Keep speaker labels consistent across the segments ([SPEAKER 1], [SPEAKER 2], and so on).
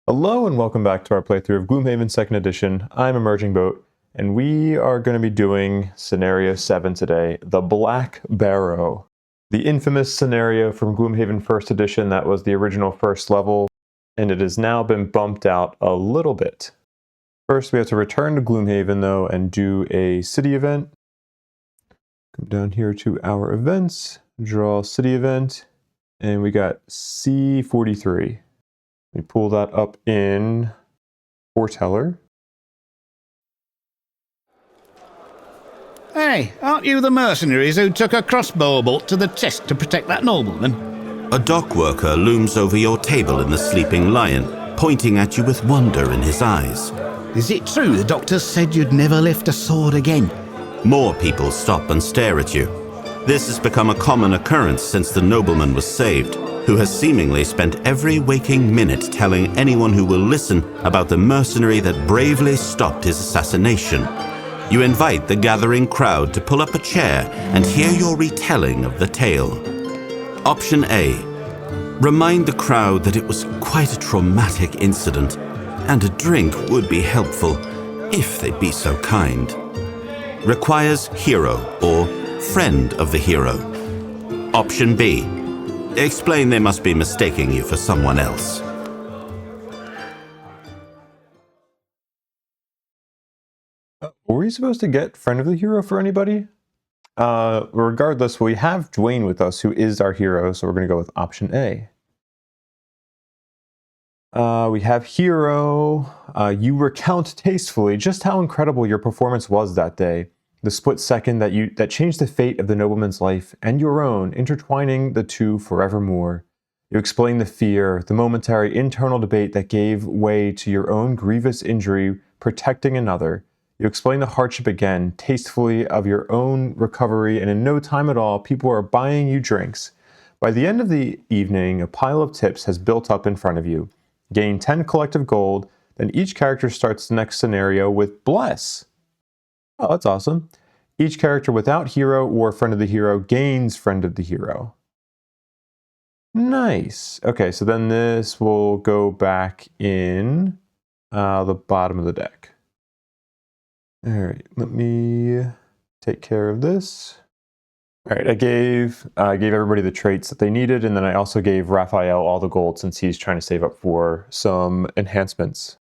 [SPEAKER 1] Hello and welcome back to our playthrough of Gloomhaven 2nd Edition. I'm Emerging Boat, and we are going to be doing Scenario 7 today, the Black Barrow. The infamous scenario from Gloomhaven 1st Edition that was the original first level, and it has now been bumped out a little bit. First we have to return to Gloomhaven though and do a city event. Come down here to our events, draw city event, and we got C43. We pull that up in Foreteller.
[SPEAKER 2] Hey, aren't you the mercenaries who took a crossbow bolt to the chest to protect that nobleman?
[SPEAKER 3] A dock worker looms over your table in the Sleeping Lion, pointing at you with wonder in his eyes.
[SPEAKER 2] Is it true the doctors said you'd never lift a sword again?
[SPEAKER 3] More people stop and stare at you. This has become a common occurrence since the nobleman was saved, who has seemingly spent every waking minute telling anyone who will listen about the mercenary that bravely stopped his assassination. You invite the gathering crowd to pull up a chair and hear your retelling of the tale. Option A. Remind the crowd that it was quite a traumatic incident, and a drink would be helpful, if they'd be so kind. Requires hero or friend of the hero. Option B. Explain they must be mistaking you for someone else.
[SPEAKER 1] Were we supposed to get friend of the hero for anybody? Regardless, we have Dwayne with us, who is our hero, so we're going to go with option A. We have hero. You recount tastefully just how incredible your performance was that day. The split second that changed the fate of the nobleman's life and your own, intertwining the two forevermore. You explain the fear, the momentary internal debate that gave way to your own grievous injury protecting another. You explain the hardship again, tastefully, of your own recovery, and in no time at all, people are buying you drinks. By the end of the evening, a pile of tips has built up in front of you. Gain 10 collective gold, then each character starts the next scenario with Bless. Oh, that's awesome. Each character without hero or friend of the hero gains friend of the hero. Nice. Okay, so then this will go back in the bottom of the deck. All right, let me take care of this. All right, I gave everybody the traits that they needed, and then I also gave Raphael all the gold since he's trying to save up for some enhancements.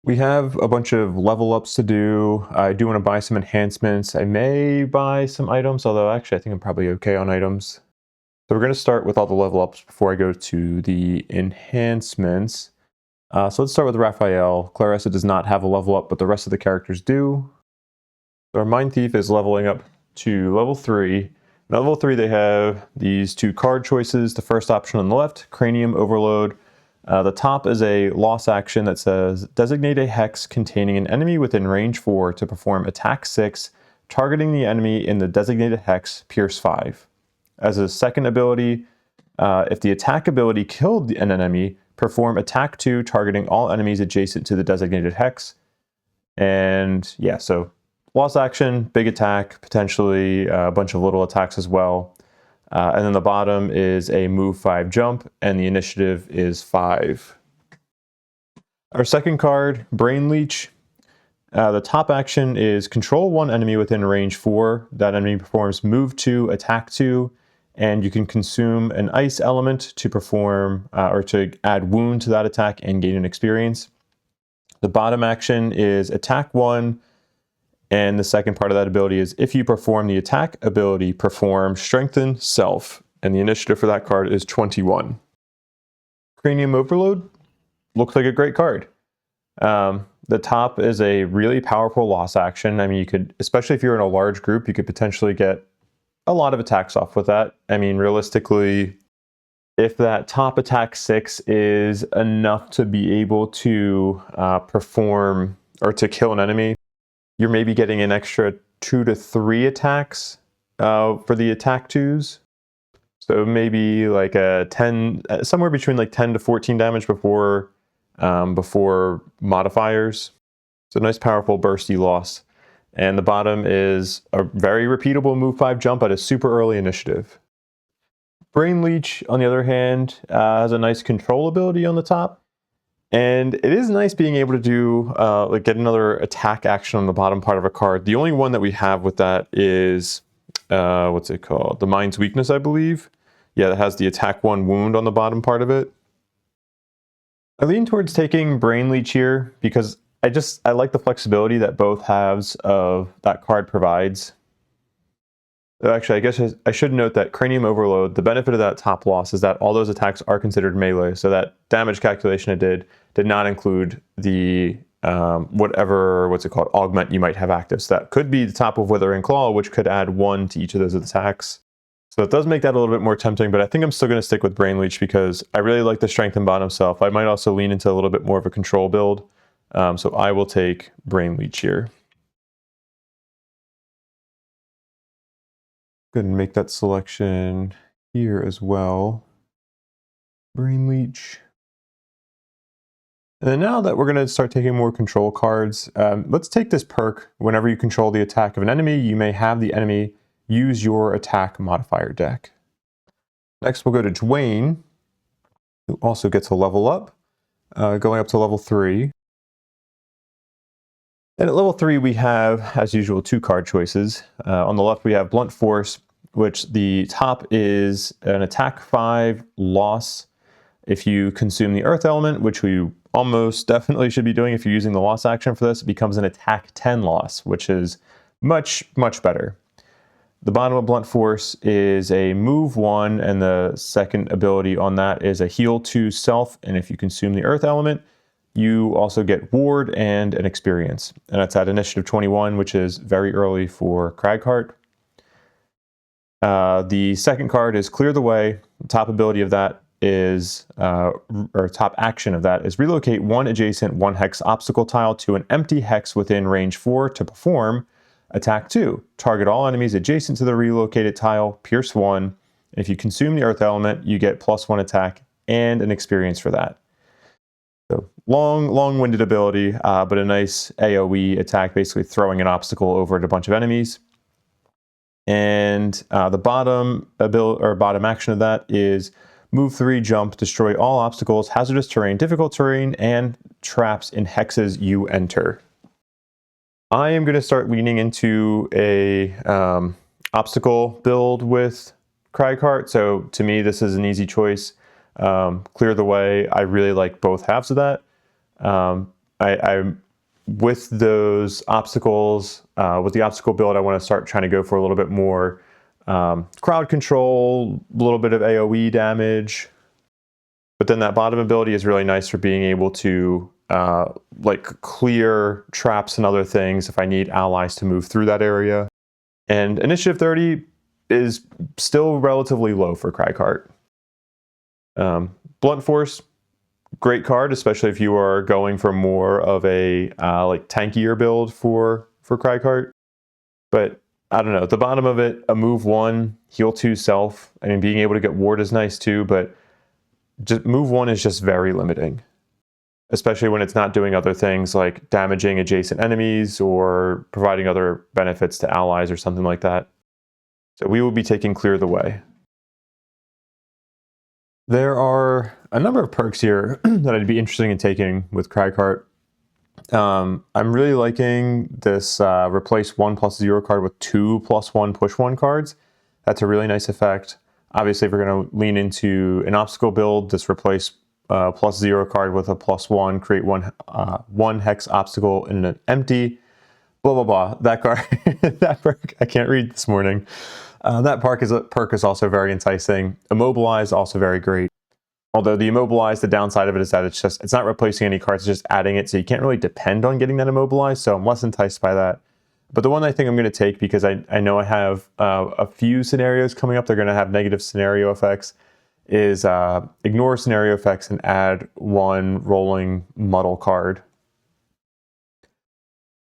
[SPEAKER 1] We have a bunch of level ups to do. I do want to buy some enhancements. I may buy some items, although actually I think I'm probably okay on items. So we're going to start with all the level ups before I go to the enhancements. So let's start with Raphael. Clarissa does not have a level up, but the rest of the characters do. So our Mindthief is leveling up to level 3. In level 3 they have these two card choices. The first option on the left, Cranium Overload. The top is a loss action that says, designate a hex containing an enemy within range 4 to perform attack 6, targeting the enemy in the designated hex, pierce 5. As a second ability, if the attack ability killed an enemy, perform attack 2, targeting all enemies adjacent to the designated hex. And yeah, so loss action, big attack, potentially a bunch of little attacks as well. And then the bottom is a move 5 jump, and the initiative is 5. Our second card, Brain Leech. The top action is control one enemy within range 4. That enemy performs move 2, attack 2, and you can consume an ice element to perform or to add wound to that attack and gain an experience. The bottom action is attack 1. And the second part of that ability is if you perform the attack ability, perform Strengthen Self. And the initiative for that card is 21. Cranium Overload looks like a great card. The top is a really powerful loss action. I mean, you could, especially if you're in a large group, you could potentially get a lot of attacks off with that. I mean, realistically, if that top attack 6 is enough to be able to perform or to kill an enemy, you're maybe getting an extra 2 to 3 attacks for the attack 2s. So maybe like a 10, somewhere between like 10 to 14 damage before modifiers. So nice, powerful, bursty loss. And the bottom is a very repeatable move 5 jump at a super early initiative. Brain Leech, on the other hand, has a nice control ability on the top. And it is nice being able to do, like get another attack action on the bottom part of a card. The only one that we have with that is, what's it called? The Mind's Weakness, I believe. Yeah, that has the attack 1 wound on the bottom part of it. I lean towards taking Brain Leech here because I like the flexibility that both halves of that card provides. Actually, I guess I should note that Cranium Overload, the benefit of that top loss is that all those attacks are considered melee, so that damage calculation it did not include the whatever, what's it called, augment you might have active. So that could be the top of Withering Claw, which could add 1 to each of those attacks. So it does make that a little bit more tempting, but I think I'm still going to stick with Brain Leech because I really like the strength in bottom self. I might also lean into a little bit more of a control build. So I will take Brain Leech here. Go ahead and make that selection here as well. Brain Leech. And then now that we're going to start taking more control cards, let's take this perk. Whenever you control the attack of an enemy, you may have the enemy use your attack modifier deck. Next, we'll go to Dwayne, who also gets a level up, going up to level 3. And at level 3, we have, as usual, 2 card choices. On the left, we have Blunt Force, which the top is an attack 5 loss if you consume the earth element, which we almost definitely should be doing if you're using the loss action for this. It becomes an attack 10 loss, which is much, much better. The bottom of Blunt Force is a move 1, and the second ability on that is a heal 2 self, and if you consume the earth element, you also get ward and an experience. And that's at initiative 21, which is very early for Cragheart. The second card is Clear the Way. The top ability of that is, or top action of that is relocate 1 adjacent 1 hex obstacle tile to an empty hex within range 4 to perform attack 2. Target all enemies adjacent to the relocated tile, pierce 1. If you consume the earth element, you get +1 attack and an experience for that. So long-winded ability, but a nice AoE attack, basically throwing an obstacle over at a bunch of enemies. And the bottom action of that is move 3, jump, destroy all obstacles, hazardous terrain, difficult terrain, and traps in hexes you enter. I am going to start leaning into a obstacle build with Cragheart. So to me, this is an easy choice. Clear the Way. I really like both halves of that. I with those obstacles, with the obstacle build, I want to start trying to go for a little bit more crowd control, a little bit of AoE damage. But then that bottom ability is really nice for being able to like clear traps and other things if I need allies to move through that area. And initiative 30 is still relatively low for Cragheart. Blunt Force, great card, especially if you are going for more of a like tankier build for Cragheart. But I don't know, at the bottom of it, a move 1, heal 2 self. I mean, being able to get ward is nice too, but just move 1 is just very limiting, especially when it's not doing other things like damaging adjacent enemies or providing other benefits to allies or something like that. So we will be taking Clear the Way. There are a number of perks here that I'd be interested in taking with Cragheart. I'm really liking this replace 1 + 0 card with 2 + 1 push 1 cards. That's a really nice effect. Obviously, if we're going to lean into an obstacle build, this replace +0 card with a +1, create one hex obstacle in an empty, blah, blah, blah. That card, that perk, I can't read this morning. That perk is also very enticing. Immobilize, also very great. Although the Immobilize, the downside of it is that it's not replacing any cards, it's just adding it, so you can't really depend on getting that Immobilize, so I'm less enticed by that. But the one I think I'm going to take, because I know I have a few scenarios coming up, they're going to have negative scenario effects, is ignore scenario effects and add 1 rolling muddle card.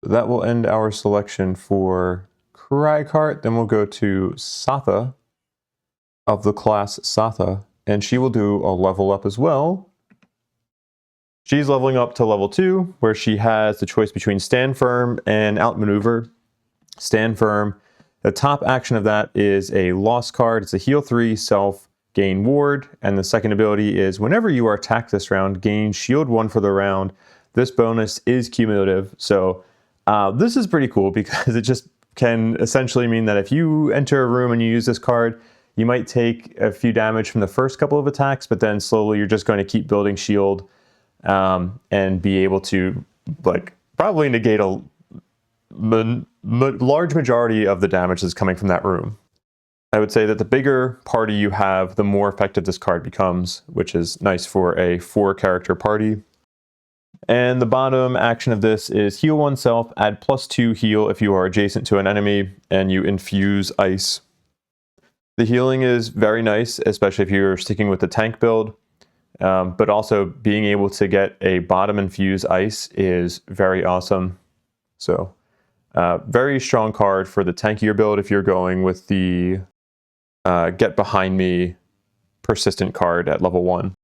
[SPEAKER 1] That will end our selection for Cragheart. Then we'll go to Satha of the class Satha, and she will do a level up as well. She's leveling up to level 2, where she has the choice between Stand Firm and Outmaneuver. Stand Firm, the top action of that is a loss card. It's a heal 3 self, gain ward. And the second ability is whenever you are attacked this round, gain shield 1 for the round. This bonus is cumulative. So this is pretty cool because it just can essentially mean that if you enter a room and you use this card, you might take a few damage from the first couple of attacks, but then slowly you're just going to keep building shield and be able to like probably negate a large majority of the damage that's coming from that room. I would say that the bigger party you have, the more effective this card becomes, which is nice for a 4-character party. And the bottom action of this is heal oneself, add +2 heal if you are adjacent to an enemy, and you infuse ice. The healing is very nice, especially if you're sticking with the tank build, but also being able to get a bottom infuse ice is very awesome. So very strong card for the tankier build if you're going with the get behind me persistent card at level 1.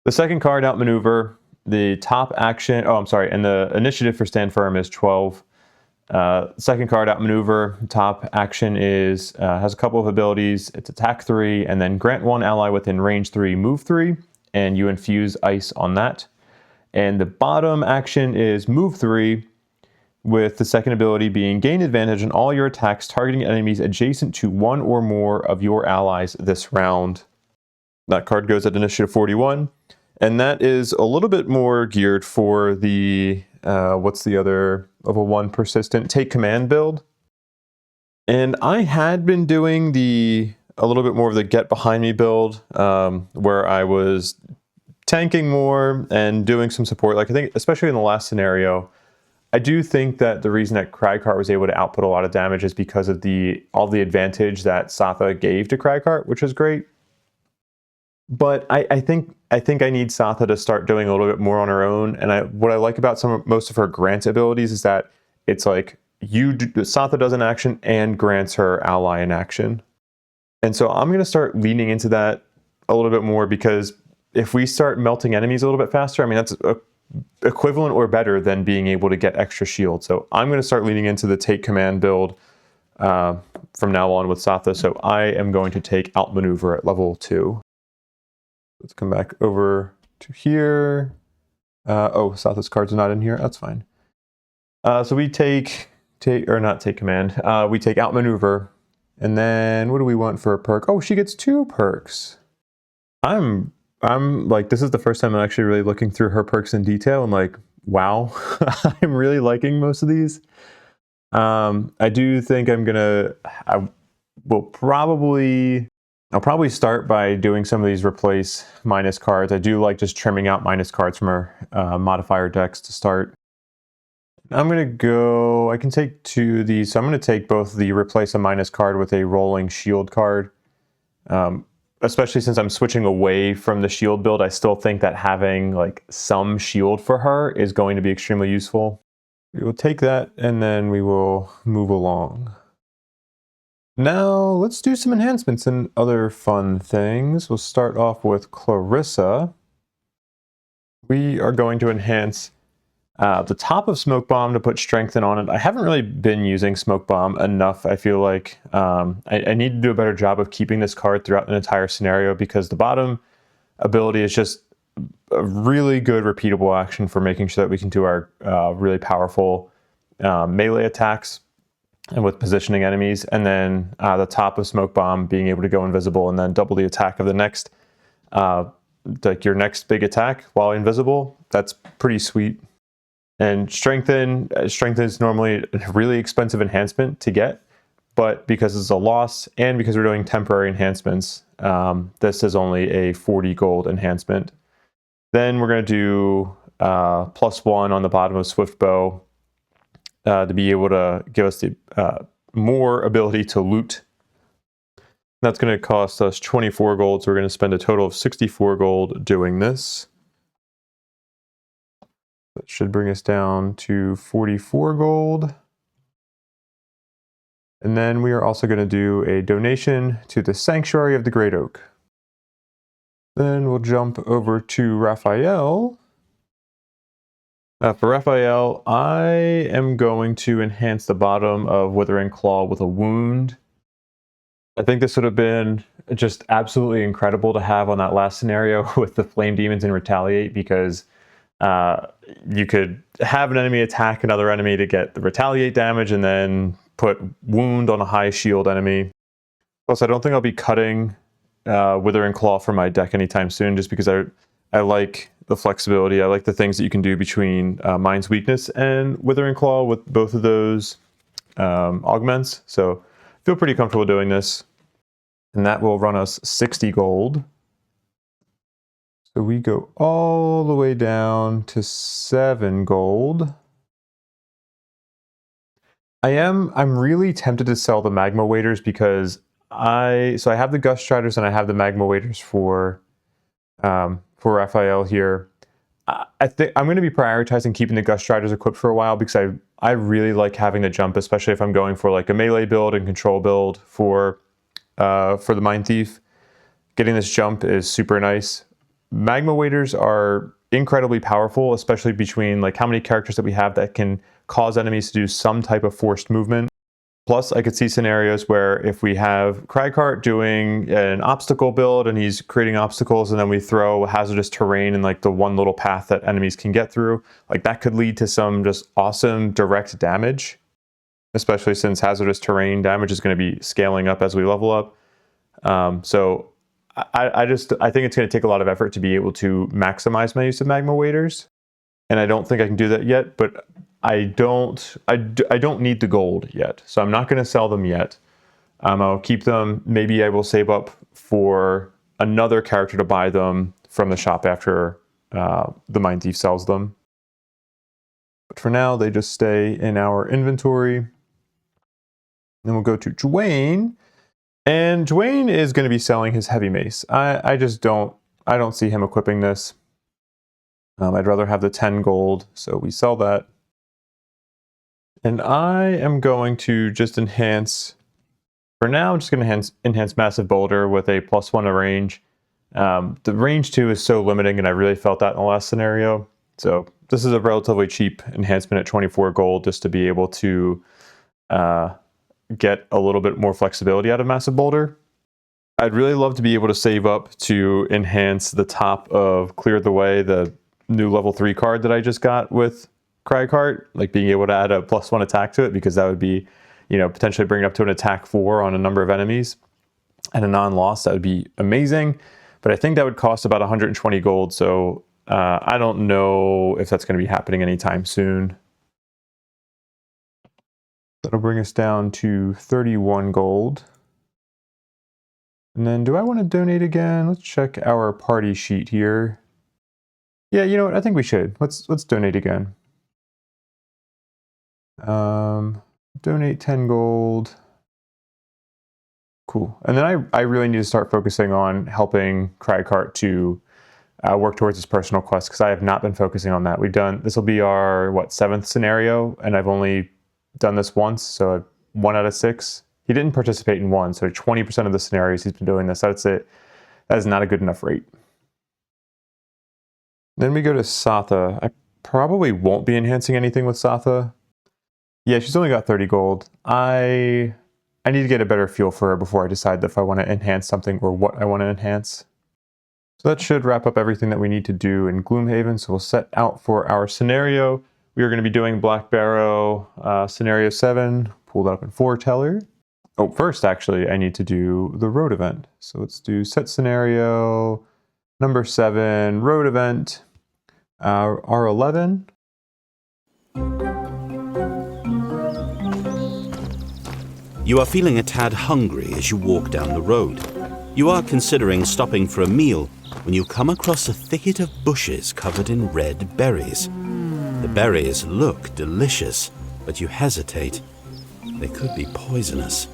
[SPEAKER 1] The second card, outmaneuver. The top action, and the initiative for stand firm is 12. Second card, outmaneuver. Top action is has a couple of abilities. It's attack 3, and then grant 1 ally within range 3, move 3, and you infuse ice on that. And the bottom action is move 3, with the second ability being gain advantage on all your attacks targeting enemies adjacent to 1 or more of your allies this round. That card goes at initiative 41. And that is a little bit more geared for the, what's the other level 1 persistent take command build. And I had been doing a little bit more of the get behind me build, where I was tanking more and doing some support. Like I think, especially in the last scenario, I do think that the reason that Cragheart was able to output a lot of damage is because of all the advantage that Satha gave to Cragheart, which is great. But I think I need Satha to start doing a little bit more on her own. And what I like about most of her grant abilities is that it's like Satha does an action and grants her ally an action. And so I'm going to start leaning into that a little bit more, because if we start melting enemies a little bit faster, I mean, that's equivalent or better than being able to get extra shield. So I'm going to start leaning into the take command build from now on with Satha. So I am going to take outmaneuver at level 2. Let's come back over to here. Satha's cards are not in here. That's fine. So we we take outmaneuver. And then what do we want for a perk? Oh, she gets 2 perks. I'm like, this is the first time I'm actually really looking through her perks in detail. I'm like, wow, I'm really liking most of these. I do think I'll probably start by doing some of these replace minus cards. I do like just trimming out minus cards from our modifier decks to start. I'm going to go, I can take 2 of these. So I'm going to take both the replace a minus card with a rolling shield card. Especially since I'm switching away from the shield build, I still think that having like some shield for her is going to be extremely useful. We will take that and then we will move along. Now let's do some enhancements and other fun things. We'll start off with Clarissa. We are going to enhance the top of Smoke Bomb to put strength in on it. I haven't really been using Smoke Bomb enough. I feel like I need to do a better job of keeping this card throughout an entire scenario, because the bottom ability is just a really good repeatable action for making sure that we can do our really powerful melee attacks and with positioning enemies. And then the top of Smoke Bomb being able to go invisible and then double the attack of the next, like your next big attack while invisible. That's pretty sweet. And strengthen is normally a really expensive enhancement to get, but because it's a loss and because we're doing temporary enhancements, this is only a 40 gold enhancement. Then we're going to do +1 on the bottom of Swift Bow to be able to give us the more ability to loot. That's going to cost us 24 gold, so we're going to spend a total of 64 gold doing this. That should bring us down to 44 gold. And then we are also going to do a donation to the Sanctuary of the Great Oak. Then we'll jump over to Raphael. For Raphael, I am going to enhance the bottom of Withering Claw with a wound. I think this would have been just absolutely incredible to have on that last scenario with the flame demons and retaliate, because you could have an enemy attack another enemy to get the retaliate damage and then put wound on a high shield enemy. Plus, I don't think I'll be cutting Withering Claw from my deck anytime soon, just because I like the flexibility. I like the things that you can do between Mind's Weakness and Withering Claw with both of those augments. So I feel pretty comfortable doing this. And that will run us 60 gold. So we go all the way down to 7 gold. I'm really tempted to sell the Magma Waders, because I have the Gust Striders and I have the Magma Waders for Raphael here. I think I'm going to be prioritizing keeping the Gust Striders equipped for a while, because I really like having the jump, especially if I'm going for like a melee build and control build for the Mindthief. Getting this jump is super nice. Magma Waders are incredibly powerful, especially between like how many characters that we have that can cause enemies to do some type of forced movement. Plus, I could see scenarios where if we have Cragheart doing an obstacle build and he's creating obstacles, and then we throw hazardous terrain in like the one little path that enemies can get through, like that could lead to some just awesome direct damage, especially since hazardous terrain damage is going to be scaling up as we level up. So I think it's going to take a lot of effort to be able to maximize my use of Magma Waders, and I don't think I can do that yet, but I don't need the gold yet, so I'm not going to sell them yet. I'll keep them. Maybe I will save up for another character to buy them from the shop after the Mindthief sells them. But for now, they just stay in our inventory. Then we'll go to Dwayne, and Dwayne is going to be selling his heavy mace. I don't see him equipping this. I'd rather have the 10 gold, so we sell that. And I am going to just enhance, for now, I'm just going to enhance Massive Boulder with a +1 to range. The range 2 is so limiting, and I really felt that in the last scenario. So this is a relatively cheap enhancement at 24 gold, just to be able to get a little bit more flexibility out of Massive Boulder. I'd really love to be able to save up to enhance the top of Clear the Way, the new level 3 card that I just got with Cragheart, like being able to add a +1 attack to it, because that would be, potentially bring it up to an attack 4 on a number of enemies and a non-loss. That would be amazing, but I think that would cost about 120 gold, so I don't know if that's going to be happening anytime soon. That'll bring us down to 31 gold. And then do I want to donate again? Let's check our party sheet here. Yeah, you know what? I think we should. Let's donate again. Donate 10 gold. Cool. And then I really need to start focusing on helping Cragheart to work towards his personal quest, because I have not been focusing on that. This will be our, 7th scenario, and I've only done this once, so 1 out of 6. He didn't participate in 1, so 20% of the scenarios he's been doing this. That's it. That is not a good enough rate. Then we go to Satha. I probably won't be enhancing anything with Satha. Yeah, she's only got 30 gold. I need to get a better feel for her before I decide if I want to enhance something or what I want to enhance. So that should wrap up everything that we need to do in Gloomhaven. So we'll set out for our scenario. We are going to be doing Black Barrow Scenario 7, pulled up in Foreteller. Oh, first, actually, I need to do the road event. So let's do set scenario number 7, road event, R11.
[SPEAKER 3] You are feeling a tad hungry as you walk down the road. You are considering stopping for a meal when you come across a thicket of bushes covered in red berries. The berries look delicious, but you hesitate. They could be poisonous.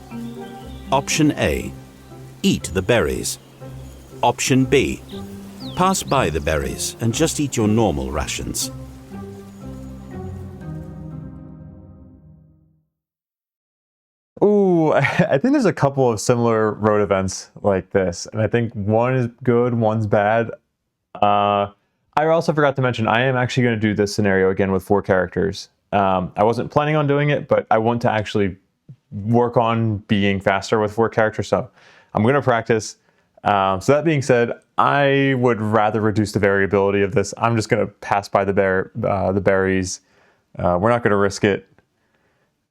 [SPEAKER 3] Option A, eat the berries. Option B, pass by the berries and just eat your normal rations.
[SPEAKER 1] Ooh, I think there's a couple of similar road events like this, and I think one is good, one's bad. I also forgot to mention, I am actually going to do this scenario again with 4 characters. I wasn't planning on doing it, but I want to actually work on being faster with 4 characters, so I'm going to practice. So that being said, I would rather reduce the variability of this. I'm just going to pass by the berries. We're not going to risk it.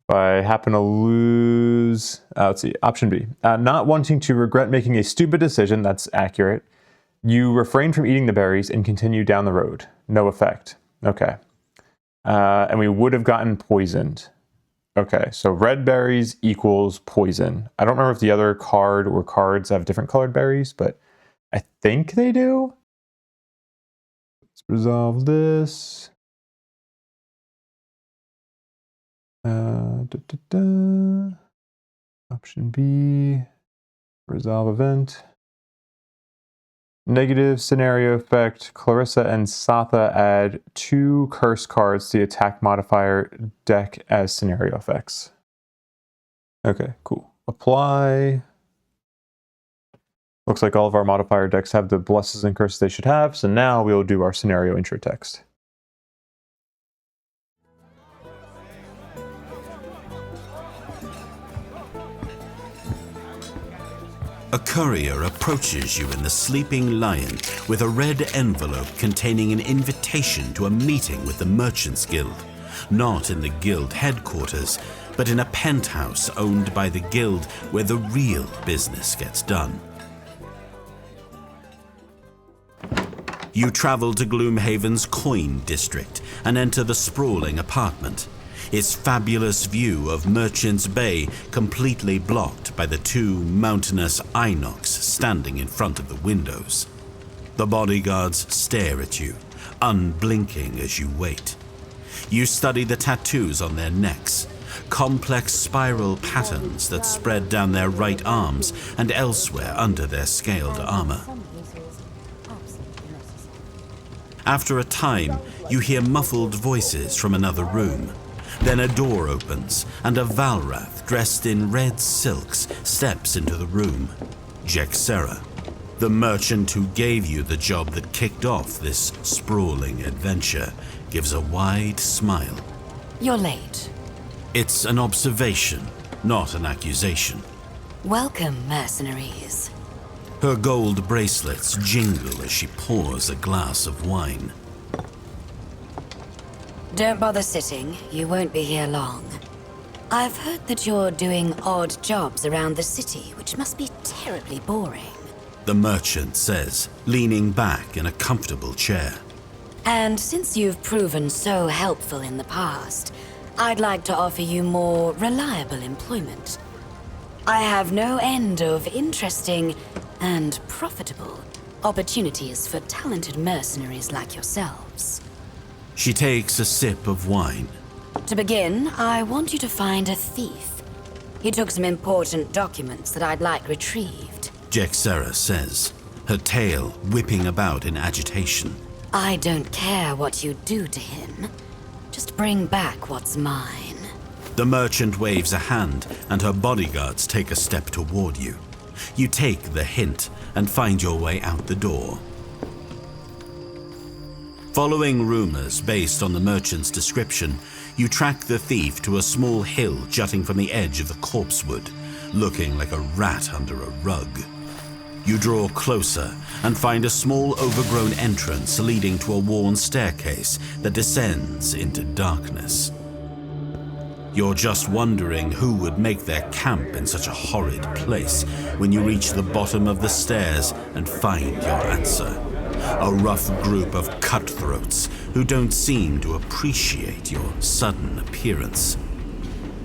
[SPEAKER 1] If I happen to lose... let's see, option B. Not wanting to regret making a stupid decision, that's accurate. You refrain from eating the berries and continue down the road. No effect. Okay. And we would have gotten poisoned. Okay, so red berries equals poison. I don't remember if the other card or cards have different colored berries, but I think they do. Let's resolve this. Option B, resolve event. Negative scenario effect. Clarissa and Satha add 2 curse cards to the attack modifier deck as scenario effects. Okay, cool. Apply. Looks like all of our modifier decks have the blesses and curses they should have, so now we'll do our scenario intro text.
[SPEAKER 3] A courier approaches you in the Sleeping Lion with a red envelope containing an invitation to a meeting with the Merchants Guild. Not in the guild headquarters, but in a penthouse owned by the guild where the real business gets done. You travel to Gloomhaven's coin district and enter the sprawling apartment. Its fabulous view of Merchant's Bay completely blocked by the 2 mountainous inox standing in front of the windows. The bodyguards stare at you, unblinking as you wait. You study the tattoos on their necks, complex spiral patterns that spread down their right arms and elsewhere under their scaled armor. After a time, you hear muffled voices from another room. Then a door opens, and a Valrath dressed in red silks steps into the room. Jekserah, the merchant who gave you the job that kicked off this sprawling adventure, gives a wide smile.
[SPEAKER 4] You're late.
[SPEAKER 3] It's an observation, not an accusation.
[SPEAKER 4] Welcome, mercenaries.
[SPEAKER 3] Her gold bracelets jingle as she pours a glass of wine.
[SPEAKER 4] Don't bother sitting. You won't be here long. I've heard that you're doing odd jobs around the city, which must be terribly boring.
[SPEAKER 3] The merchant says, leaning back in a comfortable chair.
[SPEAKER 4] And since you've proven so helpful in the past, I'd like to offer you more reliable employment. I have no end of interesting and profitable opportunities for talented mercenaries like yourselves.
[SPEAKER 3] She takes a sip of wine.
[SPEAKER 4] To begin, I want you to find a thief. He took some important documents that I'd like retrieved.
[SPEAKER 3] Jekserah says, her tail whipping about in agitation.
[SPEAKER 4] I don't care what you do to him. Just bring back what's mine.
[SPEAKER 3] The merchant waves a hand, and her bodyguards take a step toward you. You take the hint and find your way out the door. Following rumors based on the merchant's description, you track the thief to a small hill jutting from the edge of the corpsewood, looking like a rat under a rug. You draw closer and find a small overgrown entrance leading to a worn staircase that descends into darkness. You're just wondering who would make their camp in such a horrid place when you reach the bottom of the stairs and find your answer. A rough group of cutthroats who don't seem to appreciate your sudden appearance.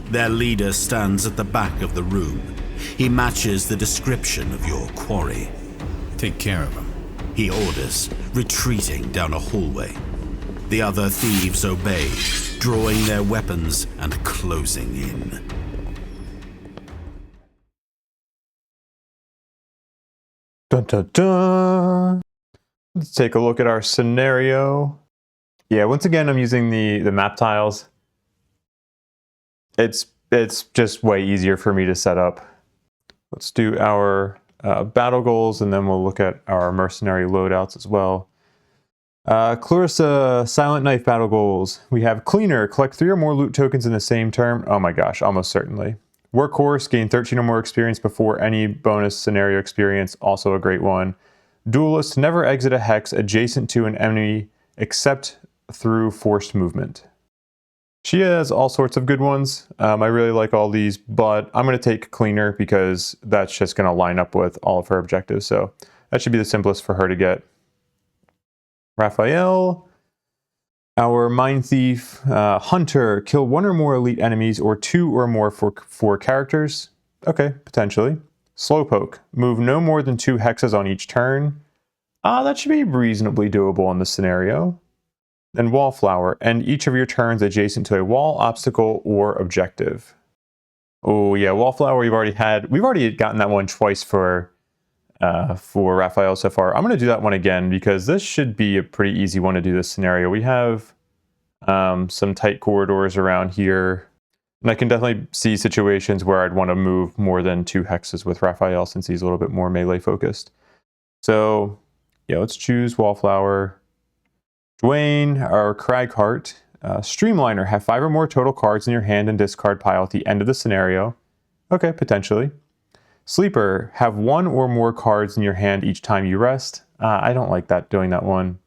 [SPEAKER 3] Their leader stands at the back of the room. He matches the description of your quarry.
[SPEAKER 2] Take care of him.
[SPEAKER 3] He orders, retreating down a hallway. The other thieves obey, drawing their weapons and closing in.
[SPEAKER 1] Dun dun dun! Let's take a look at our scenario. Yeah, once again, I'm using the map tiles. It's just way easier for me to set up. Let's do our battle goals, and then we'll look at our mercenary loadouts as well. Clarissa, Silent Knife battle goals. We have Cleaner, collect 3 or more loot tokens in the same turn. Oh my gosh, almost certainly. Workhorse, gain 13 or more experience before any bonus scenario experience, also a great one. Duelist, never exit a hex adjacent to an enemy except through forced movement. She has all sorts of good ones. I really like all these, but I'm going to take Cleaner because that's just going to line up with all of her objectives. So that should be the simplest for her to get. Raphael, our Mindthief, Hunter, kill 1 or more elite enemies or 2 or more for 4 characters. Okay, potentially. Slowpoke, move no more than 2 hexes on each turn. That should be reasonably doable in this scenario. And Wallflower, end each of your turns adjacent to a wall, obstacle, or objective. Oh yeah, Wallflower we've already gotten that one twice for Raphael so far. I'm going to do that one again because this should be a pretty easy one to do this scenario. We have some tight corridors around here, and I can definitely see situations where I'd want to move more than 2 hexes with Raphael since he's a little bit more melee focused. So yeah, let's choose Wallflower. Dwayne, our Cragheart, Streamliner, have 5 or more total cards in your hand and discard pile at the end of the scenario. Okay, potentially. Sleeper, have 1 or more cards in your hand each time you rest. I don't like that, doing that one.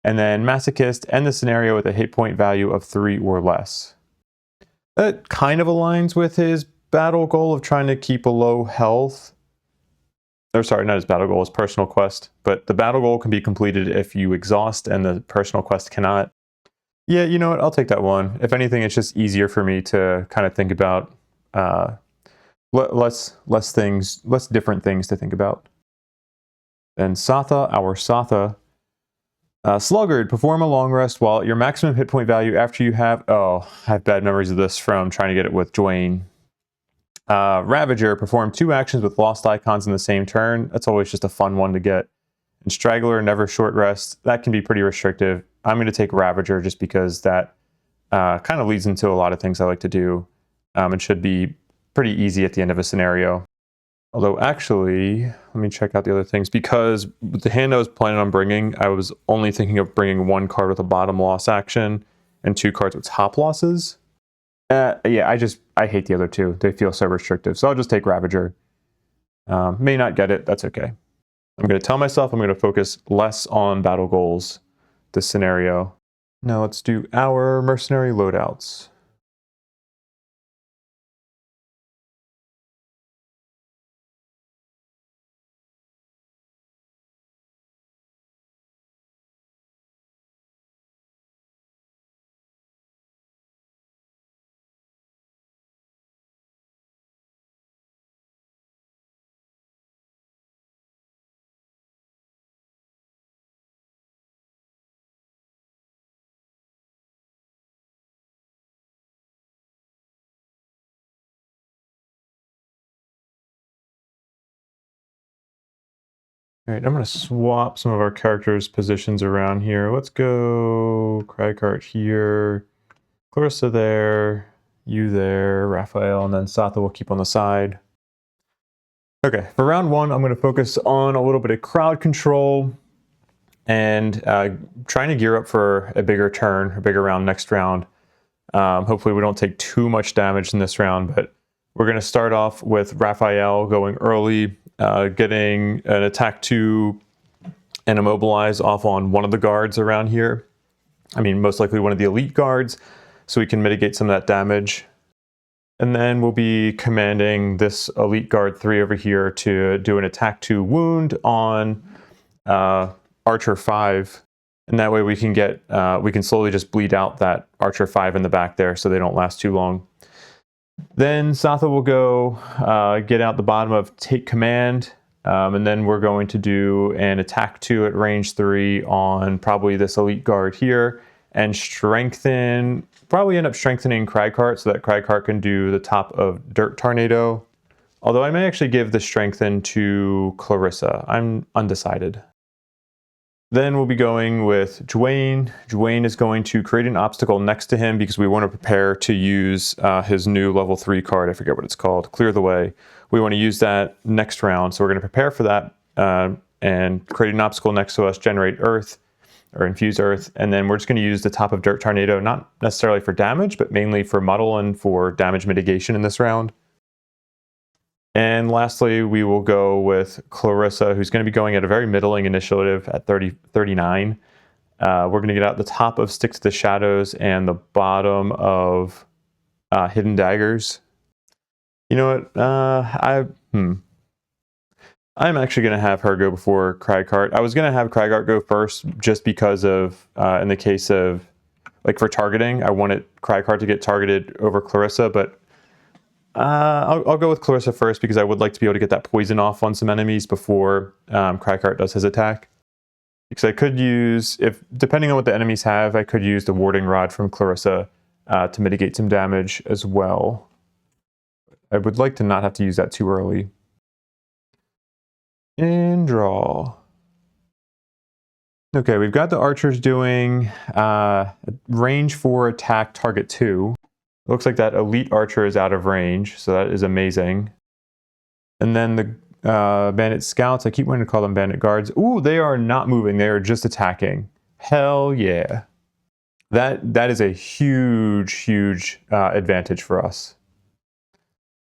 [SPEAKER 1] And then Masochist, end the scenario with a hit point value of 3 or less. That kind of aligns with his battle goal of trying to keep a low health. Or sorry, not his battle goal, his personal quest. But the battle goal can be completed if you exhaust and the personal quest cannot. Yeah, you know what? I'll take that one. If anything, it's just easier for me to kind of think about less different things to think about. Then Satha, our Satha. Sluggard, perform a long rest while at your maximum hit point value after you have... Oh, I have bad memories of this from trying to get it with Dwayne. Ravager, perform 2 actions with lost icons in the same turn. That's always just a fun one to get. And Straggler, never short rest. That can be pretty restrictive. I'm going to take Ravager just because that kind of leads into a lot of things I like to do. It should be pretty easy at the end of a scenario. Although actually, let me check out the other things. Because with the hand I was planning on bringing, I was only thinking of bringing 1 card with a bottom loss action and 2 cards with top losses. Yeah, I hate the other 2. They feel so restrictive. So I'll just take Ravager. May not get it. That's okay. I'm going to tell myself I'm going to focus less on battle goals this scenario. Now let's do our Mercenary loadouts. All right, I'm going to swap some of our characters' positions around here. Let's go Cragheart here, Clarissa there, you there, Raphael, and then Satha will keep on the side. Okay, for round 1, I'm going to focus on a little bit of crowd control and trying to gear up for a bigger turn, a bigger round next round. Hopefully we don't take too much damage in this round, but we're going to start off with Raphael going early, getting an attack 2 and immobilize off on one of the guards around here. I mean, most likely one of the elite guards, so we can mitigate some of that damage. And then we'll be commanding this elite guard 3 over here to do an attack 2 wound on Archer 5. And that way we can slowly just bleed out that Archer 5 in the back there so they don't last too long. Then Satha will go get out the bottom of Take Command, and then we're going to do an attack 2 at range 3 on probably this elite guard here, and probably end up strengthening Cragheart so that Cragheart can do the top of Dirt Tornado. Although I may actually give the strengthen to Clarissa. I'm undecided. Then we'll be going with Dwayne. Dwayne is going to create an obstacle next to him because we want to prepare to use his new level 3 card. I forget what it's called. Clear the Way. We want to use that next round. So we're going to prepare for that and create an obstacle next to us, generate earth or infuse earth. And then we're just going to use the top of Dirt Tornado, not necessarily for damage, but mainly for muddle and for damage mitigation in this round. And lastly, we will go with Clarissa, who's going to be going at a very middling initiative at 39. We're going to get out the top of Stick to the Shadows and the bottom of Hidden Daggers. You know what? I'm actually going to have her go before Cragheart. I was going to have Cragheart go first just because of, in the case of, like for targeting, I wanted Cragheart to get targeted over Clarissa, but I'll go with Clarissa first because I would like to be able to get that poison off on some enemies before Cragheart does his attack. Because I could use, depending on what the enemies have, I could use the Warding Rod from Clarissa to mitigate some damage as well. I would like to not have to use that too early. And draw. Okay, we've got the archers doing range 4 attack target 2. It looks like that elite archer is out of range, so that is amazing. And then the bandit scouts, I keep wanting to call them bandit guards. Ooh, they are not moving, they are just attacking. Hell yeah. That is a huge advantage for us.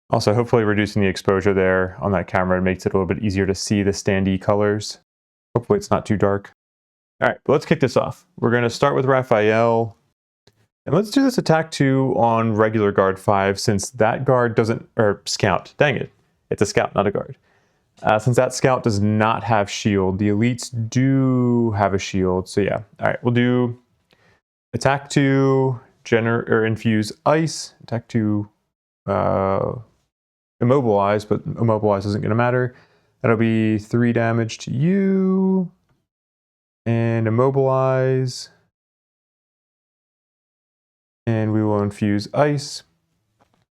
[SPEAKER 1] Also, hopefully reducing the exposure there on that camera makes it a little bit easier to see the standee colors. Hopefully it's not too dark. All right, let's kick this off. We're going to start with Raphael. And let's do this attack 2 on regular guard 5 since that guard doesn't, or scout, dang it. It's a scout, not a guard. Since that scout does not have shield, the elites do have a shield. So yeah, all right, we'll do attack 2, infuse ice, attack 2, immobilize, but immobilize isn't going to matter. That'll be 3 damage to you. And immobilize. And we will infuse ice.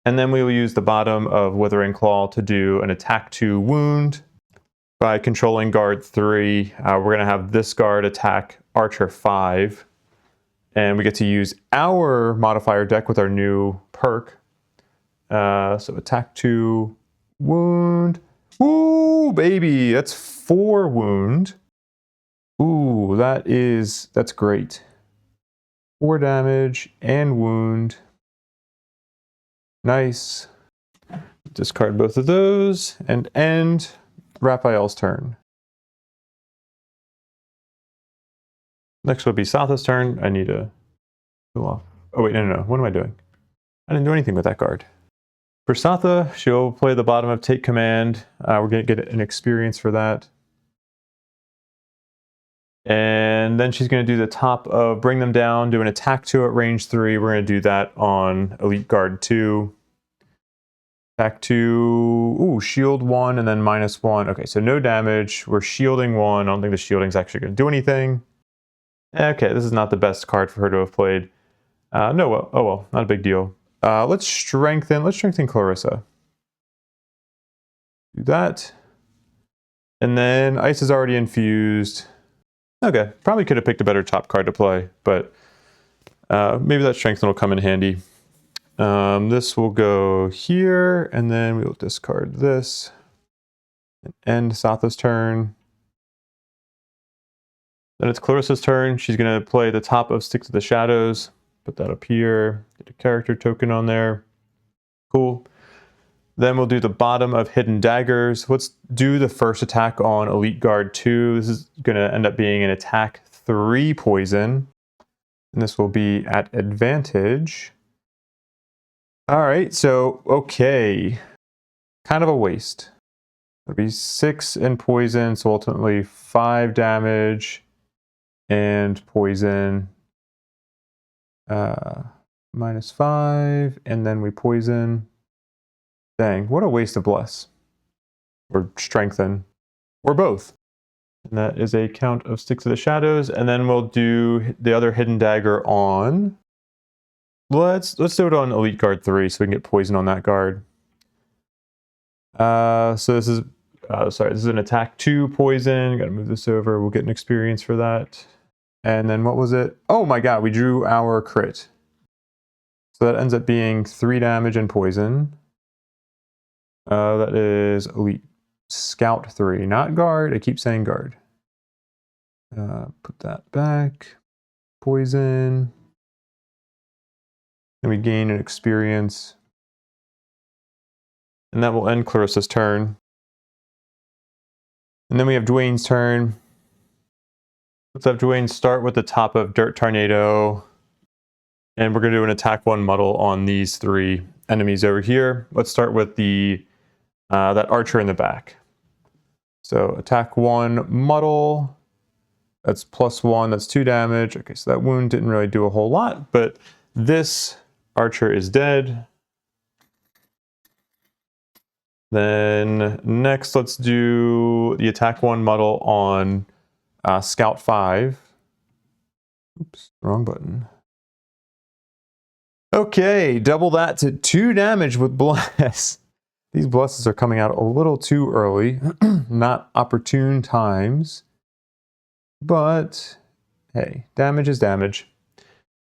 [SPEAKER 1] And then we will use the bottom of Withering Claw to do an attack 2 wound. By controlling guard 3, we're going to have this guard attack archer 5. And we get to use our modifier deck with our new perk. So attack 2 wound. Ooh, baby, that's 4 wound. Ooh, that's great. 4 damage and wound. Nice. Discard both of those and end Raphael's turn. Next will be Satha's turn. I need to go off. Oh wait, no. What am I doing? I didn't do anything with that guard. For Satha, she'll play the bottom of Take Command. We're going to get an experience for that. And then she's going to do the top of Bring Them Down, do an attack 2 at range 3. We're going to do that on Elite Guard 2. Attack 2, ooh, shield 1 and then -1. Okay, so no damage. We're shielding 1. I don't think the shielding's actually going to do anything. Okay, this is not the best card for her to have played. Oh well, not a big deal. Let's strengthen Clarissa. Do that. And then ice is already infused. Okay, probably could have picked a better top card to play, but maybe that strengthen will come in handy. This will go here, and then we will discard this. And end Satha's turn. Then it's Clarissa's turn. She's going to play the top of Stick to the Shadows. Put that up here. Get a character token on there. Cool. Then we'll do the bottom of Hidden Daggers. Let's do the first attack on Elite Guard 2. This is going to end up being an attack 3 poison. And this will be at advantage. All right, so, okay. Kind of a waste. It'll be 6 in poison, so ultimately 5 damage and poison. -5, and then we poison. Dang, what a waste of bless. Or strengthen. Or both. And that is a count of Stick to the Shadows. And then we'll do the other Hidden Dagger on. Let's do it on Elite Guard 3 so we can get poison on that guard. So this is this is an attack 2 poison. Gotta move this over. We'll get an experience for that. And then what was it? Oh my god, we drew our crit. So that ends up being 3 damage and poison. That is Elite Scout 3, not guard. I keep saying guard. Put that back. Poison. And we gain an experience. And that will end Clarissa's turn. And then we have Dwayne's turn. Let's have Dwayne start with the top of Dirt Tornado. And we're going to do an attack 1 muddle on these 3 enemies over here. Let's start with the that archer in the back. So attack 1 muddle. That's +1, that's 2 damage. Okay, so that wound didn't really do a whole lot, but this archer is dead. Then next, let's do the attack 1 muddle on Scout 5. Oops, wrong button. Okay, double that to 2 damage with Bless. These blesses are coming out a little too early. Not opportune times. But, hey, damage is damage.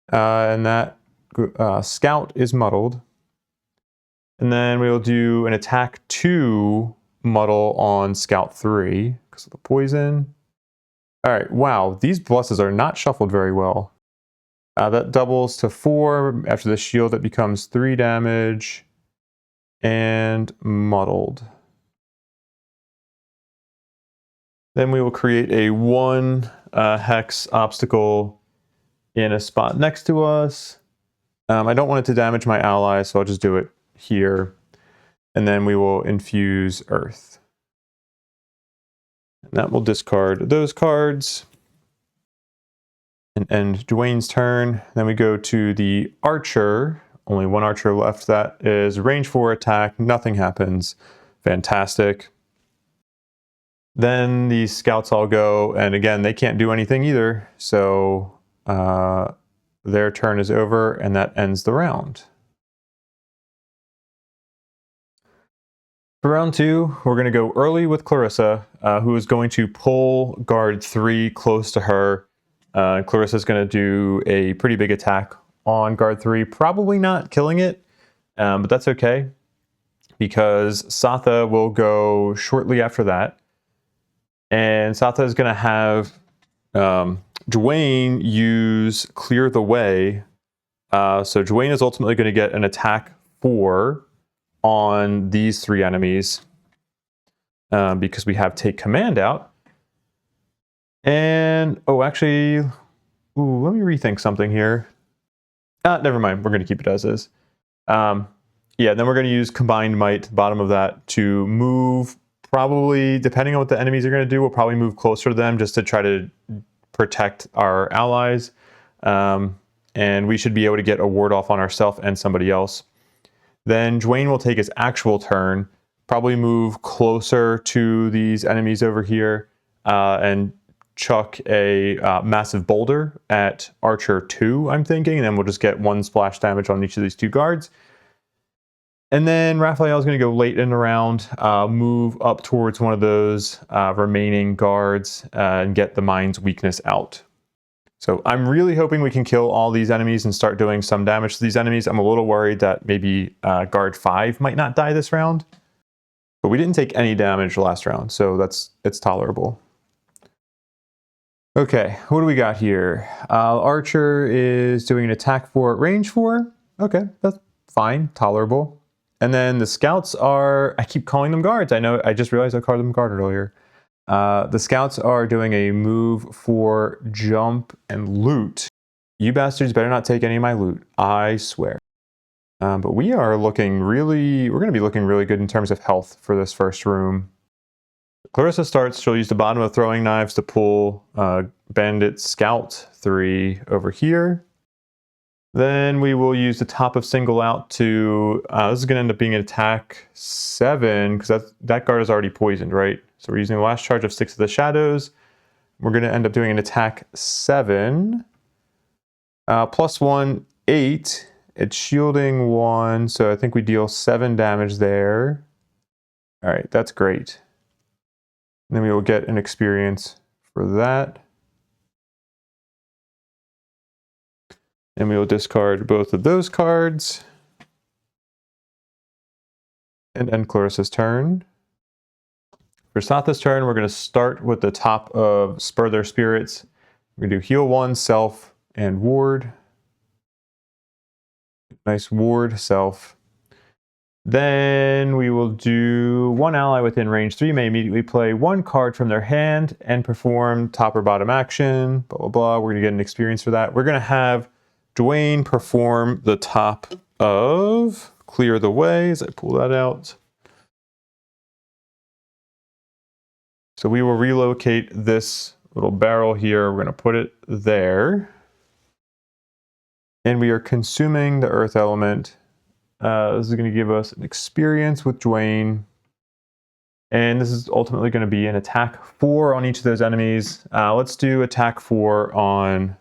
[SPEAKER 1] And that Scout is muddled. And then we'll do an attack 2 muddle on Scout 3 because of the poison. Alright, wow, these blesses are not shuffled very well. That doubles to 4. After the shield, it becomes 3 damage. And muddled. Then we will create a 1 hex obstacle in a spot next to us. I don't want it to damage my ally, so I'll just do it here. And then we will infuse Earth. And that will discard those cards. And end Dwayne's turn. Then we go to the archer. Only 1 archer left. That is range 4 attack. Nothing happens. Fantastic. Then the scouts all go, and again, they can't do anything either. So their turn is over, and that ends the round. For round 2, we're going to go early with Clarissa, who is going to pull guard 3 close to her. Clarissa is going to do a pretty big attack on guard 3, probably not killing it, but that's okay, because Satha will go shortly after that. And Satha is going to have Dwayne use Clear the Way. So Dwayne is ultimately going to get an attack 4 on these 3 enemies because we have Take Command out. And, oh, actually, let me rethink something here. Never mind. We're going to keep it as is. Yeah, then we're going to use Combined Might, bottom of that, to move, probably, depending on what the enemies are going to do, we'll probably move closer to them just to try to protect our allies. And we should be able to get a ward off on ourselves and somebody else. Then Dwayne will take his actual turn, probably move closer to these enemies over here, and chuck a massive boulder at Archer 2, I'm thinking, and then we'll just get 1 splash damage on each of these 2 guards. And then Raphael is going to go late in the round, move up towards one of those remaining guards and get the Mind's weakness out. So I'm really hoping we can kill all these enemies and start doing some damage to these enemies. I'm a little worried that maybe guard 5 might not die this round. But we didn't take any damage last round, so it's tolerable. Okay, what do we got here? Archer is doing an attack 4 at range 4. Okay, that's fine, tolerable. And then the scouts are, I keep calling them guards. I know, I just realized I called them guard earlier. The scouts are doing a move for jump and loot. You bastards better not take any of my loot, I swear. But we are looking really, we're going to be looking really good in terms of health for this first room. Clarissa starts, she'll use the bottom of throwing knives to pull Bandit Scout 3 over here. Then we will use the top of Single Out to, this is going to end up being an attack 7, because that guard is already poisoned, right? So we're using the last charge of 6 of the Shadows. We're going to end up doing an attack 7. +1, 8. It's shielding 1, so I think we deal 7 damage there. All right, that's great. And then we will get an experience for that. And we will discard both of those cards. And end Clarissa's turn. For Satha's turn, we're going to start with the top of Spur Their Spirits. We're going to do Heal 1, Self, and Ward. Nice Ward, Self. Then we will do one ally within range 3 may immediately play one card from their hand and perform top or bottom action, blah, blah, blah. We're going to get an experience for that. We're going to have Dwayne perform the top of Clear the Way as I pull that out. So we will relocate this little barrel here. We're going to put it there. And we are consuming the earth element. This is going to give us an experience with Dwayne. And this is ultimately going to be an attack 4 on each of those enemies. Let's do attack 4 on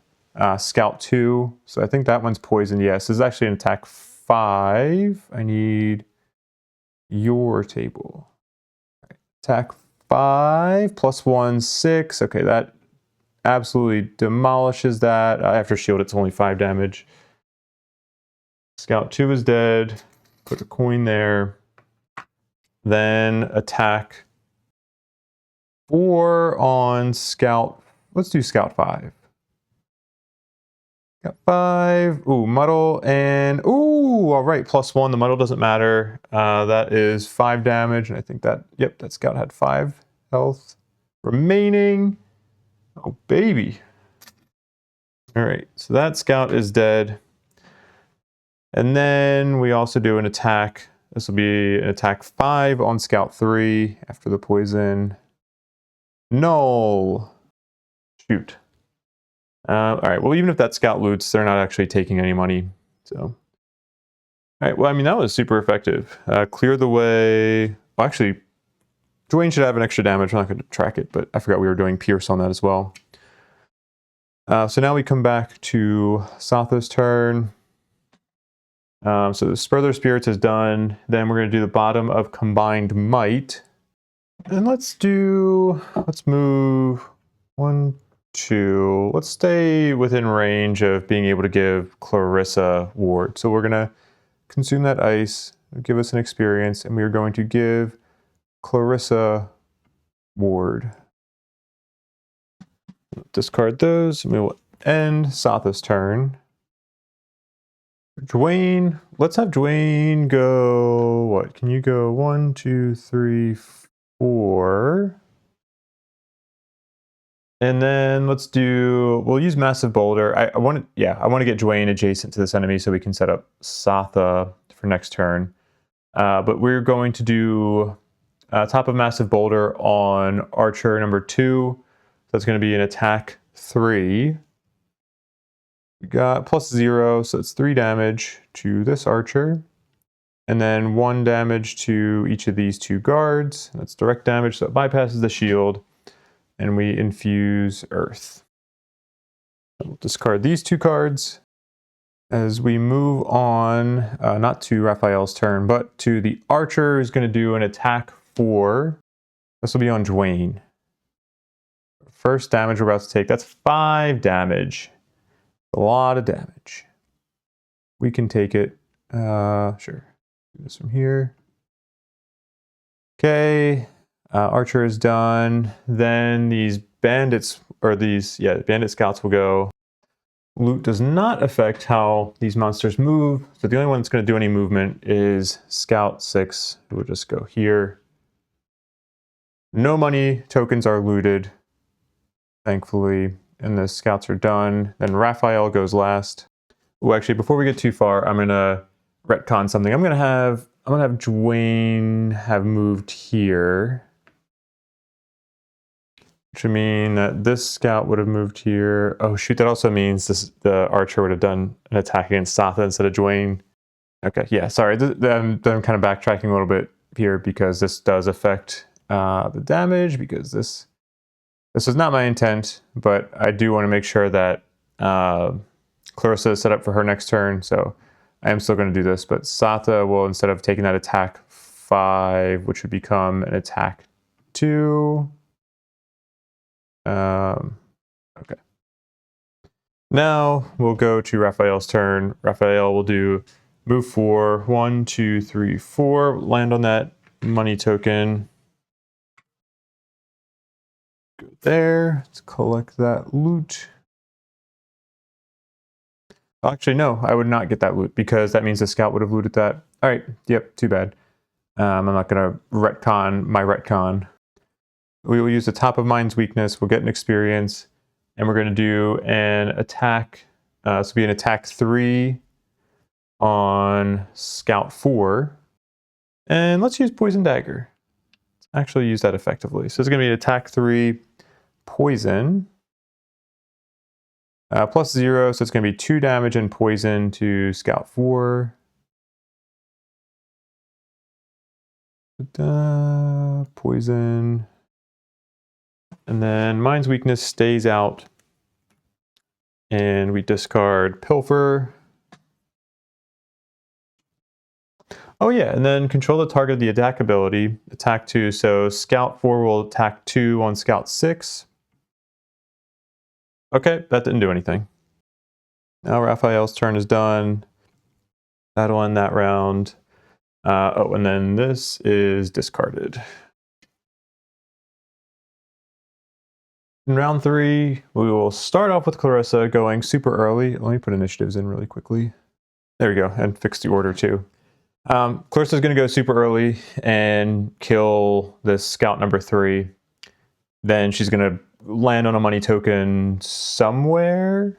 [SPEAKER 1] Scout 2. So I think that one's poisoned. Yes, this is actually an attack 5. I need your table. Attack 5 plus 1, 6. Okay, that absolutely demolishes that. After shield, it's only 5 damage. Scout 2 is dead. Put a coin there. Then attack 4 on Scout. Let's do Scout 5. Scout 5. Ooh, muddle and ooh, all right, +1. The muddle doesn't matter. That is 5 damage, and I think that, yep, that Scout had 5 health remaining. Oh, baby. All right, so that Scout is dead. And then we also do an attack. This will be an attack 5 on Scout 3 after the poison. Null. Shoot. All right, well, even if that Scout loots, they're not actually taking any money. So, all right, well, I mean, that was super effective. Clear the way. Well, actually, Dwayne should have an extra damage. I'm not going to track it, but I forgot we were doing Pierce on that as well. So now we come back to Satha's turn. So the Spur Their Spirits is done. Then we're going to do the bottom of Combined Might. And let's move 1, 2. Let's stay within range of being able to give Clarissa ward. So we're going to consume that ice, give us an experience, and we are going to give Clarissa ward. Discard those, and we will end Satha's turn. Dwayne, let's have Dwayne go, what? Can you go 1, 2, 3, 4? And then we'll use Massive Boulder. I want to get Dwayne adjacent to this enemy so we can set up Satha for next turn. But we're going to do top of Massive Boulder on Archer number 2. That's going to be an attack 3. We got +0, so it's 3 damage to this archer. And then 1 damage to each of these 2 guards. That's direct damage, so it bypasses the shield. And we infuse earth. We'll discard these 2 cards. As we move on, not to Raphael's turn, but to the archer who's going to do an attack 4. This will be on Dwayne. First damage we're about to take, that's 5 damage. A lot of damage. We can take it. Sure. Do this from here. Okay. Archer is done. Then these bandits, bandit scouts will go. Loot does not affect how these monsters move. So the only one that's going to do any movement is Scout 6, who will just go here. No money tokens are looted, thankfully. And the scouts are done. Then Raphael goes last. Oh, actually, before we get too far, I'm gonna retcon something. I'm gonna have Dwayne have moved here, which would mean that this scout would have moved here. Oh shoot! That also means the archer would have done an attack against Satha instead of Dwayne. Okay, yeah. Sorry, I'm kind of backtracking a little bit here because this does affect the damage because this. This is not my intent, but I do want to make sure that Clarissa is set up for her next turn, so I am still going to do this. But Satha will, instead of taking that attack 5, which would become an attack 2. Okay. Now we'll go to Raphael's turn. Raphael will do move 4, 1, 2, 3, 4, land on that money token. Go there, let's collect that loot. Actually, no, I would not get that loot because that means the scout would have looted that. All right. Yep. Too bad. I'm not going to retcon my retcon. We will use the top of Mind's weakness. We'll get an experience. And we're going to do an attack. This will be an attack 3 on Scout 4. And let's use Poison Dagger. Let's actually use that effectively. So it's going to be an attack 3 poison. Plus 0, so it's going to be 2 damage and poison to Scout 4. Poison. And then Mind's weakness stays out. And we discard Pilfer. Oh yeah, and then control the target of the attack ability. Attack 2, so Scout 4 will attack 2 on Scout 6. Okay, that didn't do anything. Now Raphael's turn is done. That'll end that round. Oh, and then this is discarded. In round 3, we will start off with Clarissa going super early. Let me put initiatives in really quickly. There we go, and fix the order too. Clarissa's going to go super early and kill this scout number 3. Then she's going to land on a money token somewhere.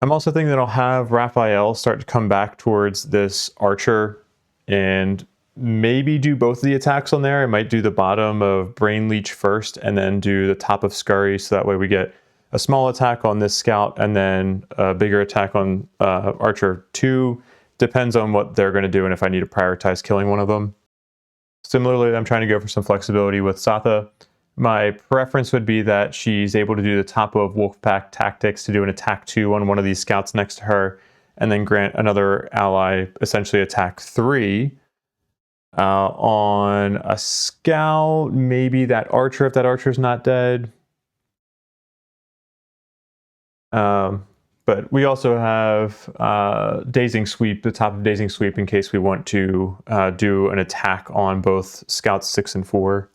[SPEAKER 1] I'm also thinking that I'll have Raphael start to come back towards this archer and maybe do both of the attacks on there. I might do the bottom of Brain Leech first and then do the top of Scurry, so that way we get a small attack on this scout and then a bigger attack on Archer 2. Depends on what they're going to do and if I need to prioritize killing one of them. Similarly, I'm trying to go for some flexibility with Satha. My preference would be that she's able to do the top of Wolfpack Tactics to do an attack 2 on one of these scouts next to her, and then grant another ally essentially attack 3 on a scout, maybe that archer if that archer's not dead. But we also have Dazing Sweep, the top of Dazing Sweep, in case we want to do an attack on both Scouts 6 and 4.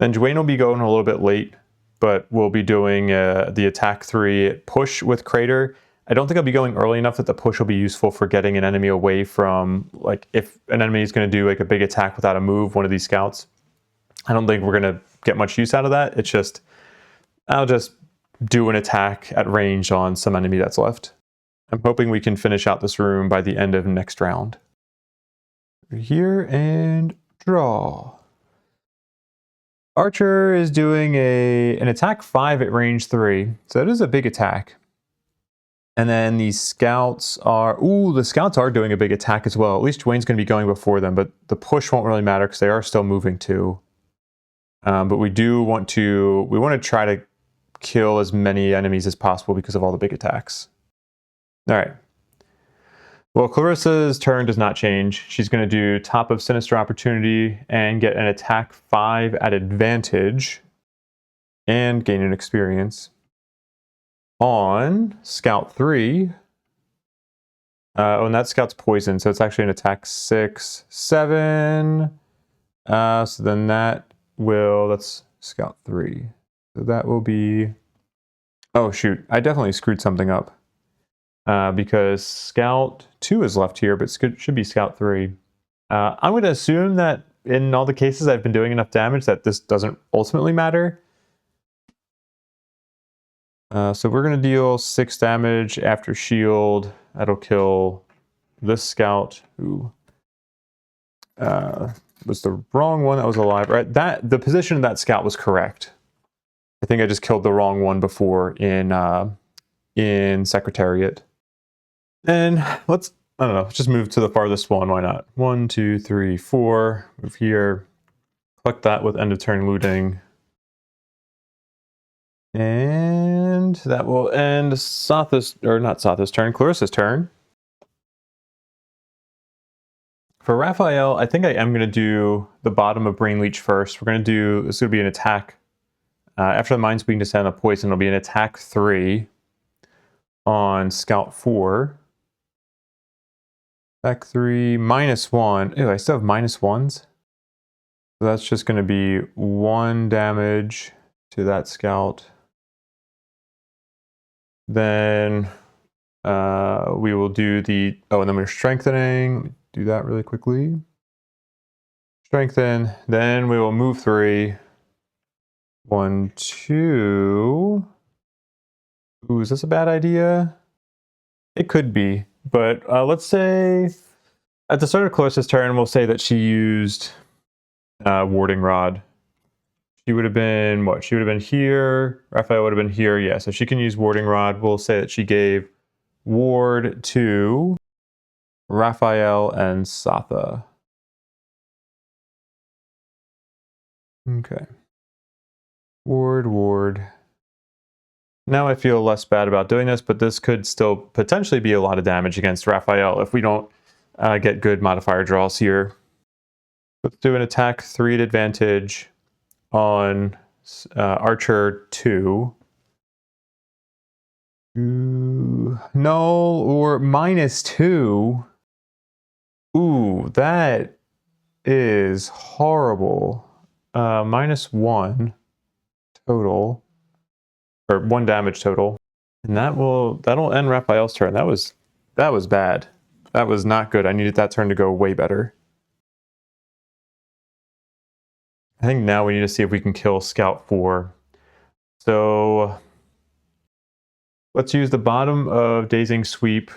[SPEAKER 1] Then Dwayne will be going a little bit late, but we'll be doing the attack 3 push with Crater. I don't think I'll be going early enough that the push will be useful for getting an enemy away from, like, if an enemy is going to do like a big attack without a move, one of these scouts. I don't think we're going to get much use out of that. It's just, I'll just do an attack at range on some enemy that's left. I'm hoping we can finish out this room by the end of next round. Here and draw. Archer is doing an attack 5 at range 3, so it is a big attack. And then these scouts are, the scouts are doing a big attack as well. At least Dwayne's going to be going before them, but the push won't really matter because they are still moving too. But we want to try to kill as many enemies as possible because of all the big attacks. All right. Well, Clarissa's turn does not change. She's going to do top of Sinister Opportunity and get an attack 5 at advantage and gain an experience. On Scout 3, and that Scout's poison, so it's actually an attack 6, 7. So then that's Scout 3. So that will be, oh shoot, I definitely screwed something up. Because Scout 2 is left here, but it should be Scout 3. I'm going to assume that in all the cases I've been doing enough damage that this doesn't ultimately matter. So we're going to deal 6 damage after shield. That'll kill this scout who was the wrong one that was alive. Right? The position of that scout was correct. I think I just killed the wrong one before in Secretariat. And let's just move to the farthest one. Why not? 1, 2, 3, 4. Move here. Collect that with end of turn looting. And that will end Satha's turn, Clarissa's turn. For Raphael, I think I am going to do the bottom of Brain Leech first. We're going to do, this will be an attack. After the Mind's weakness and the poison, it'll be an attack 3 on Scout 4. Attack 3, -1. Ew, I still have -1s. So that's just going to be 1 damage to that scout. Then We will do the, oh, and then we're strengthening. Let me do that really quickly. Strengthen, then we will move 3. 1, 2. Ooh, is this a bad idea? It could be, but let's say at the start of Clarissa's turn, we'll say that she used Warding Rod. She would have been, what? She would have been here. Raphael would have been here. Yeah, so she can use Warding Rod. We'll say that she gave Ward to Raphael and Satha. Okay. Ward. Now I feel less bad about doing this, but this could still potentially be a lot of damage against Raphael if we don't get good modifier draws here. Let's do an attack 3 at advantage on Archer 2. No, or -2. Ooh, that is horrible. -1 total. Or 1 damage total. And that'll end Raphael's turn. That was bad. That was not good. I needed that turn to go way better. I think now we need to see if we can kill Scout 4. So let's use the bottom of Dazing Sweep,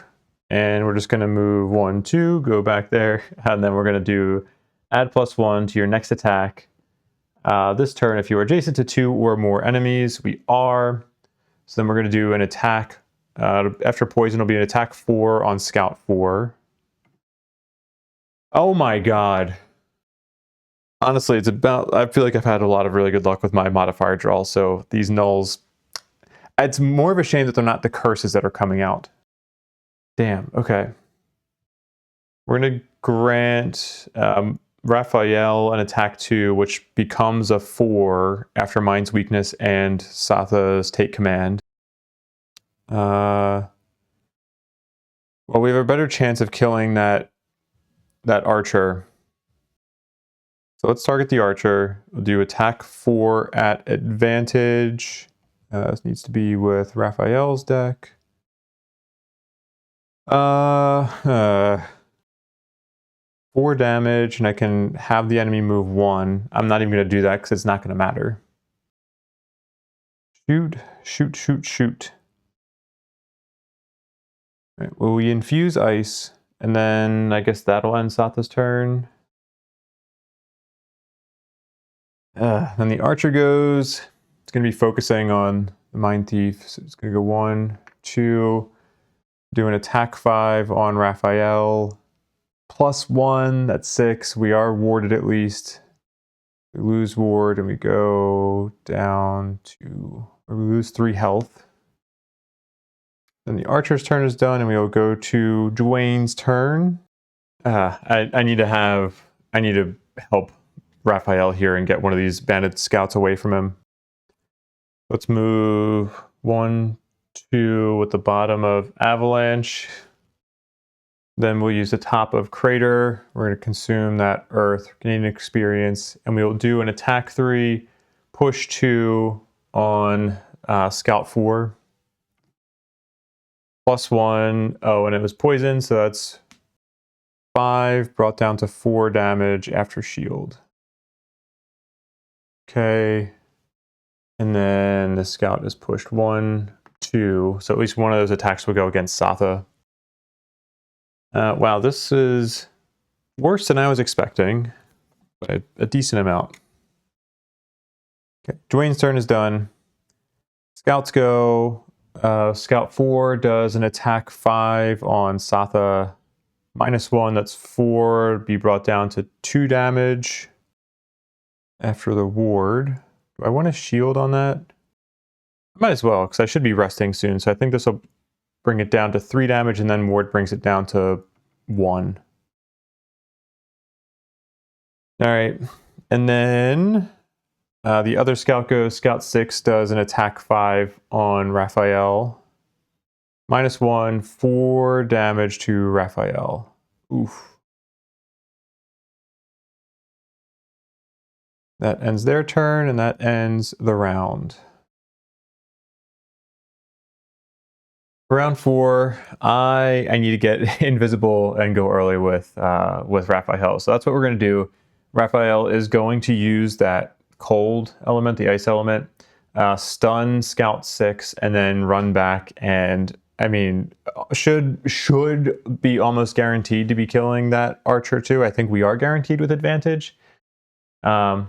[SPEAKER 1] and we're just going to move 1, 2, go back there, and then we're going to do add +1 to your next attack. This turn, if you are adjacent to 2 or more enemies, we are. So then we're going to do an attack. After poison, will be an attack 4 on Scout 4. Oh my god. Honestly, it's about, I feel like I've had a lot of really good luck with my modifier draw, so these nulls, it's more of a shame that they're not the curses that are coming out. Damn, okay. We're going to grant Raphael an attack 2, which becomes a 4 after Mind's Weakness and Satha's Take Command. Well, we have a better chance of killing that archer. So let's target the archer. We'll do attack 4 at advantage. This needs to be with Raphael's deck. 4 damage, and I can have the enemy move 1. I'm not even going to do that because it's not going to matter. Shoot. Right, well, we infuse ice, and then I guess that'll end Satha's turn. Then the archer goes. It's going to be focusing on the Mindthief. So it's going to go 1, 2, do an attack 5 on Raphael. +1, that's 6. We are warded at least. We lose ward and we go down to, or we lose 3 health. Then the archer's turn is done and we will go to Dwayne's turn. I need to help Raphael here and get one of these bandit scouts away from him. Let's move 1, 2 with the bottom of Avalanche. Then we'll use the top of Crater. We're going to consume that earth, gain experience, and we will do an attack 3, push 2 on Scout 4. +1. Oh, and it was poison, so that's 5, brought down to 4 damage after shield. Okay. And then the scout is pushed 1, 2. So at least one of those attacks will go against Satha. Wow, this is worse than I was expecting, but a decent amount. Okay, Dwayne's turn is done. Scouts go. Scout 4 does an attack 5 on Satha. -1, that's 4, be brought down to 2 damage after the ward. Do I want a shield on that? I might as well, because I should be resting soon, so I think this will bring it down to 3 damage, and then ward brings it down to 1. Alright, and then the other scout goes. Scout 6 does an attack 5 on Raphael. -1, 4 damage to Raphael. Oof. That ends their turn, and that ends the round. Round 4, I need to get invisible and go early with Raphael. So that's what we're going to do. Raphael is going to use that cold element, the ice element, stun Scout 6, and then run back. And I mean, should be almost guaranteed to be killing that archer too. I think we are guaranteed with advantage. So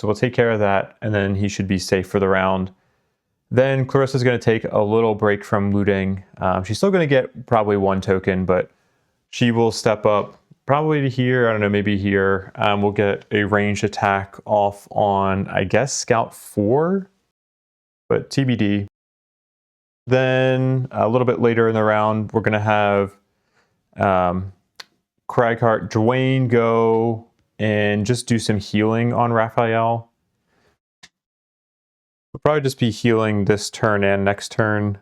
[SPEAKER 1] we'll take care of that, and then he should be safe for the round. Then Clarissa's going to take a little break from looting. She's still going to get probably 1 token, but she will step up probably to here. I don't know, maybe here. We'll get a ranged attack off on, I guess, Scout 4, but TBD. Then a little bit later in the round, we're going to have Cragheart, Dwayne go and just do some healing on Raphael. We'll probably just be healing this turn and next turn.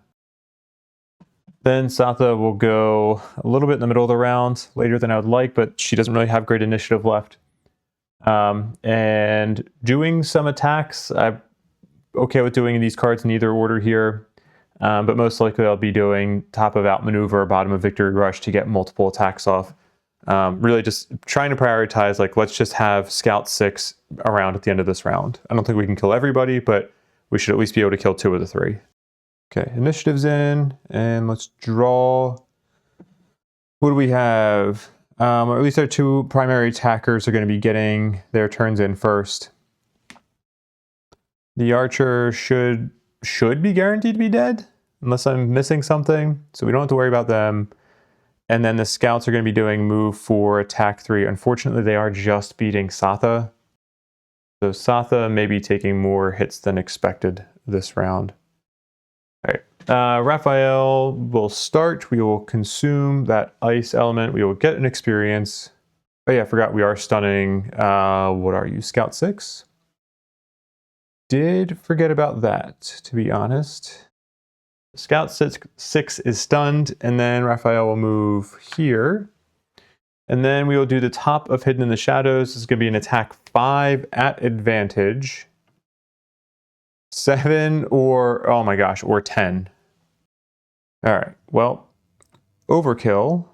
[SPEAKER 1] Then Satha will go a little bit in the middle of the round, later than I would like, but she doesn't really have great initiative left. And doing some attacks, I'm okay with doing these cards in either order here. But most likely I'll be doing top of outmaneuver, bottom of victory rush to get multiple attacks off. Really just trying to prioritize, like, let's just have Scout 6 around at the end of this round. I don't think we can kill everybody, but we should at least be able to kill 2 of the 3. Okay, initiative's in, and let's draw. What do we have? At least our 2 primary attackers are going to be getting their turns in first. The archer should be guaranteed to be dead, unless I'm missing something, so we don't have to worry about them. And then the scouts are going to be doing move 4, attack 3. Unfortunately, they are just beating Satha. So Satha may be taking more hits than expected this round. All right, Raphael will start. We will consume that ice element. We will get an experience. Oh yeah, I forgot we are stunning. What are you, Scout 6? Did forget about that, to be honest. Scout 6 is stunned, and then Raphael will move here. And then we will do the top of Hidden in the Shadows. This is going to be an attack 5 at advantage. 7 or, oh my gosh, or 10. All right, well, overkill.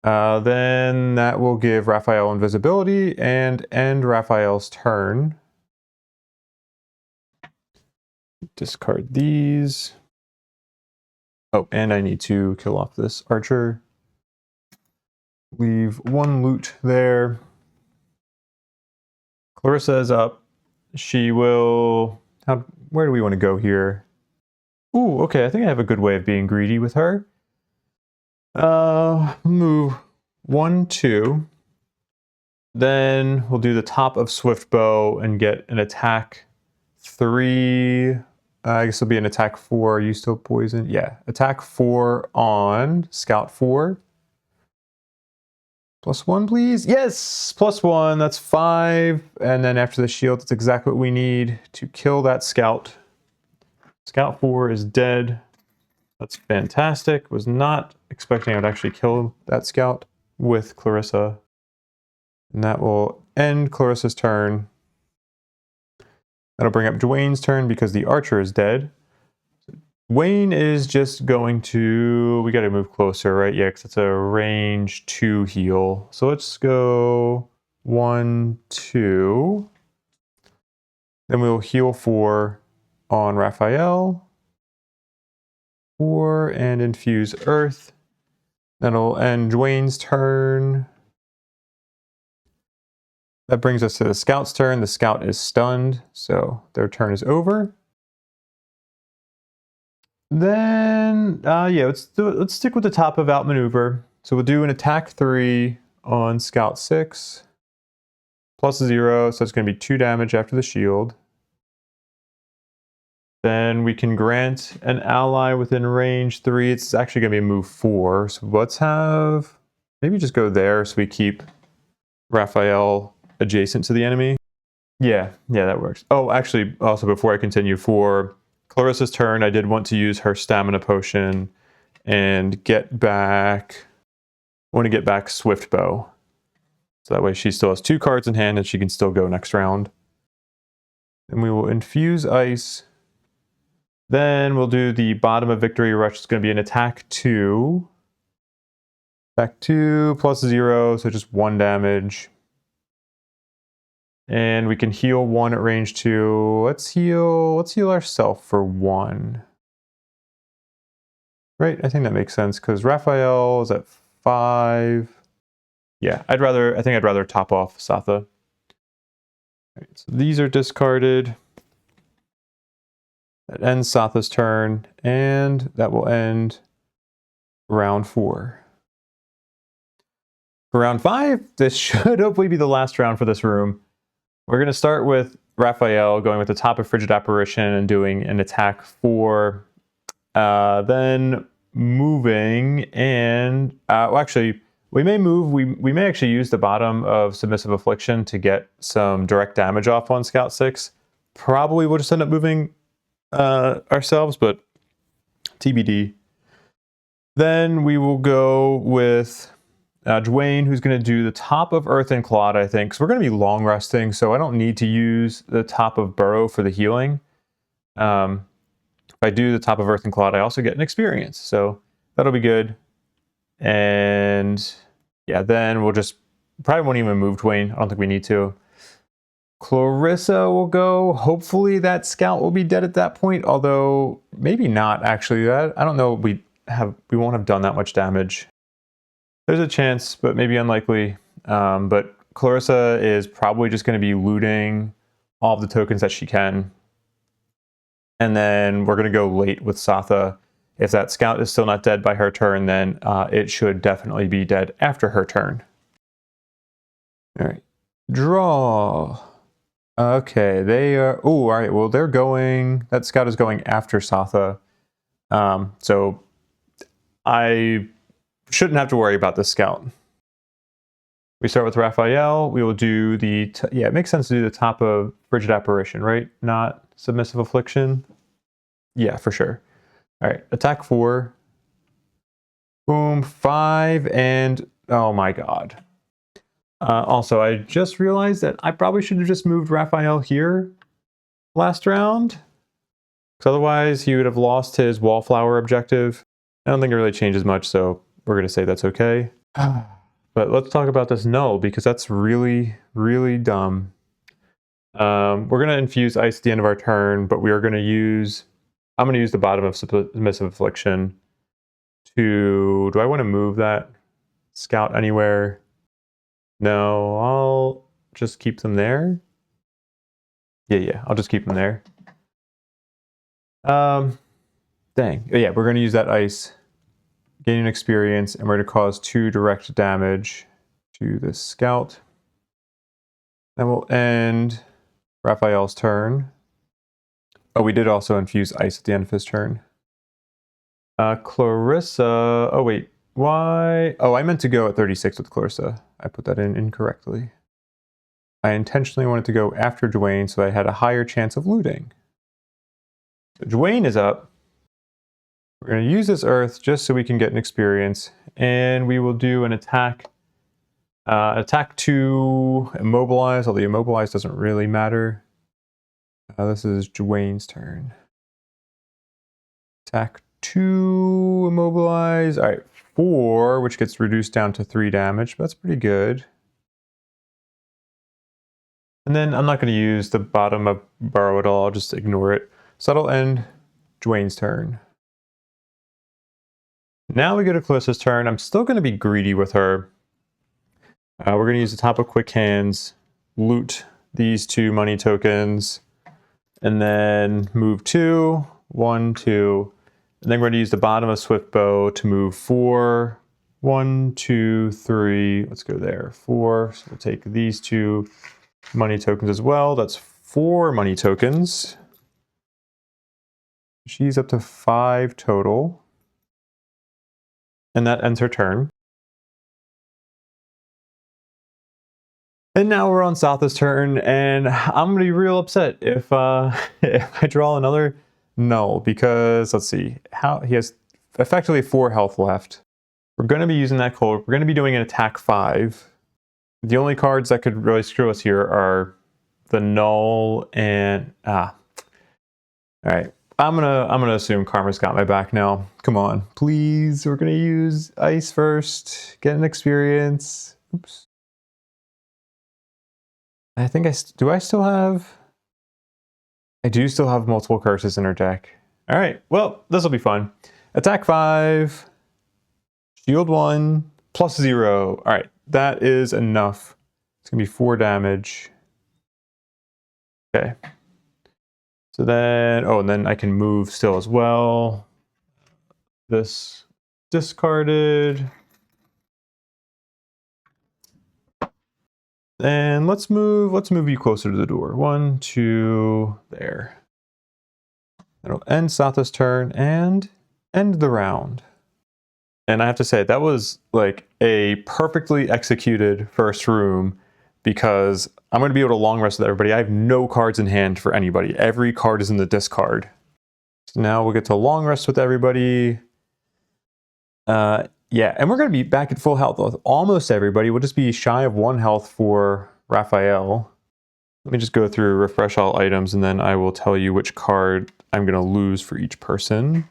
[SPEAKER 1] Then that will give Raphael invisibility and end Raphael's turn. Discard these. Oh, and I need to kill off this archer. Leave 1 loot there. Clarissa is up. She will... where do we want to go here? Ooh, okay, I think I have a good way of being greedy with her. Move 1, 2. Then we'll do the top of Swift Bow and get an attack 3. I guess it'll be an attack 4. Are you still poisoned? Yeah, attack 4 on Scout 4. +1, please. Yes, +1. That's 5. And then after the shield, that's exactly what we need to kill that scout. Scout 4 is dead. That's fantastic. Was not expecting I would actually kill that scout with Clarissa. And that will end Clarissa's turn. That'll bring up Dwayne's turn because the archer is dead. Dwayne is just going to... we got to move closer, right? Yeah, because it's a range 2 heal. So let's go 1, 2. Then we'll heal 4 on Raphael. 4 and infuse Earth. That'll end Dwayne's turn. That brings us to the scout's turn. The scout is stunned, so their turn is over. Then, yeah, let's stick with the top of outmaneuver. So we'll do an attack 3 on Scout 6. +0, so it's going to be 2 damage after the shield. Then we can grant an ally within range 3. It's actually going to be move 4. So let's have... maybe just go there so we keep Raphael adjacent to the enemy. Yeah, that works. Oh, actually, also before I continue, for Clarissa's turn, I did want to use her stamina potion and get back... I want to get back Swift Bow. So that way she still has 2 cards in hand and she can still go next round. And we will infuse ice. Then we'll do the bottom of Victory Rush. It's going to be an attack 2. Attack 2 plus 0, so just 1 damage. And we can heal 1 at range 2. Let's heal ourselves for 1. Right, I think that makes sense because Raphael is at 5. Yeah, I think I'd rather top off Satha. Right, so these are discarded. That ends Satha's turn, and that will end round 4. For round 5, this should hopefully be the last round for this room. We're going to start with Raphael going with the top of Frigid Apparition and doing an attack 4. Then moving and... well, actually, we may move. We may actually use the bottom of Submissive Affliction to get some direct damage off on Scout 6. Probably we'll just end up moving ourselves, but TBD. Then we will go with Dwayne, who's going to do the top of Earth and Clod, I think. So we're going to be long resting, so I don't need to use the top of Barrow for the healing. If I do the top of Earth and Clod, I also get an experience, so that'll be good. And yeah, then we'll just probably won't even move Dwayne. I don't think we need to. Clarissa will go. Hopefully that scout will be dead at that point, although maybe not actually. I don't know. We won't have done that much damage. There's a chance, but maybe unlikely. But Clarissa is probably just going to be looting all of the tokens that she can. And then we're going to go late with Satha. If that scout is still not dead by her turn, then it should definitely be dead after her turn. All right. Draw. Okay, they are... Oh, all right. Well, they're going... That scout is going after Satha. So I shouldn't have to worry about this scout. We start with Raphael. We will do the... Yeah, it makes sense to do the top of Frigid Apparition, right? Not Submissive Affliction. Yeah, for sure. All right, attack 4. Boom, 5, and... Oh my god. Also, I just realized that I probably should have just moved Raphael here last round. Because otherwise he would have lost his Wallflower objective. I don't think it really changes much, so we're going to say that's okay. But let's talk about this null, because that's really, really dumb. We're going to infuse ice at the end of our turn, but we are going to use... I'm going to use the bottom of Submissive Affliction to... Do I want to move that scout anywhere? No, I'll just keep them there. Yeah, I'll just keep them there. Dang. Yeah, we're going to use that ice, gain an experience, and we're going to cause 2 direct damage to this scout. That will end Raphael's turn. Oh, we did also infuse ice at the end of his turn. Clarissa... Oh, wait. Why? Oh, I meant to go at 36 with Clarissa. I put that in incorrectly. I intentionally wanted to go after Dwayne so I had a higher chance of looting. So Dwayne is up. We're going to use this earth just so we can get an experience. And we will do an attack. Attack 2, immobilize, although immobilize doesn't really matter. This is Dwayne's turn. Attack 2, immobilize. All right, 4, which gets reduced down to 3 damage. But that's pretty good. And then I'm not going to use the bottom of Barrow at all. I'll just ignore it. So that'll end Dwayne's turn. Now we go to Clarissa's turn. I'm still going to be greedy with her. We're going to use the top of Quick Hands, loot these 2 money tokens, and then move 2, 1, 2. And then we're going to use the bottom of Swift Bow to move 4, 1, 2, 3. Let's go there. 4. So we'll take these 2 money tokens as well. That's 4 money tokens. She's up to 5 total. And that ends her turn. And now we're on Satha's turn, and I'm going to be real upset if I draw another null, because let's see, he has effectively 4 health left. We're going to be using that cold. We're going to be doing an attack 5. The only cards that could really screw us here are the null and... All right. I'm gonna assume Karma's got my back now. Come on, please. We're gonna use ice first. Get an experience. Oops. I think do I still have? I do still have multiple curses in her deck. All right. Well, this will be fun. Attack 5, shield 1, +0. All right, that is enough. It's gonna be 4 damage. Okay. So then, oh, and then I can move still as well. This discarded. And let's move you closer to the door. 1, 2, there. That'll end Satha's turn and end the round. And I have to say, that was like a perfectly executed first room, because I'm going to be able to long rest with everybody. I have no cards in hand for anybody. Every card is in the discard. So now we'll get to long rest with everybody. Yeah, and we're going to be back at full health with almost everybody. We'll just be shy of 1 health for Raphael. Let me just go through, refresh all items, and then I will tell you which card I'm going to lose for each person.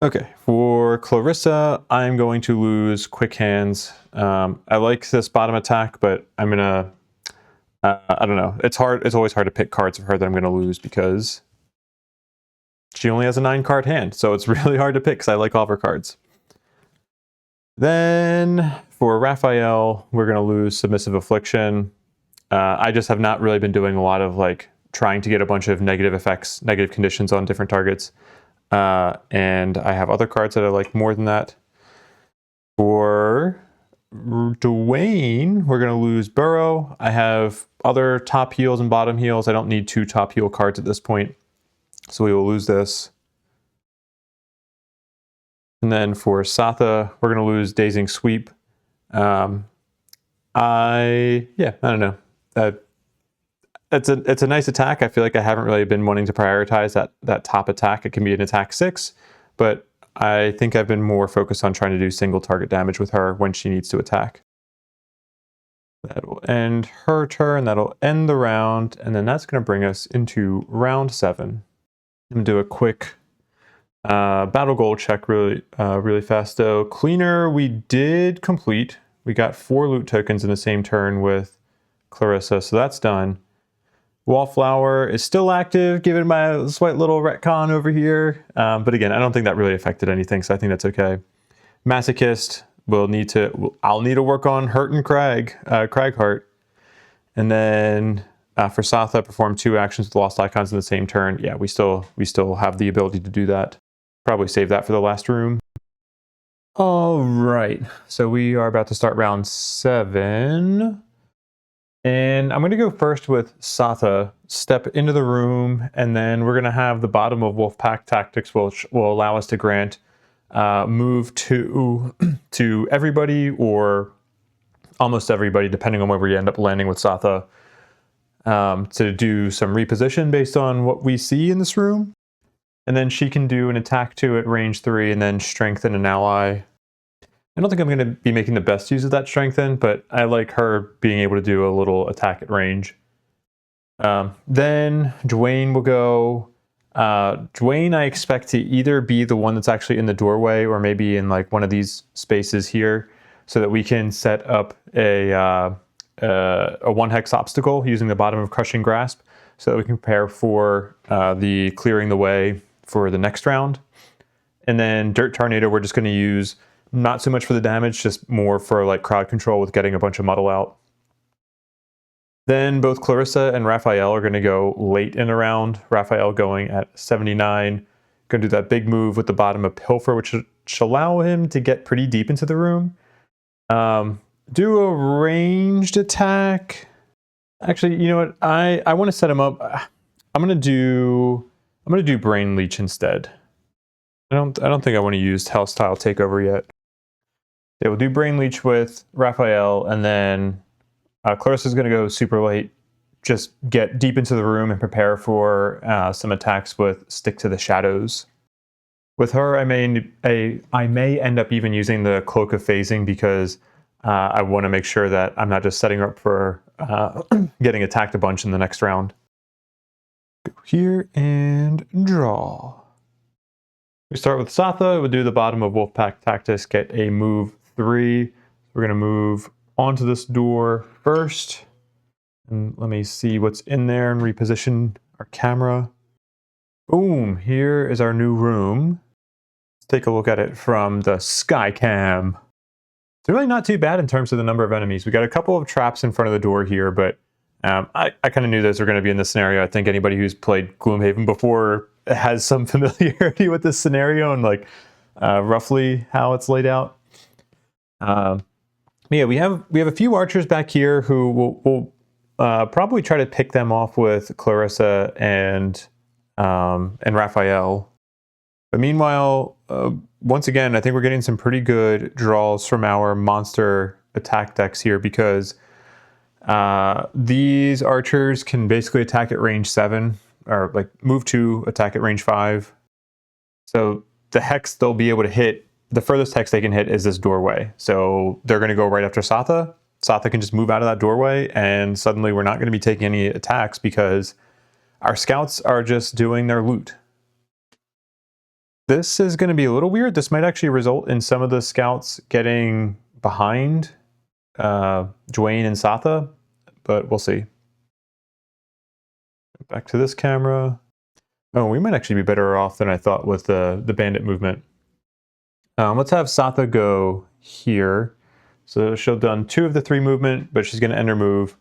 [SPEAKER 1] Okay, for Clarissa, I'm going to lose Quick Hands. I like this bottom attack, but I'm going to... I don't know. It's hard. It's always hard to pick cards of her that I'm going to lose because she only has a 9-card hand. So it's really hard to pick because I like all of her cards. Then for Raphael, we're going to lose Submissive Affliction. I just have not really been doing a lot of like trying to get a bunch of negative effects, negative conditions on different targets. And I have other cards that I like more than that. For Dwayne, we're going to lose Barrow. I have other top heals and bottom heals. I don't need 2 top heal cards at this point. So we will lose this. And then for Satha, we're going to lose Dazing Sweep. I don't know. It's a nice attack. I feel like I haven't really been wanting to prioritize that top attack. It can be an attack 6, but I think I've been more focused on trying to do single target damage with her when she needs to attack. That will end her turn. That'll end the round, and then that's going to bring us into round 7. I'm going to do a quick battle goal check really fast though. Cleaner we did complete. We got 4 loot tokens in the same turn with Clarissa, so that's done. Wallflower is still active, given my slight little retcon over here. But again, I don't think that really affected anything, so I think that's okay. Masochist I'll need to work on hurting Cragheart. And then for Satha, perform 2 actions with lost icons in the same turn. Yeah, we still have the ability to do that. Probably save that for the last room. All right, so we are about to start round 7. And I'm going to go first with Satha, step into the room, and then we're going to have the bottom of Wolfpack Tactics, which will allow us to grant move to everybody or almost everybody, depending on where we end up landing with Satha, to do some reposition based on what we see in this room. And then she can do an attack 2 at range 3 and then strengthen an ally. I don't think I'm going to be making the best use of that strengthen, but I like her being able to do a little attack at range. Then Dwayne will go. Dwayne, I expect to either be the one that's actually in the doorway or maybe in like one of these spaces here, so that we can set up a 1-hex obstacle using the bottom of Crushing Grasp, so that we can prepare for the clearing the way for the next round. And then Dirt Tornado, we're just going to use not so much for the damage, just more for like crowd control with getting a bunch of muddle out. Then both Clarissa and Raphael are going to go late in a round. Raphael going at 79. Going to do that big move with the bottom of Pilfer, which should allow him to get pretty deep into the room. Do a ranged attack. Actually, you know what? I want to set him up. I'm gonna do Brain Leech instead. I don't think I want to use Hellstyle Takeover yet. Yeah, we'll do Brain Leech with Raphael, and then Clarissa's going to go super late. Just get deep into the room and prepare for some attacks with Stick to the Shadows. With her, I may end up even using the Cloak of Phasing, because I want to make sure that I'm not just setting her up for getting attacked a bunch in the next round. here and draw. We start with Satha. We'll do the bottom of Wolfpack Tactics, get a move 3. We're going to move onto this door first. And let me see what's in there and reposition our camera. Boom, here is our new room. Let's take a look at it from the sky cam. It's really not too bad in terms of the number of enemies. We got a couple of traps in front of the door here, but I kind of knew those were going to be in this scenario. I think anybody who's played Gloomhaven before has some familiarity with this scenario and like roughly how it's laid out. Yeah, we have a few archers back here who will probably try to pick them off with Clarissa and Raphael. But meanwhile, once again, I think we're getting some pretty good draws from our monster attack decks here because these archers can basically attack at range 7 or like move 2, attack at range 5. So the hex they'll be able to hit, the furthest hex they can hit is this doorway. So they're going to go right after Satha. Satha can just move out of that doorway and suddenly we're not going to be taking any attacks because our scouts are just doing their loot. This is going to be a little weird. This might actually result in some of the scouts getting behind Dwayne and Satha, but we'll see. Back to this camera. Oh, we might actually be better off than I thought with the bandit movement. Let's have Satha go here. So she'll have done 2 of the 3 movement, but she's going to end her move.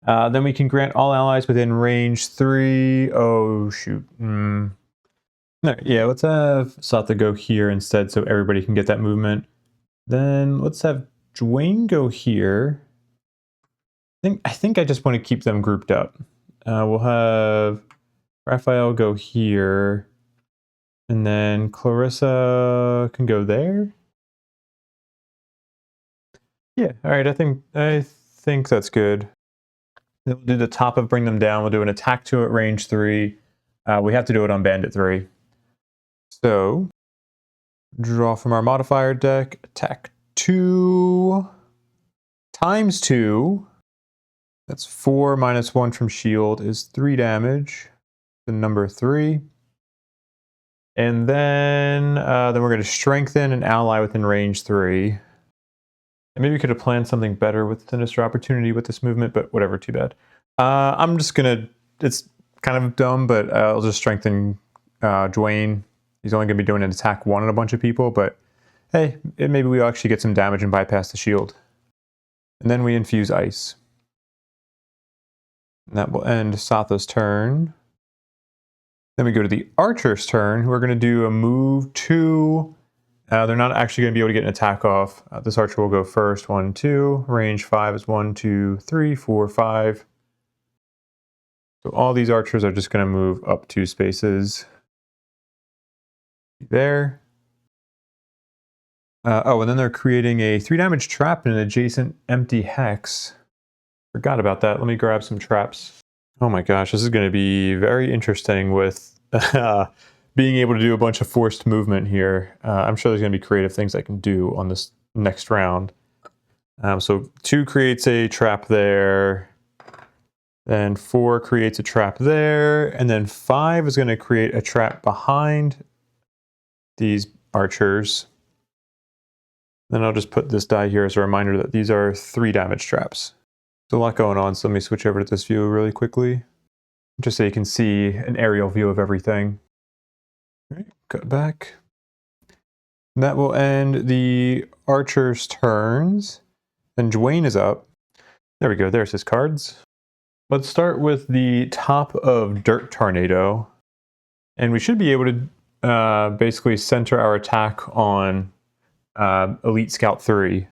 [SPEAKER 1] Then we can grant all allies within range 3. Oh, shoot. No, yeah, let's have Satha go here instead so everybody can get that movement. Then let's have Dwayne go here. I think I just want to keep them grouped up. We'll have Raphael go here. And then Clarissa can go there. Yeah, all right, I think that's good. Then we'll do the top of bring them down. We'll do an attack 2 at range 3. We have to do it on bandit 3. So, draw from our modifier deck, attack 2 times 2. That's 4 minus 1 from shield is 3 damage. The number 3. And then we're going to strengthen an ally within range 3. And maybe we could have planned something better with Sinister Opportunity with this movement, but whatever, too bad. I'm just going to, it's kind of dumb, but I'll just strengthen Dwayne. He's only going to be doing an attack 1 on a bunch of people, but hey, maybe we'll actually get some damage and bypass the shield. And then we infuse ice. And that will end Satha's turn. Then we go to the archer's turn. We're going to do a move 2. They're not actually going to be able to get an attack off. This archer will go first. 1, 2. Range 5 is 1, 2, 3, 4, 5. So all these archers are just going to move up 2 spaces. There. Oh, and then they're creating a 3 damage trap in an adjacent empty hex. Forgot about that. Let me grab some traps. Oh my gosh, this is going to be very interesting with being able to do a bunch of forced movement here. I'm sure there's going to be creative things I can do on this next round. So 2 creates a trap there. Then 4 creates a trap there. And then 5 is going to create a trap behind these archers. Then I'll just put this die here as a reminder that these are 3 damage traps. There's a lot going on, so let me switch over to this view really quickly. Just so you can see an aerial view of everything. All right, cut back. And that will end the archer's turns. Then Dwayne is up. There we go, there's his cards. Let's start with the top of Dirt Tornado. And we should be able to basically center our attack on Elite Scout 3.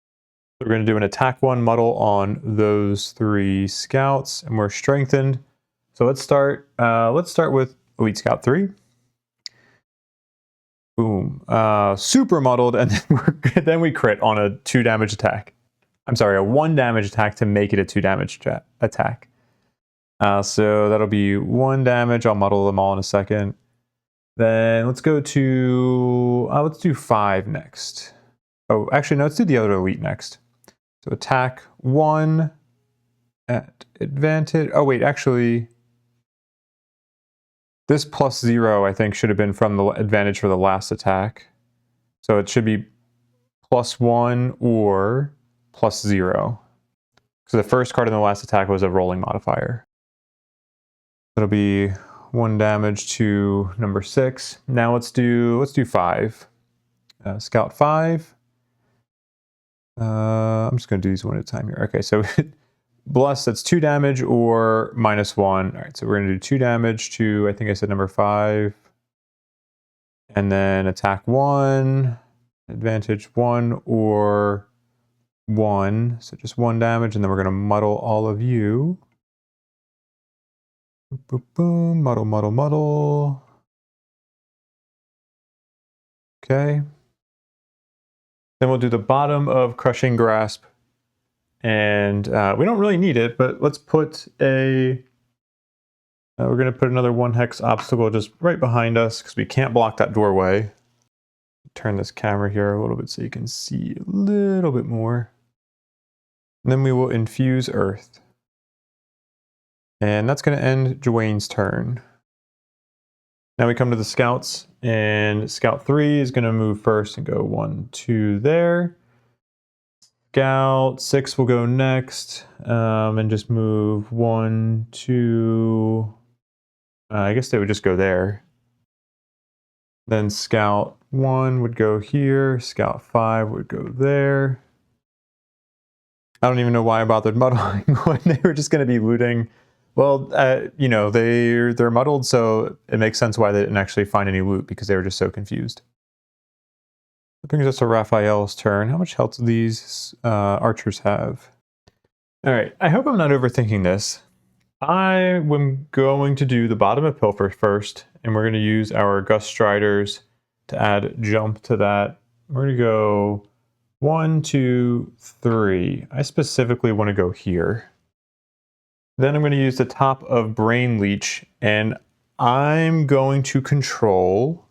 [SPEAKER 1] We're going to do an attack 1 muddle on those 3 scouts, and we're strengthened. So let's start with Elite Scout 3. Boom. Super muddled, and then we crit on a 2 damage attack. I'm sorry, a 1 damage attack to make it a 2 damage attack. So that'll be 1 damage. I'll muddle them all in a second. Then let's go to, let's do 5 next. Oh, actually, no, let's do the other elite next. So attack 1 at advantage. Oh, wait, actually, This +0, I think, should have been from the advantage for the last attack. So it should be +1 or +0. So the first card in the last attack was a rolling modifier. It'll be 1 damage to number 6. Now let's do 5. Scout 5. I'm just going to do these one at a time here. Okay, so Bless, that's 2 damage or -1. All right, so we're going to do 2 damage to, I think I said number 5. And then attack 1, advantage 1 or 1. So just 1 damage, and then we're going to muddle all of you. Boom, boom, boom, muddle, muddle, muddle. Okay. Then we'll do the bottom of Crushing Grasp. And we don't really need it, but let's put a... we're going to put another 1 hex obstacle just right behind us, because we can't block that doorway. Turn this camera here a little bit so you can see a little bit more. And then we will infuse Earth. And that's going to end Dwayne's turn. Now we come to the scouts, and Scout 3 is going to move first and go 1, 2 there. Scout 6 will go next, and just move 1, 2. I guess they would just go there. Then Scout 1 would go here. Scout 5 would go there. I don't even know why I bothered muddling when they were just going to be looting. Well, you know, they're muddled, so it makes sense why they didn't actually find any loot, because they were just so confused. That brings us to Raphael's turn. How much health do these archers have? All right, I hope I'm not overthinking this. I am going to do the bottom of Pilfer first, and we're going to use our Gust Striders to add jump to that. We're going to go 1, 2, 3. I specifically want to go here. Then I'm going to use the top of Brain Leech, and I'm going to control...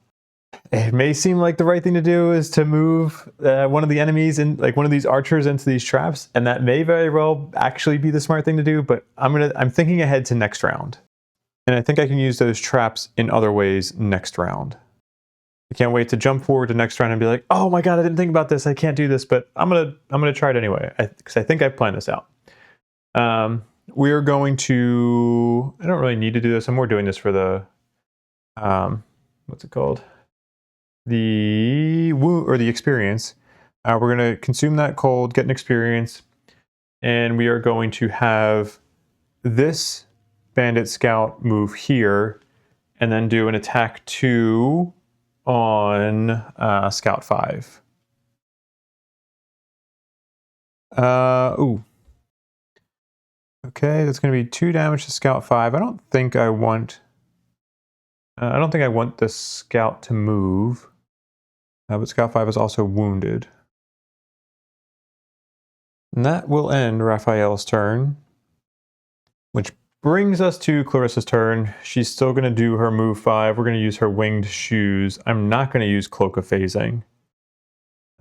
[SPEAKER 1] It may seem like the right thing to do is to move one of the enemies, like one of these archers, into these traps, and that may very well actually be the smart thing to do, but I'm thinking ahead to next round. And I think I can use those traps in other ways next round. I can't wait to jump forward to next round and be like, oh my god, I didn't think about this, I can't do this, but I'm gonna try it anyway, because I think I've planned this out. We're going to... I don't really need to do this. I'm more doing this for the... what's it called? The experience. We're going to consume that cold, get an experience, and we are going to have this Bandit Scout move here, and then do an attack 2 on Scout 5. Ooh. Okay, that's going to be 2 damage to Scout 5. I don't think I want the Scout to move. But Scout 5 is also wounded. And that will end Raphael's turn. Which brings us to Clarissa's turn. She's still going to do her move 5. We're going to use her Winged Shoes. I'm not going to use Cloak of Phasing. And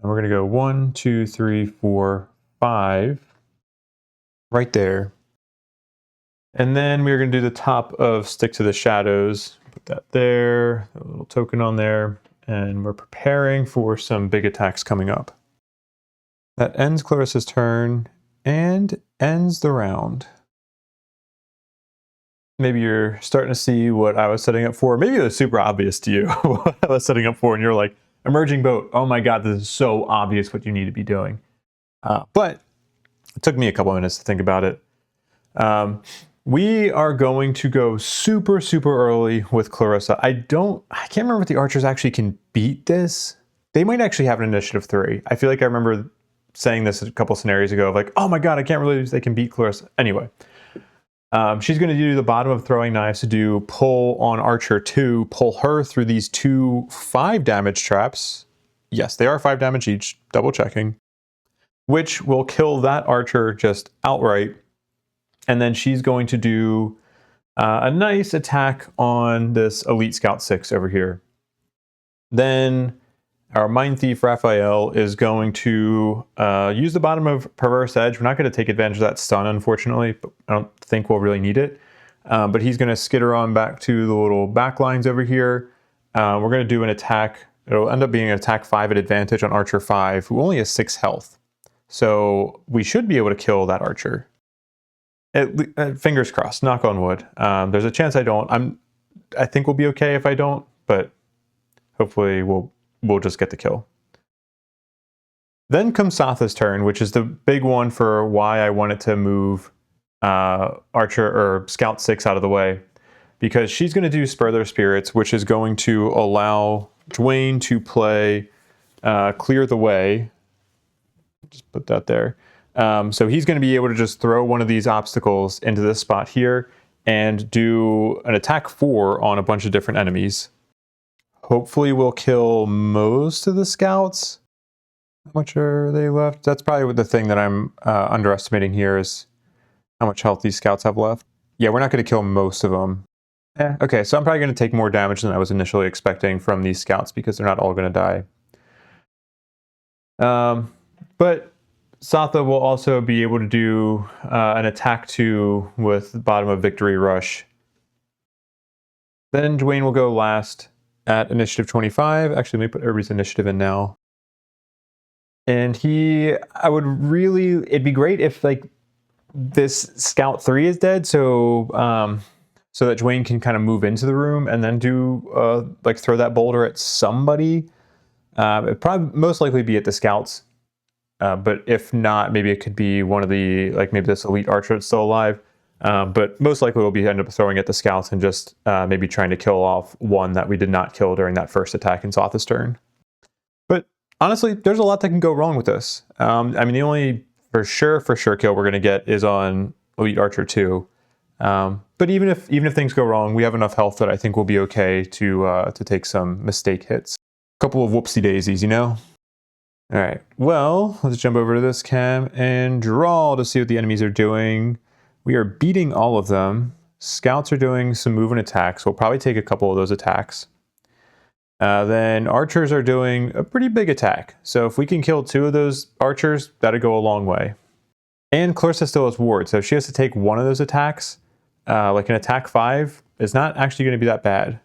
[SPEAKER 1] we're going to go 1, 2, 3, 4, 5. Right there. And then we're going to do the top of Stick to the Shadows. Put that there, a little token on there, and we're preparing for some big attacks coming up. That ends Clarissa's turn and ends the round. Maybe you're starting to see what I was setting up for. Maybe it was super obvious to you what I was setting up for, and you're like, emerging boat, oh my god, this is so obvious what you need to be doing. But it took me a couple minutes to think about it. We are going to go super, super early with Clarissa. I can't remember if the archers actually can beat this. They might actually have an initiative 3. I feel like I remember saying this a couple scenarios ago of like, oh my god, I can't believe they can beat Clarissa. Anyway, she's going to do the bottom of Throwing Knives to do pull on Archer 2, pull her through these 2 5 damage traps. Yes, they are 5 damage each, double checking, which will kill that archer just outright. And then she's going to do a nice attack on this Elite Scout 6 over here. Then our Mindthief Raphael is going to use the bottom of Perverse Edge. We're not going to take advantage of that stun, unfortunately, but I don't think we'll really need it. But he's going to skitter on back to the little back lines over here. We're going to do an attack. It'll end up being an attack 5 at advantage on Archer 5, who only has 6 health. So we should be able to kill that Archer. Fingers crossed, knock on wood. There's a chance I don't. I think we'll be okay if I don't, but hopefully we'll just get the kill. Then comes Satha's turn, which is the big one for why I wanted to move Archer or Scout 6 out of the way, because she's going to do Spur Their Spirits, which is going to allow Dwayne to play Clear the Way. Just put that there. So he's going to be able to just throw one of these obstacles into this spot here and do an attack 4 on a bunch of different enemies. Hopefully we'll kill most of the scouts. How much are they left? That's probably the thing that I'm underestimating here is how much health these scouts have left. Yeah, we're not going to kill most of them. Okay, so I'm probably going to take more damage than I was initially expecting from these scouts because they're not all going to die. But Satha will also be able to do an attack 2 with Bottom of Victory Rush. Then Dwayne will go last at initiative 25. Actually, let me put everybody's initiative in now. And it'd be great if like this Scout 3 is dead, so that Dwayne can kind of move into the room and then do like throw that boulder at somebody. It'd probably most likely be at the scouts. But if not, maybe it could be one of the, like maybe this elite archer that's still alive. But most likely we'll end up throwing at the scouts and just maybe trying to kill off one that we did not kill during that first attack in Satha's turn. But honestly, there's a lot that can go wrong with this. I mean, the only for sure kill we're going to get is on elite archer 2. But even if things go wrong, we have enough health that I think we'll be okay to take some mistake hits. A couple of whoopsie daisies, you know? All right, well, let's jump over to this cam and draw to see what the enemies are doing. We are beating all of them. Scouts are doing some move and attacks. We'll probably take a couple of those attacks. Then archers are doing a pretty big attack. So if we can kill 2 of those archers, that'd go a long way. And Clarissa still has ward, so if she has to take one of those attacks, like an attack 5, it's not actually going to be that bad.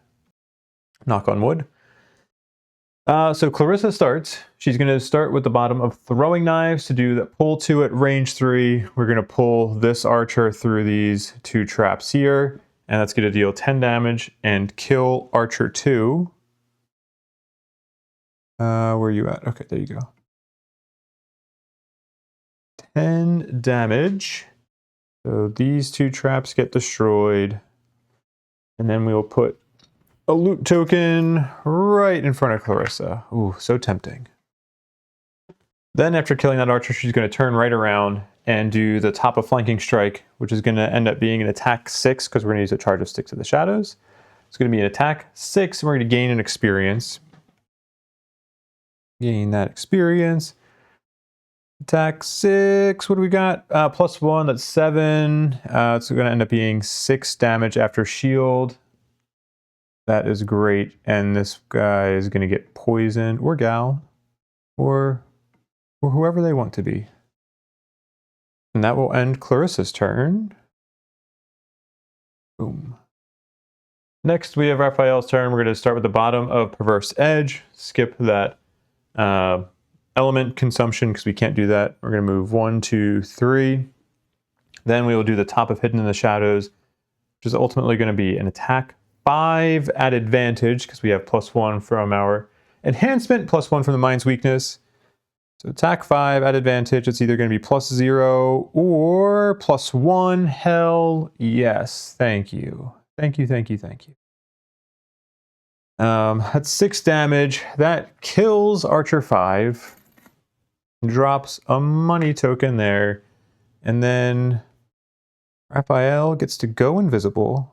[SPEAKER 1] Knock on wood. So Clarissa starts. She's going to start with the bottom of throwing knives to do that pull 2 at range 3. We're going to pull this archer through these 2 traps here, and that's going to deal 10 damage and kill archer 2. Where are you at? Okay, there you go. 10 damage. So these 2 traps get destroyed, and then we will put a loot token right in front of Clarissa. Ooh, so tempting. Then after killing that archer, she's going to turn right around and do the top of flanking strike, which is going to end up being an attack 6 because we're going to use a charge of Stick to the Shadows. It's going to be an attack 6, and we're going to gain an experience. Gain that experience. Attack 6, what do we got? +1, that's 7. It's going to end up being 6 damage after shield. That is great, and this guy is going to get poisoned, or gal, or whoever they want to be. And that will end Clarissa's turn. Boom. Next, we have Raphael's turn. We're going to start with the bottom of Perverse Edge, skip that element consumption because we can't do that. We're going to move 1, 2, 3. Then we will do the top of Hidden in the Shadows, which is ultimately going to be an attack 5 at advantage because we have +1 from our enhancement, +1 from the Mind's Weakness. So attack 5 at advantage. It's either going to be +0 or +1. Hell yes. Thank you. Thank you, thank you, thank you. That's 6 damage. That kills Archer 5. Drops a money token there. And then Raphael gets to go invisible.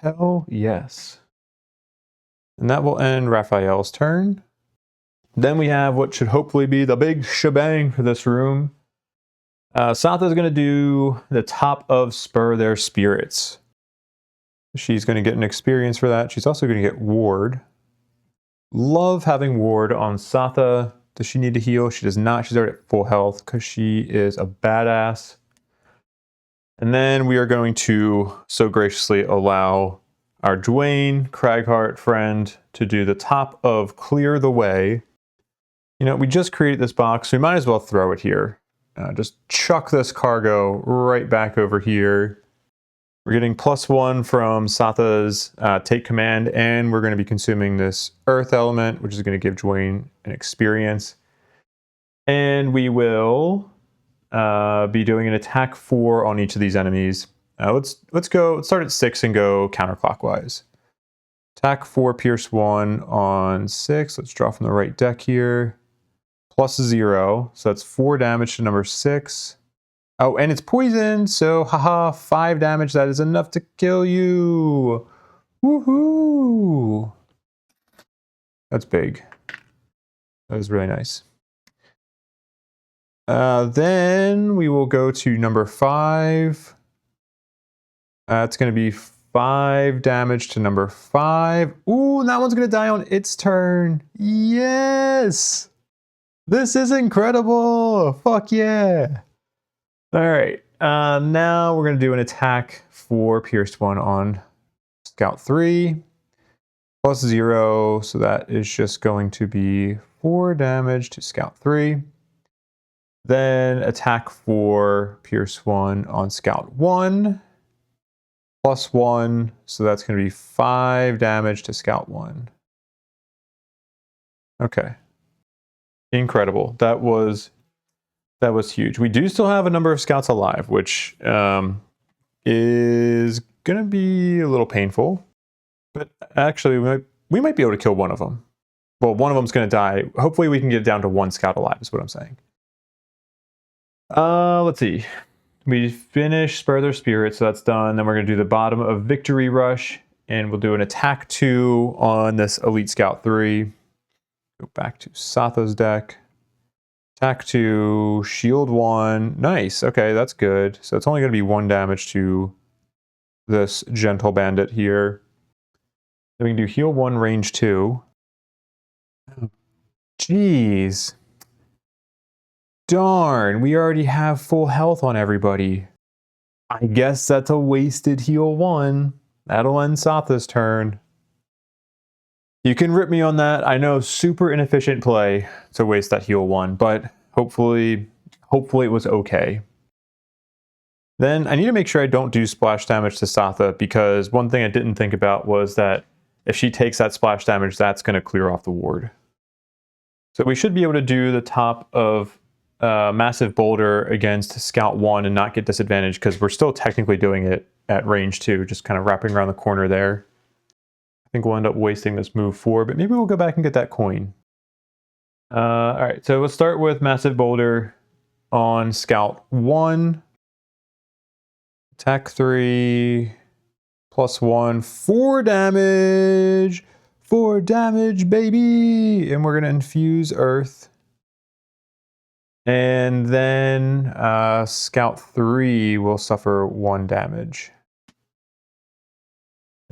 [SPEAKER 1] Hell yes. And that will end Raphael's turn. Then we have what should hopefully be the big shebang for this room. Satha is going to do the top of Spur Their Spirits. She's going to get an experience for that. She's also going to get ward. Love having ward on Satha. Does she need to heal? She does not. She's already at full health because she is a badass. And then we are going to so graciously allow our Dwayne, Cragheart friend, to do the top of Clear the Way. You know, we just created this box, so we might as well throw it here. Just chuck this cargo right back over here. We're getting +1 from Satha's Take Command, and we're going to be consuming this Earth element, which is going to give Dwayne an experience. And we will be doing an attack 4 on each of these enemies. Let's start at 6 and go counterclockwise. Attack 4, Pierce 1 on 6. Let's draw from the right deck here. +0, so that's 4 damage to number 6. Oh, and it's poisoned, so haha, 5 damage. That is enough to kill you. Woohoo! That's big. That was really nice. Then we will go to number 5. It's going to be 5 damage to number 5. Ooh, that one's going to die on its turn. Yes! This is incredible! Fuck yeah! Alright, now we're going to do an attack for Pierced 1 on Scout 3. +0, so that is just going to be 4 damage to Scout 3. Then attack for Pierce 1 on Scout 1. +1, so that's going to be 5 damage to Scout 1. Okay. Incredible. That was huge. We do still have a number of scouts alive, which is going to be a little painful. But actually, we might be able to kill one of them. Well, one of them's going to die. Hopefully we can get down to 1 scout alive, is what I'm saying. Let's see. We finished Spur Their Spirit, so that's done. Then we're going to do the bottom of Victory Rush, and we'll do an attack 2 on this Elite Scout 3. Go back to Satha's deck. Attack 2, shield 1. Nice. Okay, that's good. So it's only going to be 1 damage to this Gentle Bandit here. Then we can do heal 1, range 2. Oh, jeez. Darn, we already have full health on everybody. I guess that's a wasted heal 1. That'll end Satha's turn. You can rip me on that. I know, super inefficient play to waste that heal 1, but hopefully it was okay. Then I need to make sure I don't do splash damage to Satha, because one thing I didn't think about was that if she takes that splash damage, that's going to clear off the ward. So we should be able to do the top of Massive Boulder against Scout 1 and not get disadvantaged, because we're still technically doing it at range 2, just kind of wrapping around the corner there. I think we'll end up wasting this move 4, but maybe we'll go back and get that coin. Alright, so we'll start with Massive Boulder on Scout 1. Attack 3, +1, 4 damage! 4 damage, baby! And we're going to infuse Earth. And then Scout 3 will suffer 1 damage.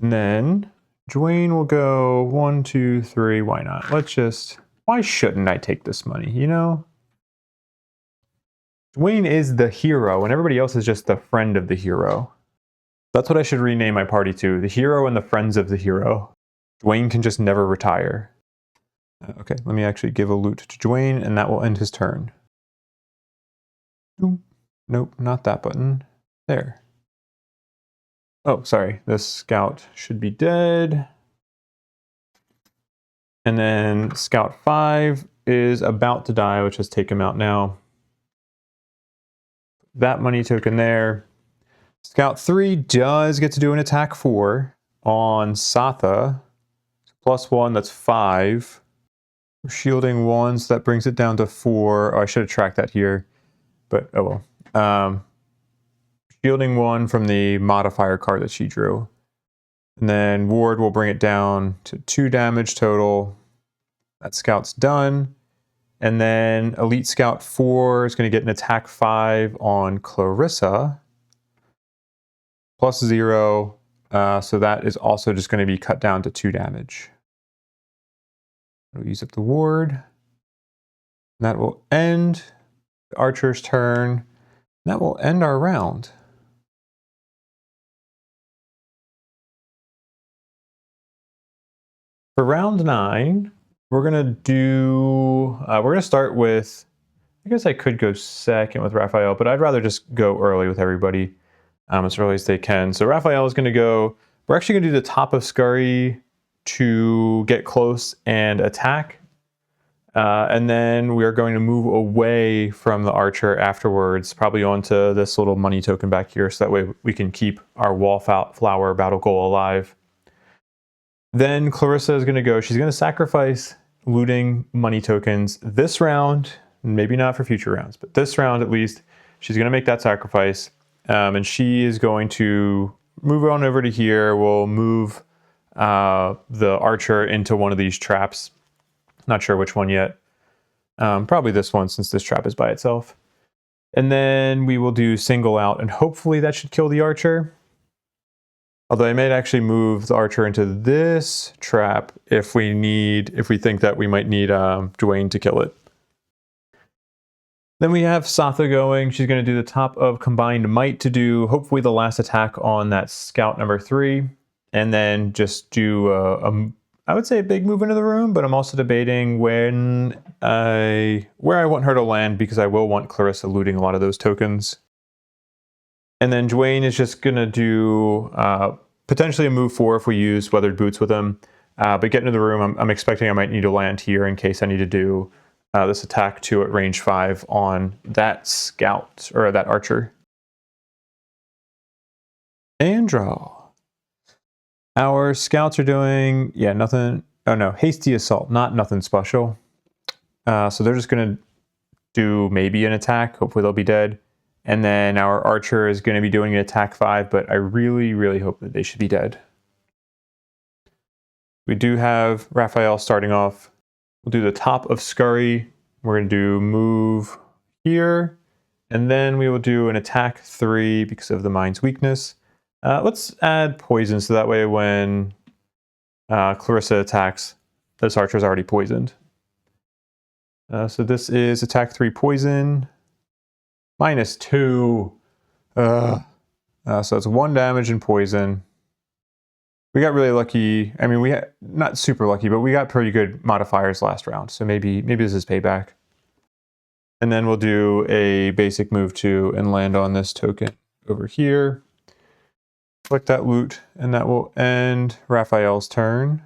[SPEAKER 1] And then Dwayne will go 1, 2, 3. Why not? Why shouldn't I take this money, you know? Dwayne is the hero, and everybody else is just the friend of the hero. That's what I should rename my party to. The hero and the friends of the hero. Dwayne can just never retire. Okay, let me actually give a loot to Dwayne, and that will end his turn. Nope, not that button. There. Oh, sorry. This scout should be dead. And then Scout 5 is about to die, which has take him out now. That money token there. Scout 3 does get to do an attack 4 on Satha. +1, that's 5. We're shielding 1, so that brings it down to 4. Oh, I should have tracked that here. But, oh well. Shielding 1 from the modifier card that she drew. And then Ward will bring it down to 2 damage total. That scout's done. And then Elite Scout 4 is going to get an attack 5 on Clarissa. +0. So that is also just going to be cut down to 2 damage. We'll use up the ward. That will end the archer's turn. That will end our round. For round 9, we're gonna start with, I guess I could go second with Raphael, but I'd rather just go early with everybody as early as they can. So Raphael is gonna go, we're actually gonna do the top of Scurry to get close and attack. And then we are going to move away from the archer afterwards, probably onto this little money token back here, so that way we can keep our wallflower battle goal alive. Then Clarissa is going to go, she's going to sacrifice looting money tokens this round, maybe not for future rounds, but this round at least, she's going to make that sacrifice. And she is going to move on over to here. We'll move the archer into one of these traps. Not sure which one yet. Probably this one, since this trap is by itself. And then we will do single out, and hopefully that should kill the archer. Although I may actually move the archer into this trap if we think that we might need Dwayne to kill it. Then we have Satha going. She's going to do the top of Combined Might to do hopefully the last attack on that scout number 3. And then just do I would say a big move into the room, but I'm also debating where I want her to land, because I will want Clarissa looting a lot of those tokens. And then Dwayne is just going to do potentially a move 4 if we use Weathered Boots with him. But getting into the room, I'm expecting I might need to land here in case I need to do this attack 2 at range 5 on that scout, or that archer. And draw. Our scouts are doing, nothing. Oh no, hasty assault, not nothing special. So they're just going to do maybe an attack. Hopefully they'll be dead. And then our archer is going to be doing an attack 5, but I really, really hope that they should be dead. We do have Raphael starting off. We'll do the top of Scurry. We're going to do move here. And then we will do an attack 3 because of the mind's weakness. Let's add poison, so that way when Clarissa attacks, this archer is already poisoned. So this is attack 3 poison, -2. So it's 1 damage and poison. We got really lucky. I mean, not super lucky, but we got pretty good modifiers last round. So maybe this is payback. And then we'll do a basic move 2 and land on this token over here. Click that loot, and that will end Raphael's turn.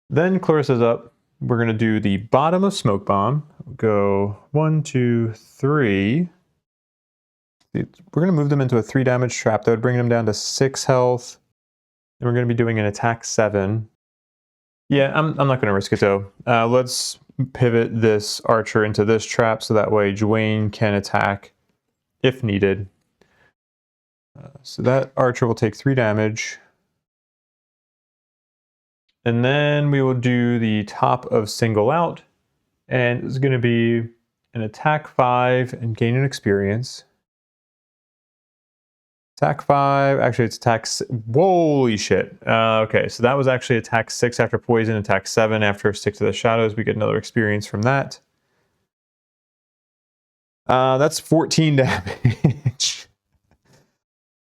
[SPEAKER 1] Then Clarissa's up. We're going to do the bottom of Smoke Bomb. Go 1, 2, 3. We're going to move them into a 3 damage trap. That would bring them down to 6 health. And we're going to be doing an attack 7. Yeah, I'm not going to risk it though. Let's pivot this archer into this trap, so that way Dwayne can attack if needed. So that archer will take 3 damage. And then we will do the top of Single Out. And it's going to be an attack 5 and gain an experience. Attack 5, actually it's attack, holy shit. Okay, so that was actually attack 6 after poison, attack 7 after Stick to the Shadows. We get another experience from that. That's 14 damage.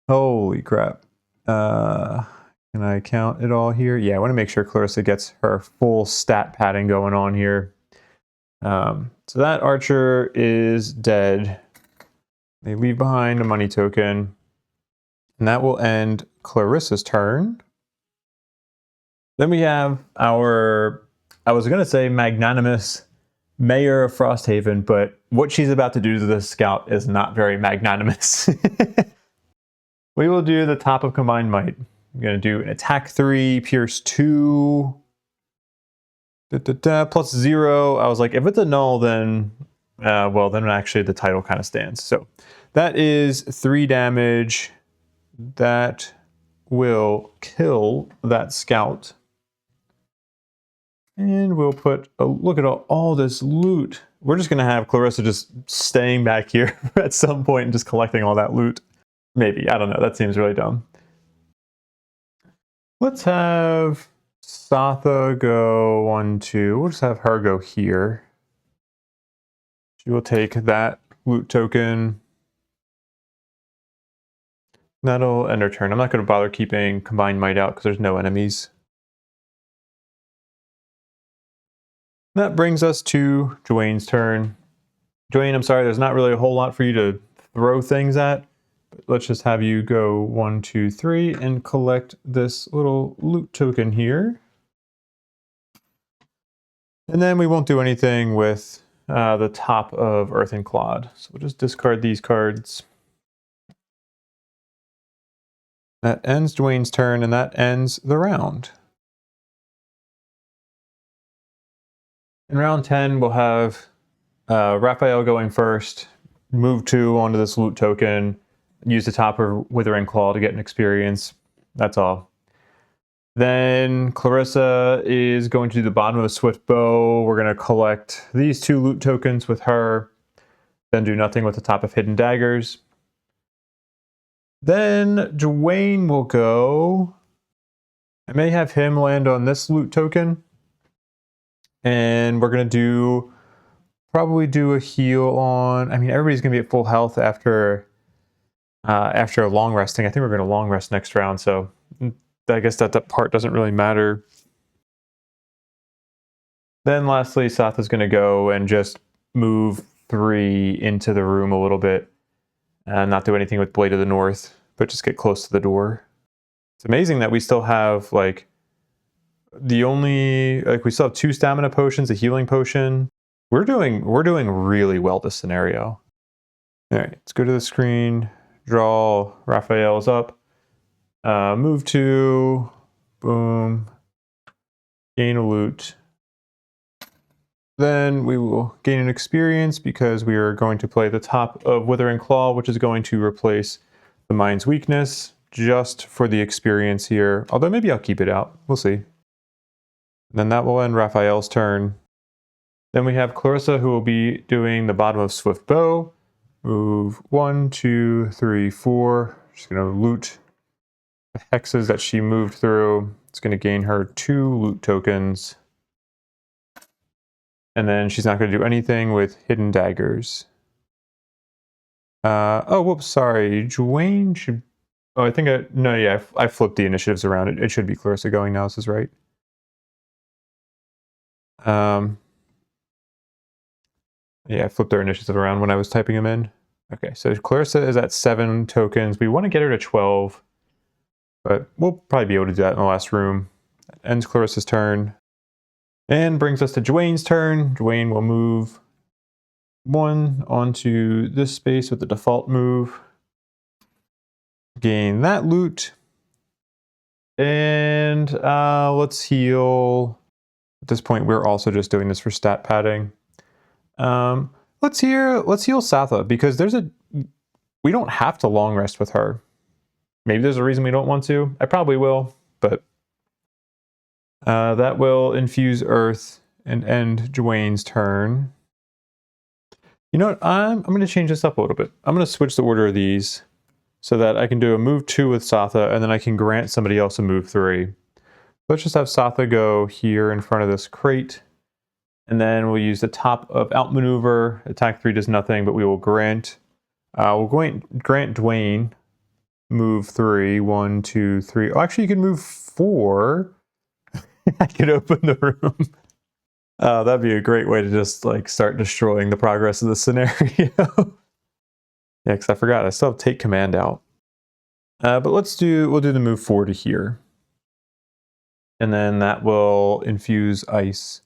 [SPEAKER 1] Holy crap. Can I count it all here? Yeah, I want to make sure Clarissa gets her full stat padding going on here. So that archer is dead. They leave behind a money token. And that will end Clarissa's turn. Then we have our, I was going to say magnanimous Mayor of Frosthaven, but what she's about to do to this scout is not very magnanimous. We will do the top of Combined Might. I'm going to do an attack 3, pierce 2, plus 0. I was like, if it's a null, then, well, then actually the title kind of stands. So that is 3 damage. That will kill that scout. And we'll put a look at all this loot. We're just going to have Clarissa just staying back here at some point and just collecting all that loot. Maybe, I don't know, that seems really dumb. Let's have Satha go 1, 2. We'll just have her go here. She will take that loot token. That'll end her turn. I'm not going to bother keeping Combined Might out because there's no enemies. That brings us to Dwayne's turn. Dwayne, I'm sorry, there's not really a whole lot for you to throw things at. But let's just have you go 1, 2, 3 and collect this little loot token here. And then we won't do anything with the top of Earth and Clod. So we'll just discard these cards. That ends Dwayne's turn, and that ends the round. In round 10, we'll have Raphael going first, move 2 onto this loot token, use the top of Withering Claw to get an experience. That's all. Then Clarissa is going to do the bottom of a Swift Bow. We're going to collect these 2 loot tokens with her, then do nothing with the top of Hidden Daggers. Then Dwayne will go. I may have him land on this loot token. And we're going to probably do a heal on, I mean, everybody's going to be at full health after long resting. I think we're going to long rest next round, so I guess that part doesn't really matter. Then lastly, Satha's going to go and just move 3 into the room a little bit and not do anything with Blade of the North, but just get close to the door. It's amazing that we still have, like, we still have 2 stamina potions, a healing potion. We're doing really well this scenario. All right, let's go to the screen, draw Raphael's up, move 2, boom, gain a loot. Then we will gain an experience because we are going to play the top of Withering Claw, which is going to replace the Mind's Weakness just for the experience here. Although maybe I'll keep it out. We'll see. Then that will end Raphael's turn. Then we have Clarissa, who will be doing the bottom of Swift Bow. Move 1, 2, 3, 4. She's going to loot the hexes that she moved through. It's going to gain her 2 loot tokens. And then she's not going to do anything with Hidden Daggers. Oh, whoops, sorry. Dwayne should... Oh, I flipped the initiatives around. It should be Clarissa going now, this is right. Yeah, I flipped our initiatives around when I was typing them in. Okay, so Clarissa is at 7 tokens. We want to get her to 12, but we'll probably be able to do that in the last room. That ends Clarissa's turn. And brings us to Dwayne's turn. Dwayne will move 1 onto this space with the default move. Gain that loot. And let's heal. At this point, we're also just doing this for stat padding. Let's heal Satha, because we don't have to long rest with her. Maybe there's a reason we don't want to. I probably will, but that will infuse Earth and end Dwayne's turn. You know what? I'm going to change this up a little bit. I'm going to switch the order of these so that I can do a move 2 with Satha, and then I can grant somebody else a move 3. Let's just have Satha go here in front of this crate. And then we'll use the top of outmaneuver. Attack 3 does nothing, but we will grant. Grant Dwayne move 3. 1, 2, 3. Oh, actually, you can move 4. I could open the room. That'd be a great way to just like start destroying the progress of the scenario. Yeah, because I forgot I still have take command out. But we'll do the move 4 to here. And then that will infuse ice.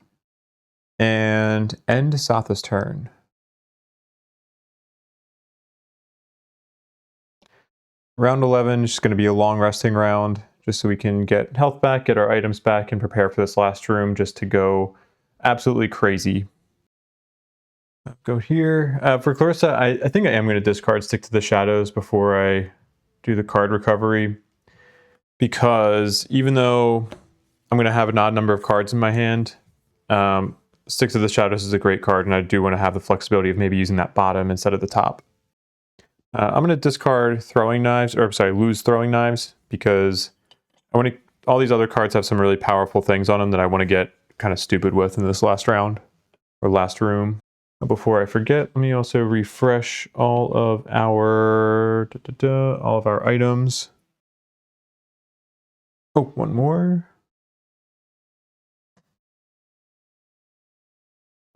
[SPEAKER 1] And end Satha's turn. Round 11 is just going to be a long resting round, just so we can get health back, get our items back, and prepare for this last room just to go absolutely crazy. Go here. For Clarissa, I think I am going to discard Stick to the Shadows before I do the card recovery, because even though I'm going to have an odd number of cards in my hand, Stick to the Shadows is a great card, and I do want to have the flexibility of maybe using that bottom instead of the top. I'm going to discard Throwing Knives, or sorry, lose Throwing Knives, because I want to. All these other cards have some really powerful things on them that I want to get kind of stupid with in this last round, or last room. Before I forget, let me also refresh all of our items. Oh, one more.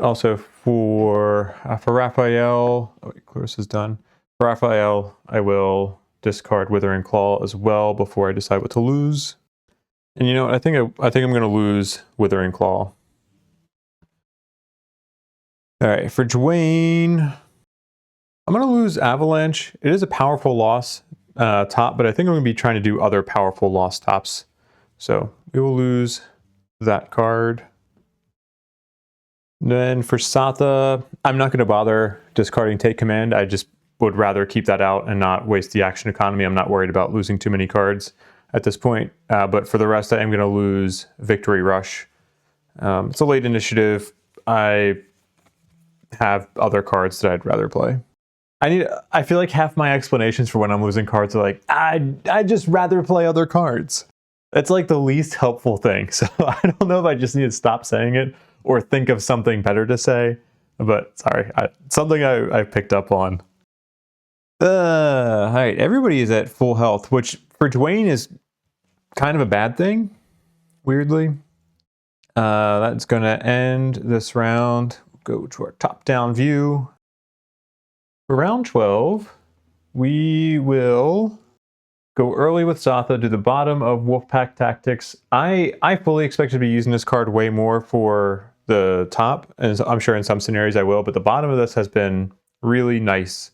[SPEAKER 1] Also for Raphael, oh wait, Clarissa's done. For Raphael, I will discard Withering Claw as well before I decide what to lose. And you know what? I think I'm going to lose Withering Claw. All right, for Dwayne, I'm going to lose Avalanche. It is a powerful loss top, but I think I'm going to be trying to do other powerful loss tops. So we will lose that card. Then for Satha, I'm not going to bother discarding Take Command. I just would rather keep that out and not waste the action economy. I'm not worried about losing too many cards at this point. But for the rest, I am going to lose Victory Rush. It's a late initiative. I have other cards that I'd rather play. I feel like half my explanations for when I'm losing cards are like, I'd just rather play other cards. It's like the least helpful thing. So I don't know if I just need to stop saying it or think of something better to say. But sorry, something I picked up on. All right, everybody is at full health, which for Dwayne is kind of a bad thing, weirdly. That's going to end this round. Go to our top-down view. For round 12, we will go early with Satha, do the bottom of Wolfpack Tactics. I fully expect to be using this card way more for the top, and I'm sure in some scenarios I will, but the bottom of this has been really nice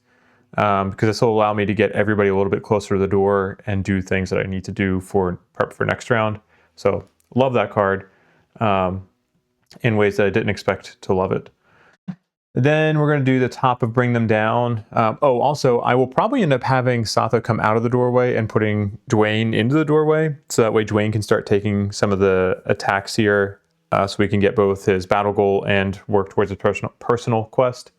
[SPEAKER 1] because this will allow me to get everybody a little bit closer to the door and do things that I need to do for prep for next round. So love that card in ways that I didn't expect to love it. Then we're going to do the top of Bring Them Down. Also, I will probably end up having Satha come out of the doorway and putting Dwayne into the doorway. So that way Dwayne can start taking some of the attacks here so we can get both his battle goal and work towards his personal quest.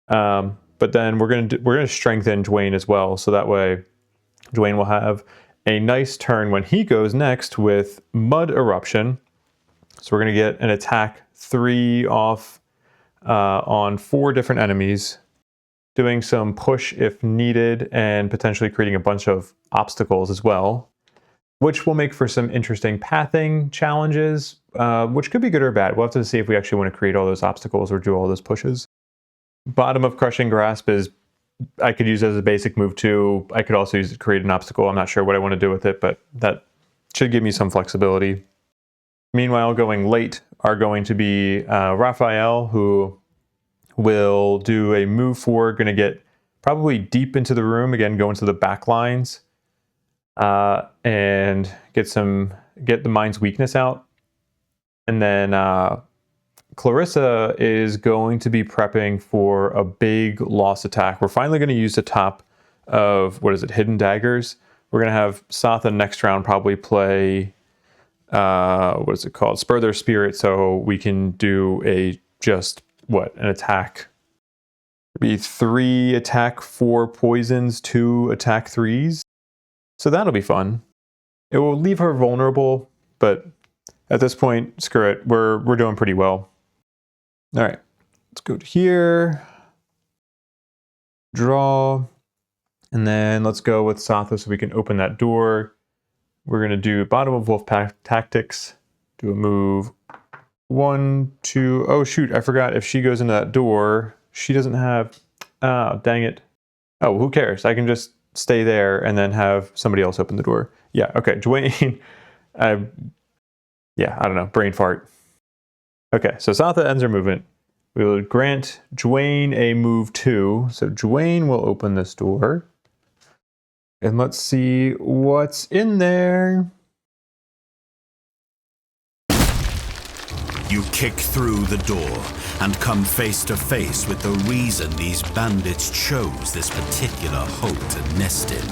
[SPEAKER 1] But then we're going to strengthen Dwayne as well. So that way Dwayne will have a nice turn when he goes next with Mud Eruption. So we're going to get an attack 3 off on 4 different enemies, doing some push if needed, and potentially creating a bunch of obstacles as well, which will make for some interesting pathing challenges, which could be good or bad. We'll have to see if we actually want to create all those obstacles or do all those pushes. Bottom of Crushing Grasp is I could use as a basic move too. I could also use it to create an obstacle. I'm not sure what I want to do with it, but that should give me some flexibility. Meanwhile, going late are going to be Raphael, who will do a move forward, going to get probably deep into the room, again, go into the back lines, and get the mind's weakness out. And then Clarissa is going to be prepping for a big loss attack. We're finally going to use the top of, Hidden Daggers. We're going to have Satha next round probably play Spur Their Spirit, so we can do an attack. It'd be 3 attack 4 poisons, 2 attack 3s. So that'll be fun. It will leave her vulnerable, but at this point, screw it. We're doing pretty well. All right, let's go to here. Draw. And then let's go with Satha so we can open that door. We're going to do bottom of Wolfpack Tactics, do a move 1, 2. Oh, shoot, I forgot if she goes into that door, she doesn't have, dang it. Oh, who cares? I can just stay there and then have somebody else open the door. Yeah, okay, Dwayne, I don't know, brain fart. Okay, so Satha ends her movement. We will grant Dwayne a move 2. So Dwayne will open this door. And let's see what's in there.
[SPEAKER 3] You kick through the door and come face to face with the reason these bandits chose this particular hole to nest in.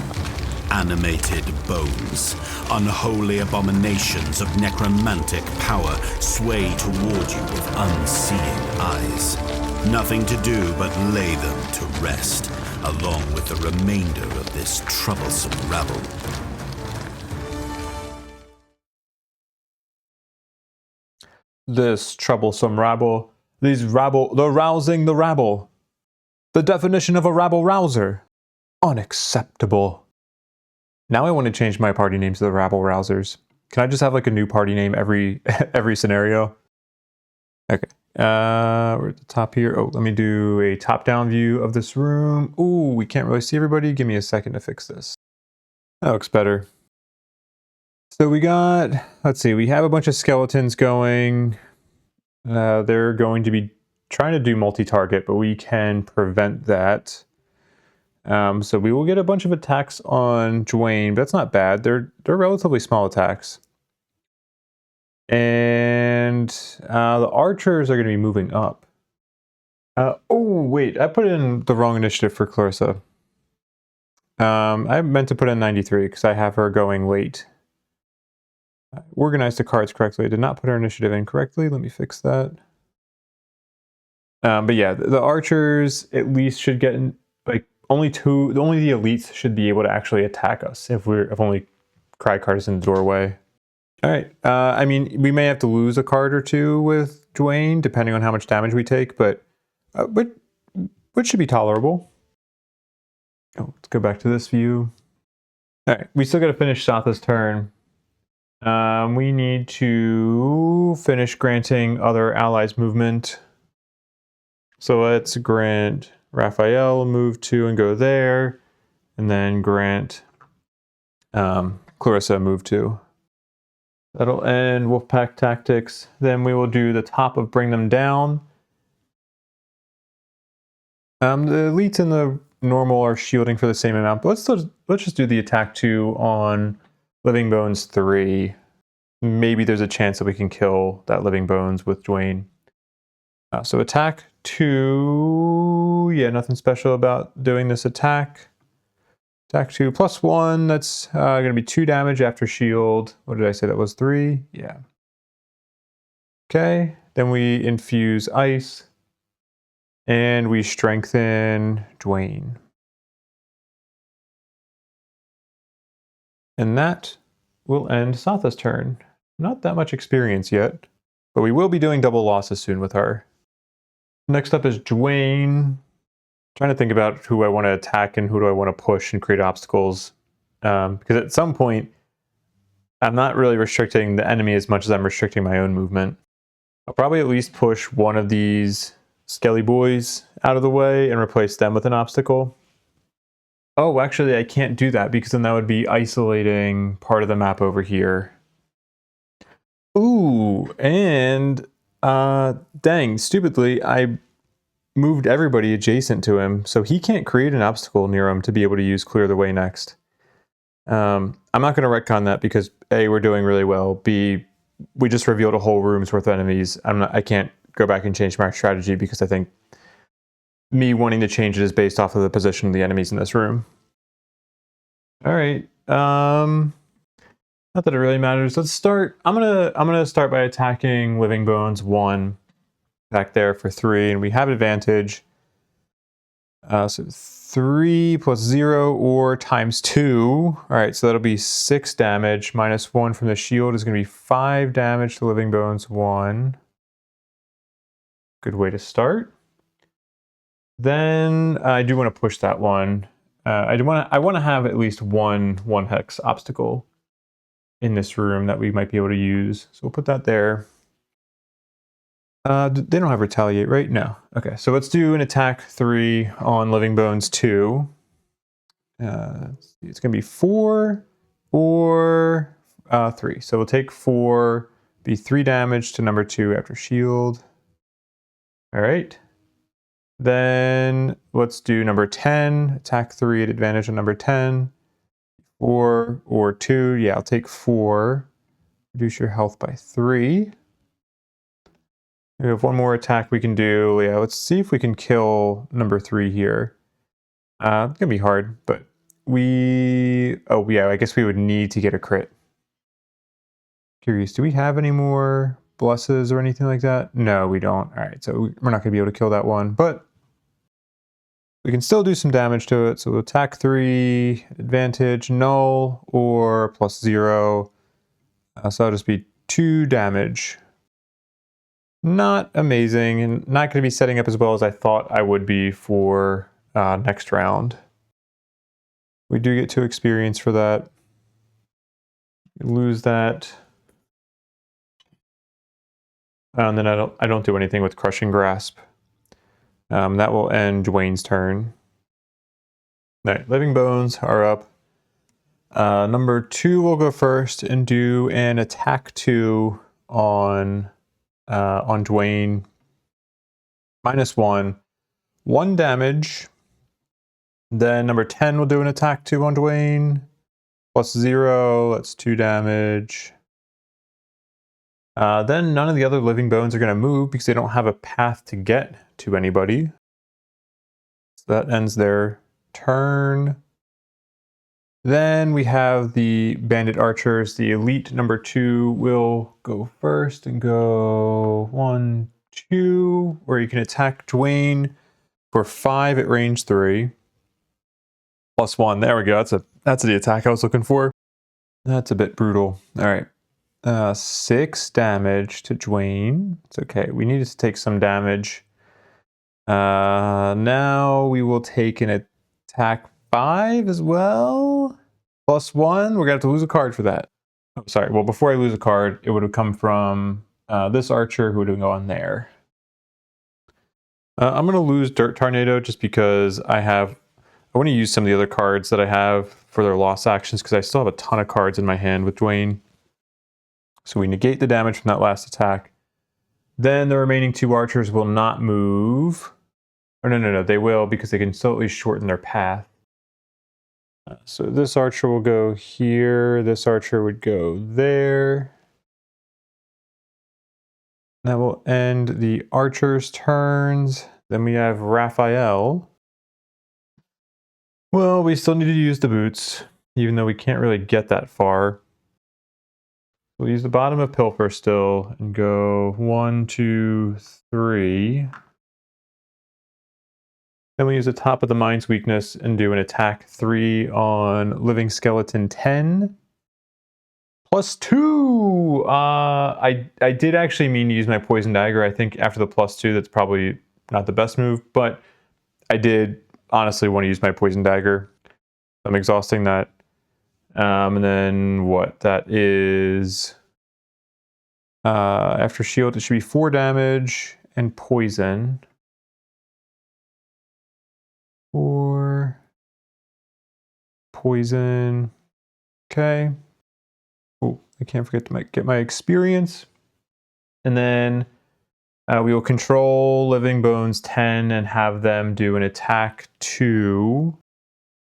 [SPEAKER 3] Animated bones, unholy abominations of necromantic power sway toward you with unseeing eyes. Nothing to do but lay them to rest, along with the remainder of this troublesome rabble.
[SPEAKER 1] This troublesome rabble, they're rousing the rabble. The definition of a rabble rouser. Unacceptable. Now I want to change my party name to the Rabble Rousers. Can I just have like a new party name every scenario? Okay. We're at the top here. Oh, let me do a top-down view of this room. Ooh, we can't really see everybody. Give me a second to fix this. That looks better. So we got, let's see, we have a bunch of skeletons going. They're going to be trying to do multi-target, but we can prevent that. So we will get a bunch of attacks on Dwayne, but that's not bad. They're relatively small attacks. And the archers are going to be moving up. Oh, wait, I put in the wrong initiative for Clarissa. I meant to put in 93 because I have her going late. Organized the cards correctly. I did not put her initiative in correctly. Let me fix that. But yeah, the archers at least should get in, like only the elites should be able to actually attack us if only Cragheart is in the doorway. All right. I mean, we may have to lose a card or two with Dwayne depending on how much damage we take, but which should be tolerable. Oh, let's go back to this view. All right, we still got to finish Satha's turn. We need to finish granting other allies movement. So let's grant Raphael move to and go there, and then grant Clarissa move to. That'll end Wolfpack Tactics. Then we will do the top of Bring Them Down. The elites and the normal are shielding for the same amount, but let's just do the attack 2 on Living Bones 3. Maybe there's a chance that we can kill that Living Bones with Dwayne. So attack 2, yeah, nothing special about doing this attack. Attack 2 plus 1, that's going to be 2 damage after shield. What did I say that was? 3? Yeah. Okay, then we infuse ice. And we strengthen Dwayne. And that will end Satha's turn. Not that much experience yet, but we will be doing double losses soon with her. Next up is Dwayne. Trying to think about who I want to attack and who do I want to push and create obstacles. Because at some point, I'm not really restricting the enemy as much as I'm restricting my own movement. I'll probably at least push one of these Skelly boys out of the way and replace them with an obstacle. Oh, actually I can't do that because then that would be isolating part of the map over here. Ooh, and dang, stupidly, I moved everybody adjacent to him, so he can't create an obstacle near him to be able to use Clear the Way next. I'm not going to retcon that because A, we're doing really well, B, we just revealed a whole room's worth of enemies. I can't go back and change my strategy because I think me wanting to change it is based off of the position of the enemies in this room. All right. Not that it really matters. Let's start. I'm gonna start by attacking Living Bones 1 back there for 3, and we have advantage. So 3 plus 0 or times 2. All right, so that'll be 6 damage. Minus 1 from the shield is going to be 5 damage to Living Bones 1. Good way to start. Then I do want to push that one. I want to have at least one hex obstacle in this room that we might be able to use. So we'll put that there. They don't have retaliate, right? No. Okay, so let's do an attack 3 on Living Bones 2. It's going to be 4 or 3. So we'll take 4, be 3 damage to number 2 after shield. All right. Then let's do number 10, attack 3 at advantage on number 10. 4 or 2, yeah, I'll take 4. Reduce your health by 3. We have one more attack we can do. Yeah, let's see if we can kill number 3 here. It's going to be hard, but oh yeah, I guess we would need to get a crit. Curious, do we have any more blesses or anything like that? No, we don't. All right, so we're not going to be able to kill that one, but we can still do some damage to it. So we'll attack 3, advantage, null, or plus 0. So that'll just be 2 damage. Not amazing, and not going to be setting up as well as I thought I would be for next round. We do get 2 experience for that. Lose that. And then I don't do anything with Crushing Grasp. That will end Dwayne's turn. All right, Living Bones are up. Number 2 will go first and do an attack 2 on Dwayne. -1. 1 damage. Then number 10 will do an attack 2 on Dwayne. +0, that's 2 damage. Then none of the other Living Bones are going to move because they don't have a path to get to anybody. So that ends their turn. Then we have the Bandit Archers. The Elite number 2 will go first and go 1, 2, where you can attack Dwayne for 5 at range 3. +1. There we go. That's the attack I was looking for. That's a bit brutal. All right. 6 damage to Dwayne. It's okay. We needed to take some damage. Now we will take an attack 5 as well. +1. We're going to have to lose a card for that. Oh, sorry. Well, before I lose a card, it would have come from this archer who would have gone there. I'm going to lose Dirt Tornado just because I want to use some of the other cards that I have for their loss actions because I still have a ton of cards in my hand with Dwayne. So we negate the damage from that last attack. Then the remaining 2 archers will not move. Oh, no. They will because they can still at least shorten their path. So this archer will go here. This archer would go there. That will end the archers' turns. Then we have Raphael. Well, we still need to use the boots, even though we can't really get that far. We'll use the bottom of Pilfer still and go 1, 2, 3. Then we use the top of the Mind's Weakness and do an attack 3 on Living Skeleton 10. +2! I did actually mean to use my Poison Dagger. I think after the +2, that's probably not the best move, but I did honestly want to use my Poison Dagger. I'm exhausting that. And then what? That is... after shield, it should be 4 damage and poison. 4 poison. Okay. Oh, I can't forget to get my experience. And then we will control Living Bones 10 and have them do an attack 2.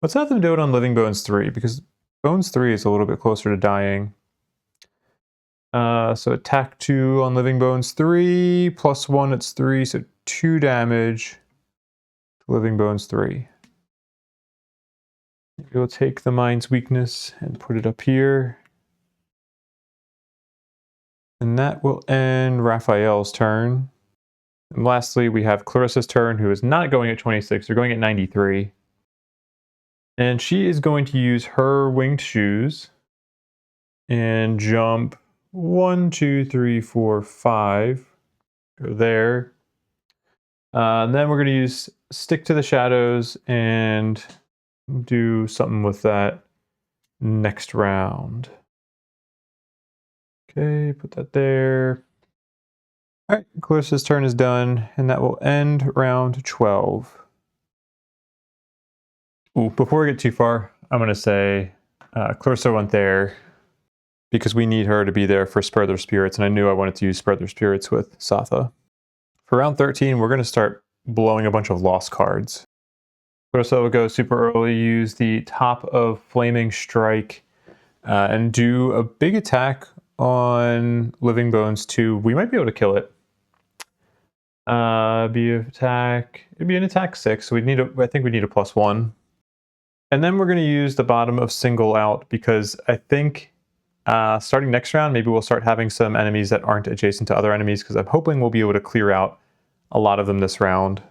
[SPEAKER 1] Let's have them do it on Living Bones 3 because Bones 3 is a little bit closer to dying. So attack 2 on Living Bones 3, +1, it's 3, so 2 damage to Living Bones 3. We'll take the Mind's Weakness and put it up here. And that will end Raphael's turn. And lastly, we have Clarissa's turn, who is not going at 26, they're going at 93. And she is going to use her Winged Shoes and jump 1, 2, 3, 4, 5. Go there. And then we're going to use Stick to the Shadows and do something with that next round. Okay, put that there. All right, Clarissa's turn is done, and that will end round 12. Ooh, before we get too far, I'm going to say Clarissa went there because we need her to be there for Spur Their Spirits, and I knew I wanted to use Spur Their Spirits with Satha. For round 13, we're going to start blowing a bunch of lost cards. Clarissa will go super early, use the top of Flaming Strike, and do a big attack on Living Bones 2. We might be able to kill it. It'd be an attack 6, so I think we need a +1. And then we're going to use the bottom of Single Out because I think starting next round, maybe we'll start having some enemies that aren't adjacent to other enemies because I'm hoping we'll be able to clear out a lot of them this round.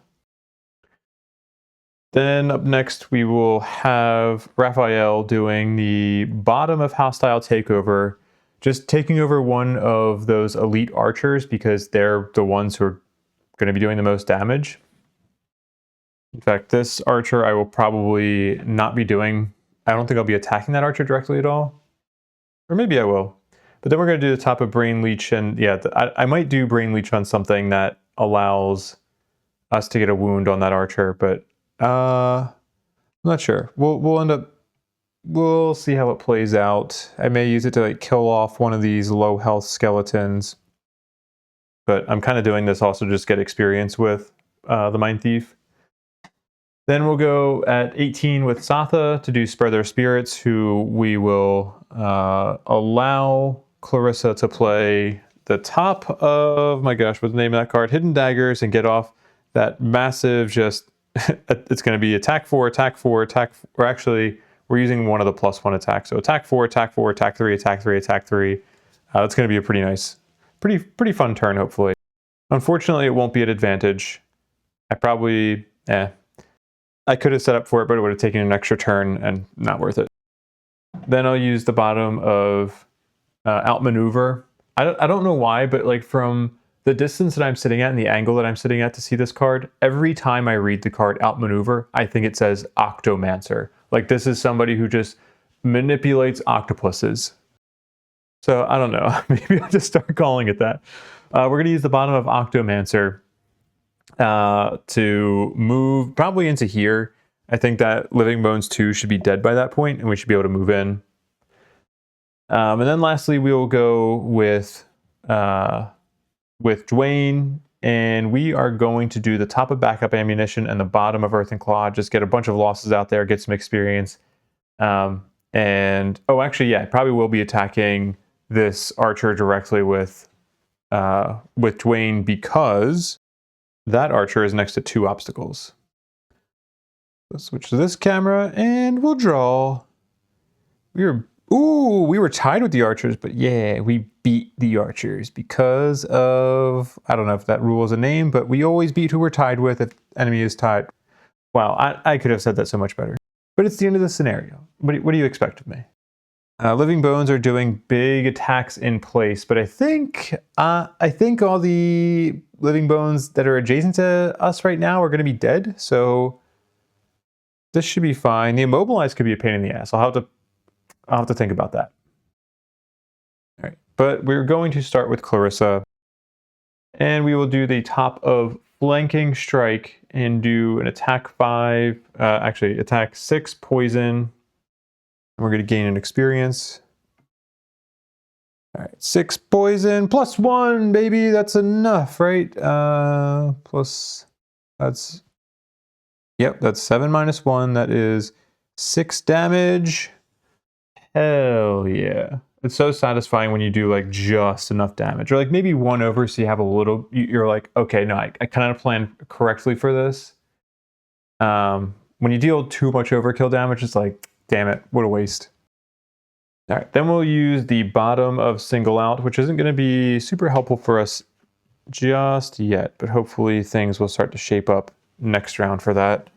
[SPEAKER 1] Then up next, we will have Raphael doing the bottom of Hostile Takeover, just taking over one of those elite archers because they're the ones who are going to be doing the most damage. In fact, this archer I will probably not be doing. I don't think I'll be attacking that archer directly at all. Or maybe I will. But then we're going to do the top of Brain Leech, and yeah, I might do Brain Leech on something that allows us to get a wound on that archer, but I'm not sure. We'll see how it plays out. I may use it to like kill off one of these low health skeletons, but I'm kind of doing this also just get experience with the Mindthief. Then we'll go at 18 with Satha to do Spare Their Spirits, who we will allow Clarissa to play the top of, my gosh, what's the name of that card? Hidden Daggers, and get off that massive just, it's going to be attack 4, or actually, we're using one of the +1 attacks. So attack 4, attack 4, attack 3, attack 3, attack 3. That's going to be a pretty nice, pretty fun turn, hopefully. Unfortunately, it won't be at advantage. I could have set up for it, but it would have taken an extra turn and not worth it. Then I'll use the bottom of outmaneuver. I don't know why, but like from the distance that I'm sitting at and the angle that I'm sitting at to see this card, every time I read the card outmaneuver, I think it says Octomancer. Like this is somebody who just manipulates octopuses. So I don't know, maybe I'll just start calling it that. We're going to use the bottom of Octomancer to move probably into here. I think that Living Bones 2 should be dead by that point, and we should be able to move in. And then lastly, we will go with Dwayne, and we are going to do the top of backup ammunition and the bottom of Earth and Claw, just get a bunch of losses out there, get some experience. And, oh, actually, yeah, I probably will be attacking this archer directly with Dwayne because that archer is next to 2 obstacles. Let's switch to this camera and we'll draw. We were tied with the archers, but yeah, we beat the archers because of, I don't know if that rule is a name, but we always beat who we're tied with if enemy is tied. Wow, I could have said that so much better. But it's the end of the scenario. What do you expect of me? Living Bones are doing big attacks in place, but I think all the Living Bones that are adjacent to us right now are going to be dead, so this should be fine. The immobilized could be a pain in the ass. I'll have to think about that. All right, but we're going to start with Clarissa, and we will do the top of Flanking Strike and do an attack 5, attack 6 poison. We're going to gain an experience. All right, 6 poison plus 1, baby. That's enough, right? That's 7 minus 1. That is 6 damage. Hell yeah. It's so satisfying when you do like just enough damage, or like maybe 1 over, so you have a little, you're like, okay, no, I kind of planned correctly for this. When you deal too much overkill damage, it's like, damn it, what a waste. All right, then we'll use the bottom of Single Out, which isn't going to be super helpful for us just yet, but hopefully things will start to shape up next round for that.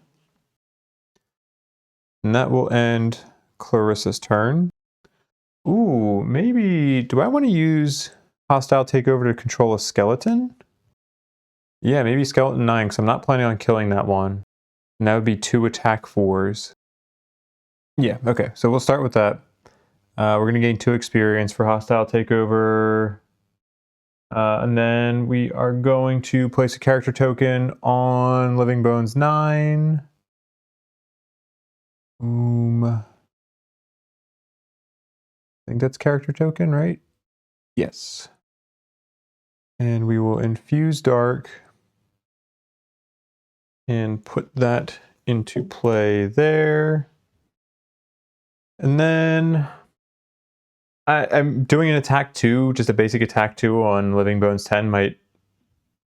[SPEAKER 1] And that will end Clarissa's turn. Ooh, maybe, do I want to use Hostile Takeover to control a skeleton? Yeah, maybe Skeleton 9, because I'm not planning on killing that one. And that would be 2 attack 4s. Yeah, okay, so we'll start with that. We're going to gain 2 experience for Hostile Takeover. And then we are going to place a character token on Living Bones 9. I think that's character token, right? Yes. And we will infuse Dark and put that into play there. And then I'm doing an attack 2, just a basic attack 2 on Living Bones 10 might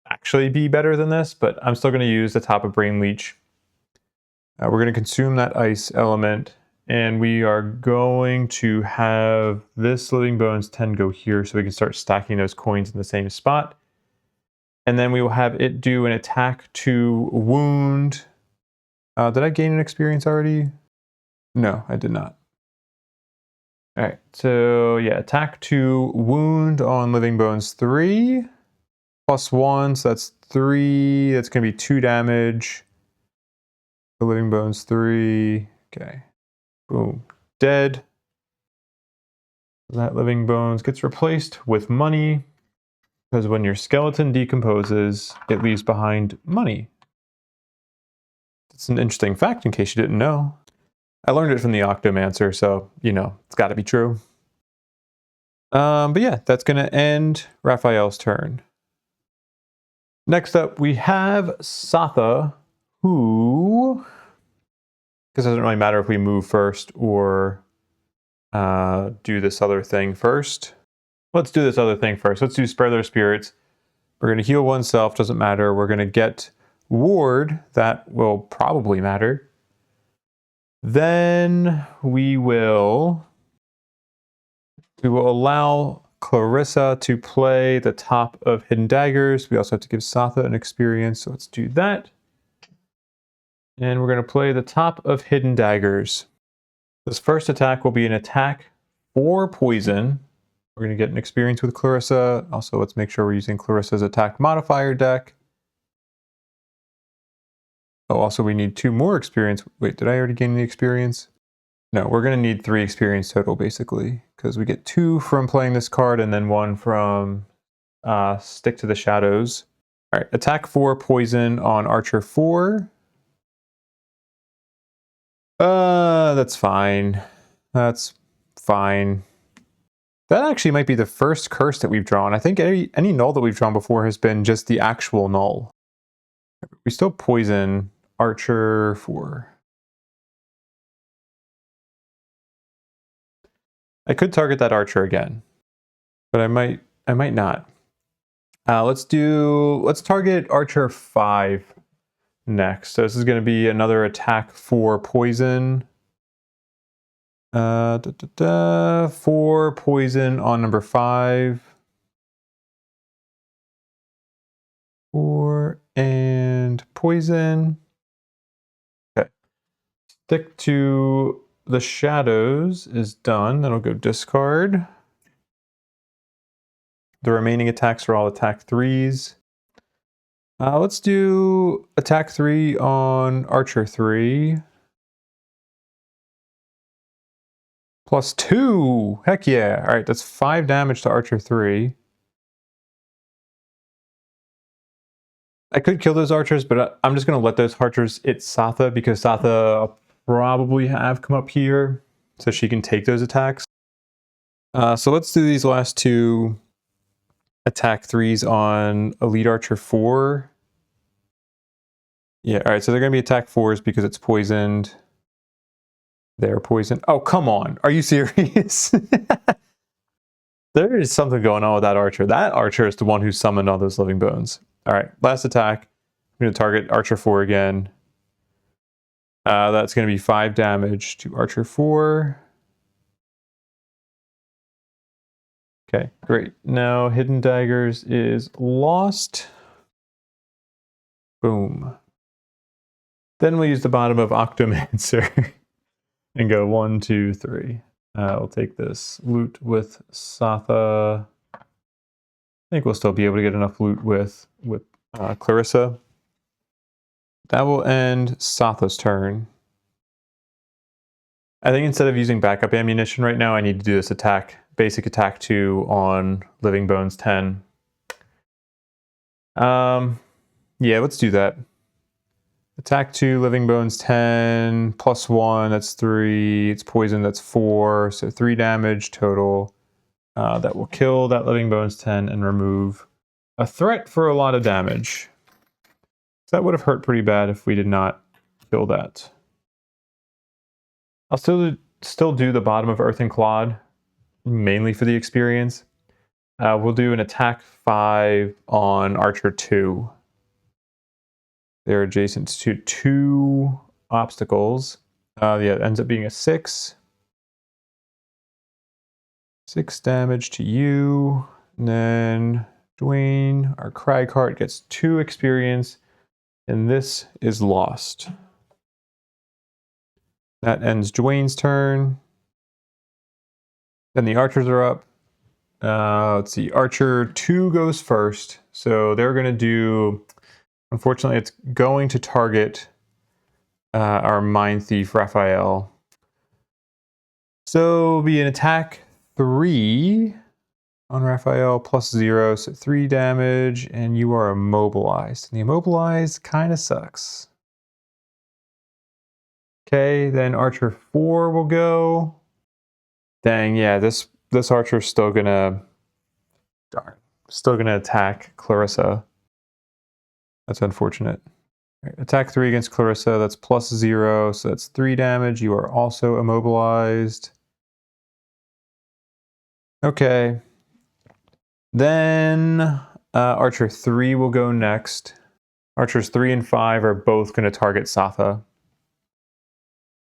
[SPEAKER 1] actually be better than this, but I'm still going to use the top of Brain Leech. We're going to consume that ice element, and we are going to have this Living Bones 10 go here so we can start stacking those coins in the same spot. And then we will have it do an attack 2 wound. Did I gain an experience already? No, I did not. All right, so yeah, attack 2 wound on Living Bones 3 plus 1, so that's 3. That's going to be 2 damage. The Living Bones 3. Okay, boom, dead. That living bones gets replaced with money, because when your skeleton decomposes, it leaves behind money. It's an interesting fact in case you didn't know. I learned it from the Octomancer, so, you know, it's got to be true. But yeah, that's going to end Raphael's turn. Next up, we have Satha, who... Because it doesn't really matter if we move first or do this other thing first. Let's do this other thing first. Let's do Spare Their Spirits. We're going to heal oneself, doesn't matter. We're going to get Ward, that will probably matter. Then we will allow Clarissa to play the top of Hidden Daggers. We also have to give Satha an experience, so let's do that. And we're going to play the top of Hidden Daggers. This first attack will be an attack for poison. We're going to get an experience with Clarissa. Also, let's make sure we're using Clarissa's attack modifier deck. Oh, also we need 2 more experience. Wait, did I already gain the experience? No, we're going to need 3 experience total, basically, because we get 2 from playing this card and then 1 from Stick to the Shadows. All right, attack for poison on Archer 4. That's fine. That's fine. That actually might be the first curse that we've drawn. I think any null that we've drawn before has been just the actual null. We still poison Archer 4. I could target that Archer again, but I might not. Let's target Archer 5 next. So this is going to be another attack for poison. For poison on number 5. 4 and poison. Okay. Stick to the Shadows is done. Then I'll go discard. The remaining attacks are all attack 3s. Let's do attack 3 on Archer 3. +2! Heck yeah! Alright, that's 5 damage to Archer 3. I could kill those archers, but I'm just going to let those archers hit Satha, because Satha will probably have come up here, so she can take those attacks. So let's do these last 2 attack 3s on Elite Archer 4. Yeah, alright, so they're going to be attack 4s because it's poisoned. They're poisoned. Oh, come on. Are you serious? There is something going on with that archer. That archer is the one who summoned all those living bones. Alright, last attack. I'm going to target Archer 4 again. That's going to be 5 damage to Archer 4. Okay, great. Now Hidden Daggers is lost. Boom. Then we'll use the bottom of Octomancer and go 1, 2, 3. We'll take this loot with Satha. I think we'll still be able to get enough loot with Clarissa. That will end Satha's turn. I think instead of using backup ammunition right now, I need to do this attack, basic attack 2 on Living Bones 10. Yeah, let's do that. Attack 2, Living Bones 10, +1, that's 3. It's poison, that's 4. So 3 damage total. That will kill that Living Bones 10 and remove a threat for a lot of damage. So that would have hurt pretty bad if we did not kill that. I'll still do the bottom of Earth and Clod, mainly for the experience. We'll do an attack 5 on Archer 2. They're adjacent to 2 obstacles. Yeah, it ends up being a 6. 6 damage to you. And then Dwayne, our Cragheart, gets 2 experience. And this is lost. That ends Dwayne's turn. Then the archers are up. Let's see, Archer 2 goes first. So they're going to do... Unfortunately, it's going to target our Mindthief, Raphael. So it'll be an attack 3 on Raphael, +0, so 3 damage, and you are immobilized. And the immobilized kind of sucks. Okay, then Archer 4 will go. Dang, yeah, this Archer's still gonna... Darn. Still gonna attack Clarissa. That's unfortunate. Right, attack 3 against Clarissa, that's +0, so that's 3 damage. You are also immobilized. Okay. Then Archer 3 will go next. Archers 3 and 5 are both going to target Satha.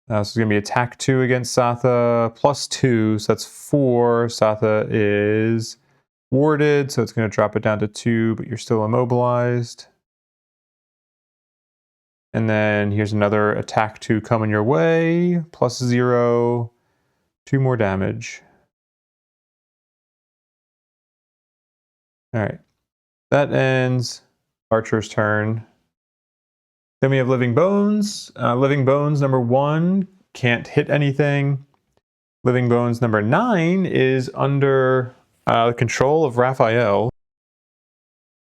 [SPEAKER 1] So it's going to be attack 2 against Satha, +2, so that's 4. Satha is warded, so it's going to drop it down to 2, but you're still immobilized. And then here's another attack 2 coming your way, +0, 2 more damage. All right, that ends Archer's turn. Then we have Living Bones. Living Bones number 1 can't hit anything. Living Bones number 9 is under the control of Raphael.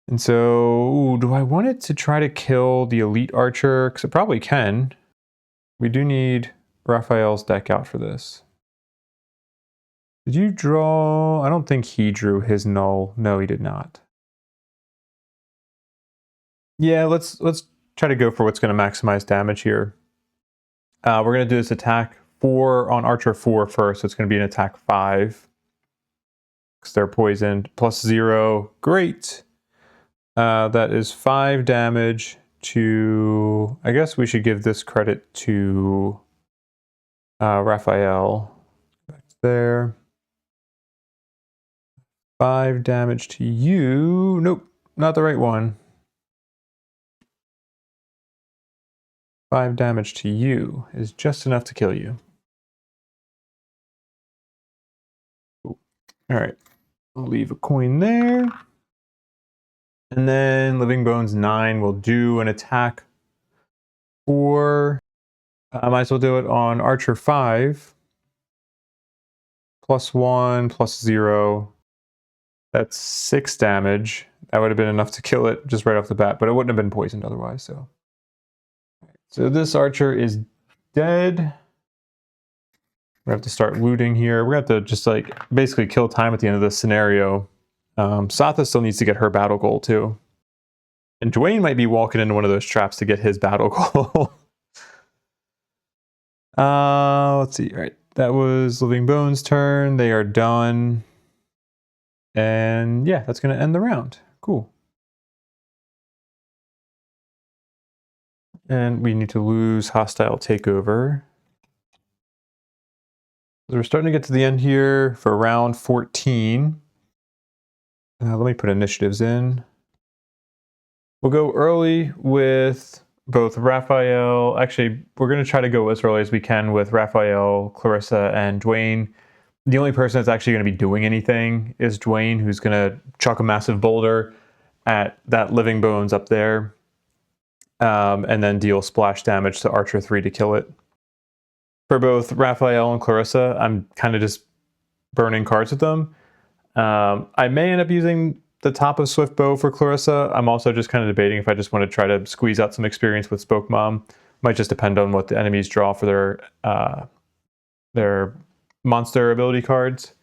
[SPEAKER 1] And so, do I want it to try to kill the elite archer? Because it probably can. We do need Raphael's deck out for this. Did you draw? I don't think he drew his null. No, he did not. Yeah, let's try to go for what's going to maximize damage here. We're going to do this attack 4 on Archer 4 first. So it's going to be an attack 5. Because they're poisoned. +0. Great. That is 5 damage to... I guess we should give this credit to Raphael. Back there. 5 damage to you. Nope, not the right one. 5 damage to you is just enough to kill you. Cool. All right, I'll leave a coin there. And then Living Bones 9 will do an attack 4. I might as well do it on Archer 5. +1, +0. That's 6 damage. That would have been enough to kill it just right off the bat, but it wouldn't have been poisoned otherwise. So this archer is dead. We have to start looting here. We're going to have to just like basically kill time at the end of this scenario. Satha still needs to get her battle goal too. And Dwayne might be walking into one of those traps to get his battle goal. Let's see. All right. That was Living Bones' turn. They are done. And yeah, that's going to end the round. Cool. And we need to lose hostile takeover. So we're starting to get to the end here for round 14. Let me put initiatives in. We'll go early with both Raphael. Actually, we're going to try to go as early as we can with Raphael, Clarissa, and Dwayne. The only person that's actually going to be doing anything is Dwayne, who's going to chuck a massive boulder at that Living Bones up there. And then deal splash damage to Archer 3 to kill it. For both Raphael and Clarissa, I'm kind of just burning cards with them. I may end up using the top of Swift Bow for Clarissa. I'm also just kind of debating if I just want to try to squeeze out some experience with Spoke Mom. Might just depend on what the enemies draw for their monster ability cards.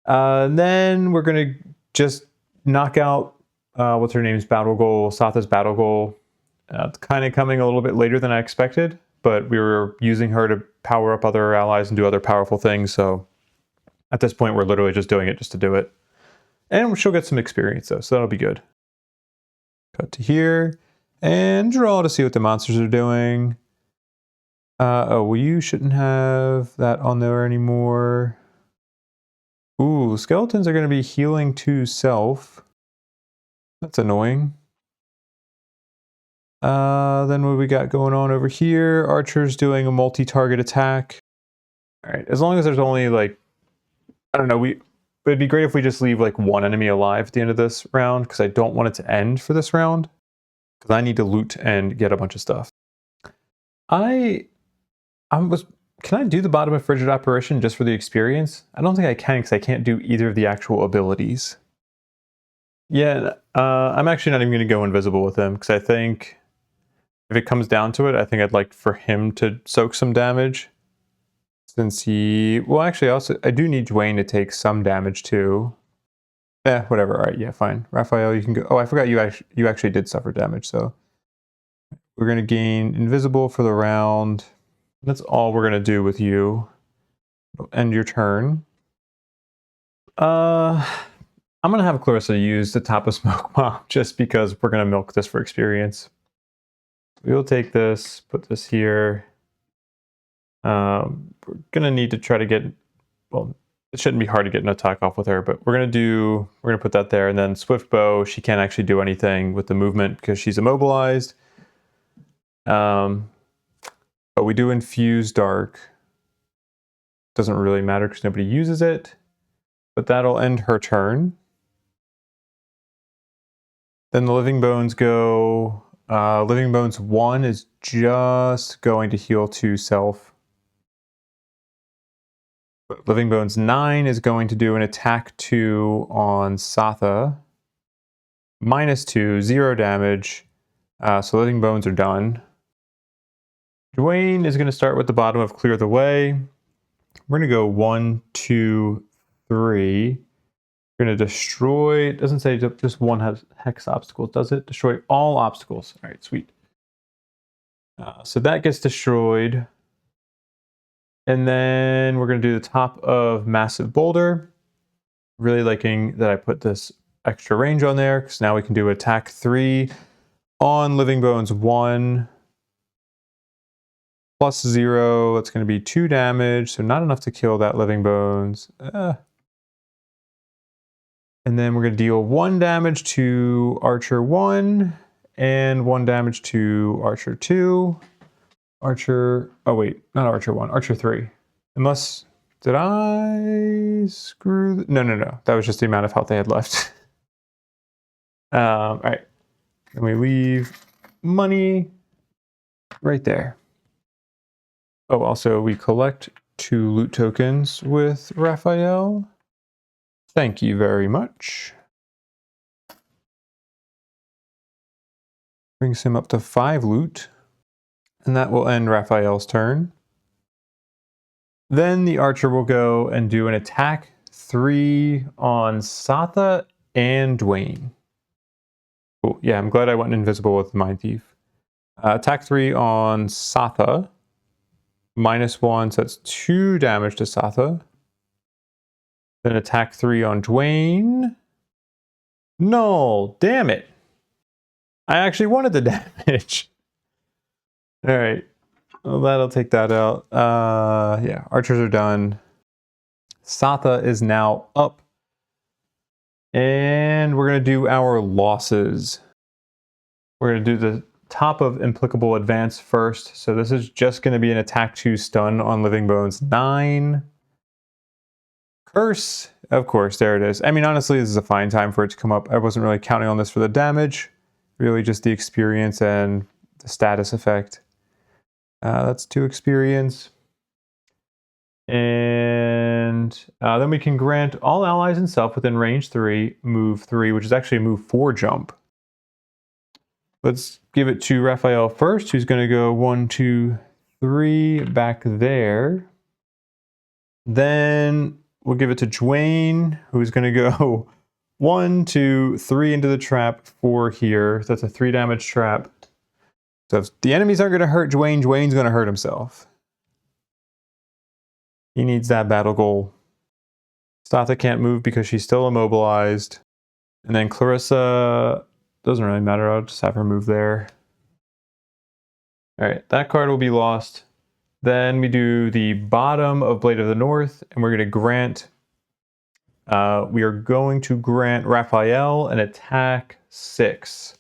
[SPEAKER 1] Then we're going to just knock out, what's her name's battle goal, Satha's battle goal. Kind of coming a little bit later than I expected, but we were using her to power up other allies and do other powerful things, so at this point we're literally just doing it just to do it. And she'll get some experience though, so that'll be good. Cut to here, and draw to see what the monsters are doing. Oh, well, you shouldn't have that on there anymore. Ooh, skeletons are going to be healing to self. That's annoying. Then what we got going on over here? Archer's doing a multi-target attack. All right, as long as there's only like, I don't know, it'd be great if we just leave like one enemy alive at the end of this round, because I don't want it to end for this round, because I need to loot and get a bunch of stuff. I was can I do the bottom of frigid apparition just for the experience? I don't think I can because I can't do either of the actual abilities. Yeah, I'm actually not even going to go invisible with him because I think if it comes down to it, I think I'd like for him to soak some damage. Since he... Well, actually, I do need Dwayne to take some damage too. Whatever. All right, yeah, fine. Raphael, you can go... Oh, I forgot you actually did suffer damage, so... We're going to gain invisible for the round. That's all we're going to do with you. End your turn. I'm going to have Clarissa use the top of smoke bomb just because we're going to milk this for experience. We'll take this, put this here. We're going to need to try to get... Well, it shouldn't be hard to get an attack off with her, but we're going to put that there. And then Swift Bow, she can't actually do anything with the movement because she's immobilized. But we do infuse dark. Doesn't really matter because nobody uses it. But that'll end her turn. Then the Living Bones go... Living Bones 1 is just going to heal 2 self. But Living Bones 9 is going to do an attack 2 on Satha. -2, 0 damage. So Living Bones are done. Dwayne is going to start with the bottom of Clear the Way. We're going to go 1, 2, 3. We're going to destroy... It doesn't say just one hex obstacles, does it? Destroy all obstacles. All right, sweet. So that gets destroyed. And then we're going to do the top of Massive Boulder. Really liking that I put this extra range on there because now we can do attack 3 on Living Bones 1. +0, that's going to be 2 damage, so not enough to kill that Living Bones. And then we're going to deal 1 damage to Archer 1, and 1 damage to Archer 2. Archer... Oh wait, not Archer 1, Archer 3. Unless... Did I screw... No. That was just the amount of health they had left. Alright. Then we leave money right there. Oh, also, we collect 2 loot tokens with Raphael. Thank you very much. Brings him up to 5 loot. And that will end Raphael's turn. Then the archer will go and do an attack 3 on Satha and Dwayne. Cool. Yeah, I'm glad I went invisible with Mindthief. Attack 3 on Satha. -1, so that's 2 damage to Satha. Then attack 3 on Dwayne. No, damn it. I actually wanted the damage. Alright. Well, that'll take that out. Yeah, archers are done. Satha is now up. And we're going to do our losses. We're going to do the top of Implicable Advance first. So this is just going to be an attack 2 stun on Living Bones 9. Curse. Of course, there it is. I mean, honestly, this is a fine time for it to come up. I wasn't really counting on this for the damage. Really just the experience and the status effect. That's 2 experience. And then we can grant all allies and self within range 3, move 3, which is actually a move 4 jump. Let's give it to Raphael first, who's going to go 1, 2, 3 back there. Then we'll give it to Dwayne, who's going to go 1, 2, 3 into the trap, 4 here. That's a 3 damage trap. So if the enemies aren't going to hurt Dwayne, Dwayne's going to hurt himself. He needs that battle goal. Satha can't move because she's still immobilized. And then Clarissa, doesn't really matter. I'll just have her move there. All right, that card will be lost. Then we do the bottom of Blade of the North, and we're going to grant... we are going to grant Raphael an attack 6.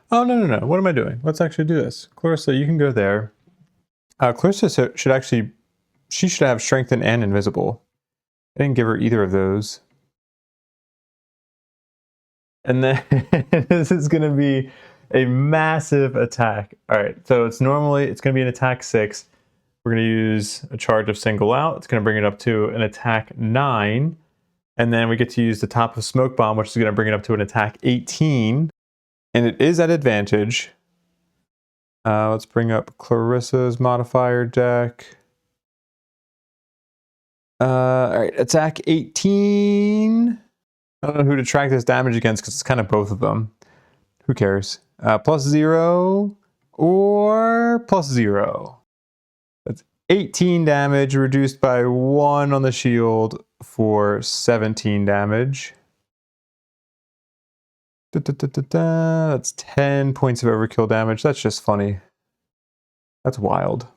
[SPEAKER 1] Oh, no. What am I doing? Let's actually do this. Clarissa, you can go there. Clarissa should actually... She should have Strengthen and Invisible. I didn't give her either of those. And then this is going to be a massive attack. All right, so it's going to be an attack 6. We're going to use a charge of single out. It's going to bring it up to an attack 9. And then we get to use the top of smoke bomb, which is going to bring it up to an attack 18. And it is at advantage. Let's bring up Clarissa's modifier deck. All right, attack 18. I don't know who to track this damage against because it's kind of both of them. Who cares? +0 or +0. That's 18 damage reduced by 1 on the shield for 17 damage. That's 10 points of overkill damage. That's just funny. That's wild.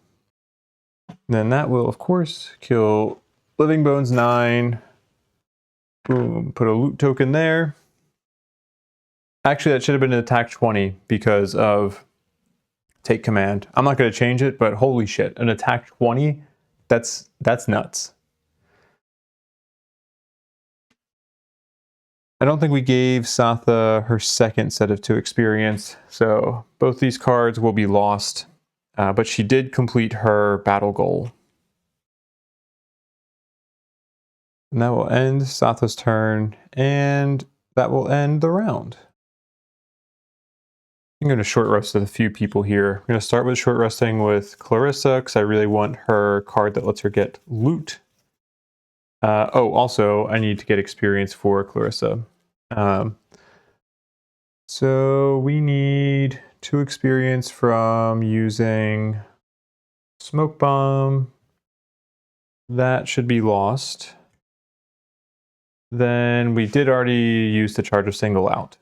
[SPEAKER 1] And then that will, of course, kill Living Bones 9. Boom, put a loot token there. Actually, that should have been an attack 20 because of take command. I'm not going to change it, but holy shit, an attack 20? That's nuts. I don't think we gave Satha her second set of 2 experience, so both these cards will be lost, but she did complete her battle goal. And that will end Satha's turn, and that will end the round. I'm going to short rest with a few people here. I'm going to start with short resting with Clarissa, because I really want her card that lets her get loot. Also, I need to get experience for Clarissa. So we need 2 experience from using Smoke Bomb. That should be lost. Then we did already use the charge of single out.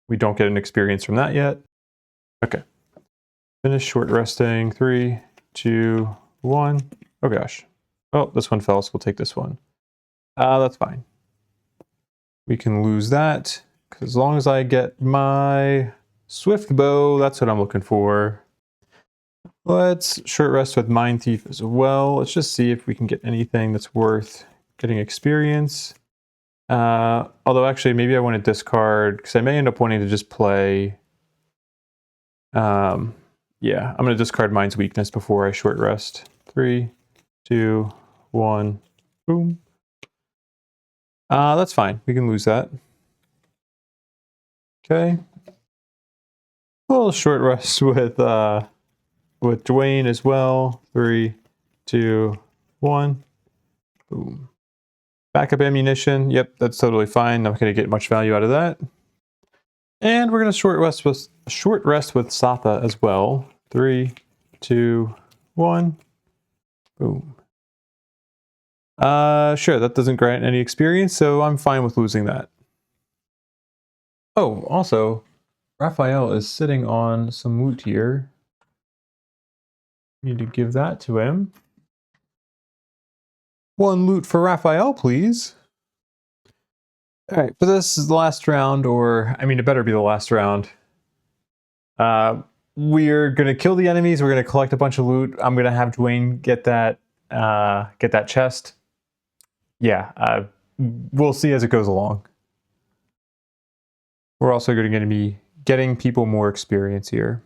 [SPEAKER 1] We don't get an experience from that yet. Okay. Finish short resting. 3, 2, 1. Oh gosh. Oh, this one fell, so we'll take this one. That's fine. We can lose that, because as long as I get my swift bow, that's what I'm looking for. Let's short rest with Mindthief as well. Let's just see if we can get anything that's worth getting experience. Although actually, maybe I want to discard, because I may end up wanting to just play. Yeah, I'm going to discard Mind's Weakness before I short rest. 3, 2, 1, boom. That's fine. We can lose that. Okay. We'll short rest with Dwayne as well. 3, 2, 1. Boom. Backup ammunition. Yep, that's totally fine. Not going to get much value out of that. And we're going to short rest with Satha as well. 3, 2, 1. Boom. Sure, that doesn't grant any experience, so I'm fine with losing that. Oh, also, Raphael is sitting on some loot here. Need to give that to him. 1 loot for Raphael, please. All right, for this is the last round, or, I mean, it better be the last round. We're going to kill the enemies. We're going to collect a bunch of loot. I'm going to have Dwayne get that chest. Yeah, we'll see as it goes along. We're also going to be getting people more experience here.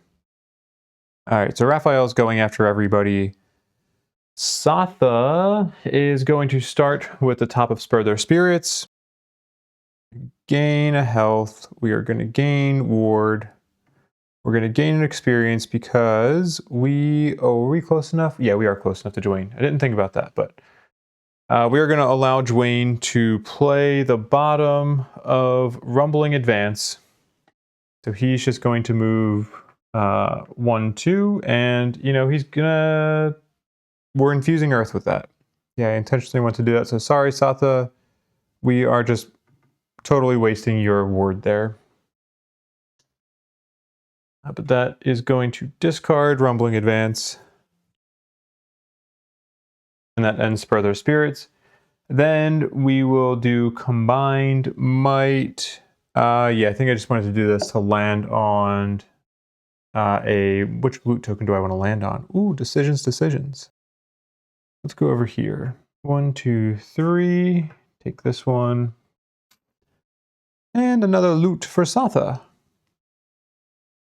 [SPEAKER 1] All right, so Raphael's going after everybody. Satha is going to start with the top of Spur Their Spirits. Gain a health. We are going to gain ward. We're going to gain an experience because are we close enough? Yeah, we are close enough to Dwayne. I didn't think about that, but we are going to allow Dwayne to play the bottom of Rumbling Advance. So he's just going to move 1, 2, and we're infusing Earth with that. Yeah, I intentionally want to do that. So sorry, Satha, we are just totally wasting your ward there. But that is going to discard Rumbling Advance. And that ends Spur Their Spirits. Then we will do Combined Might. Yeah, I think I just wanted to do this to land on which loot token do I want to land on? Ooh, decisions. Let's go over here. 1, 2, 3. Take this one. And another loot for Satha.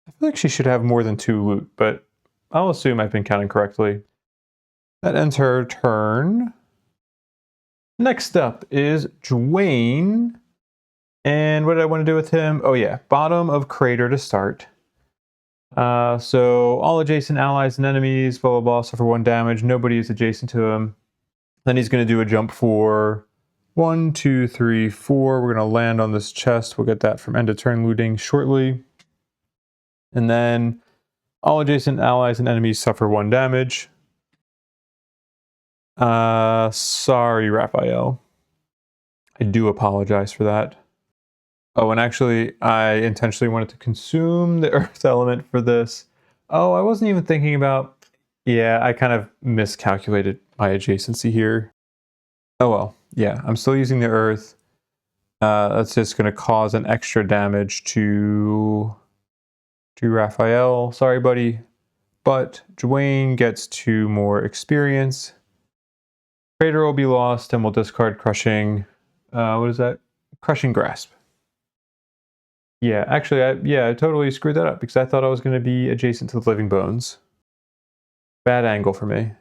[SPEAKER 1] I feel like she should have more than 2 loot, but I'll assume I've been counting correctly. That ends her turn. Next up is Dwayne. And what did I want to do with him? Oh yeah, bottom of crater to start. So all adjacent allies and enemies, blah, blah, blah, suffer 1 damage. Nobody is adjacent to him. Then he's going to do a jump for 1, 2, 3, 4. We're going to land on this chest. We'll get that from end of turn looting shortly. And then all adjacent allies and enemies suffer 1 damage. Sorry, Raphael. I do apologize for that. Oh, and actually, I intentionally wanted to consume the earth element for this. Oh, I wasn't even thinking about... Yeah, I kind of miscalculated my adjacency here. Oh well, yeah, I'm still using the earth. That's just going to cause an extra damage to Raphael. Sorry, buddy. But Dwayne gets 2 more experience. Crater will be lost, and we'll discard Crushing... what is that? Crushing Grasp. Yeah, actually, I totally screwed that up because I thought I was going to be adjacent to the Living Bones. Bad angle for me.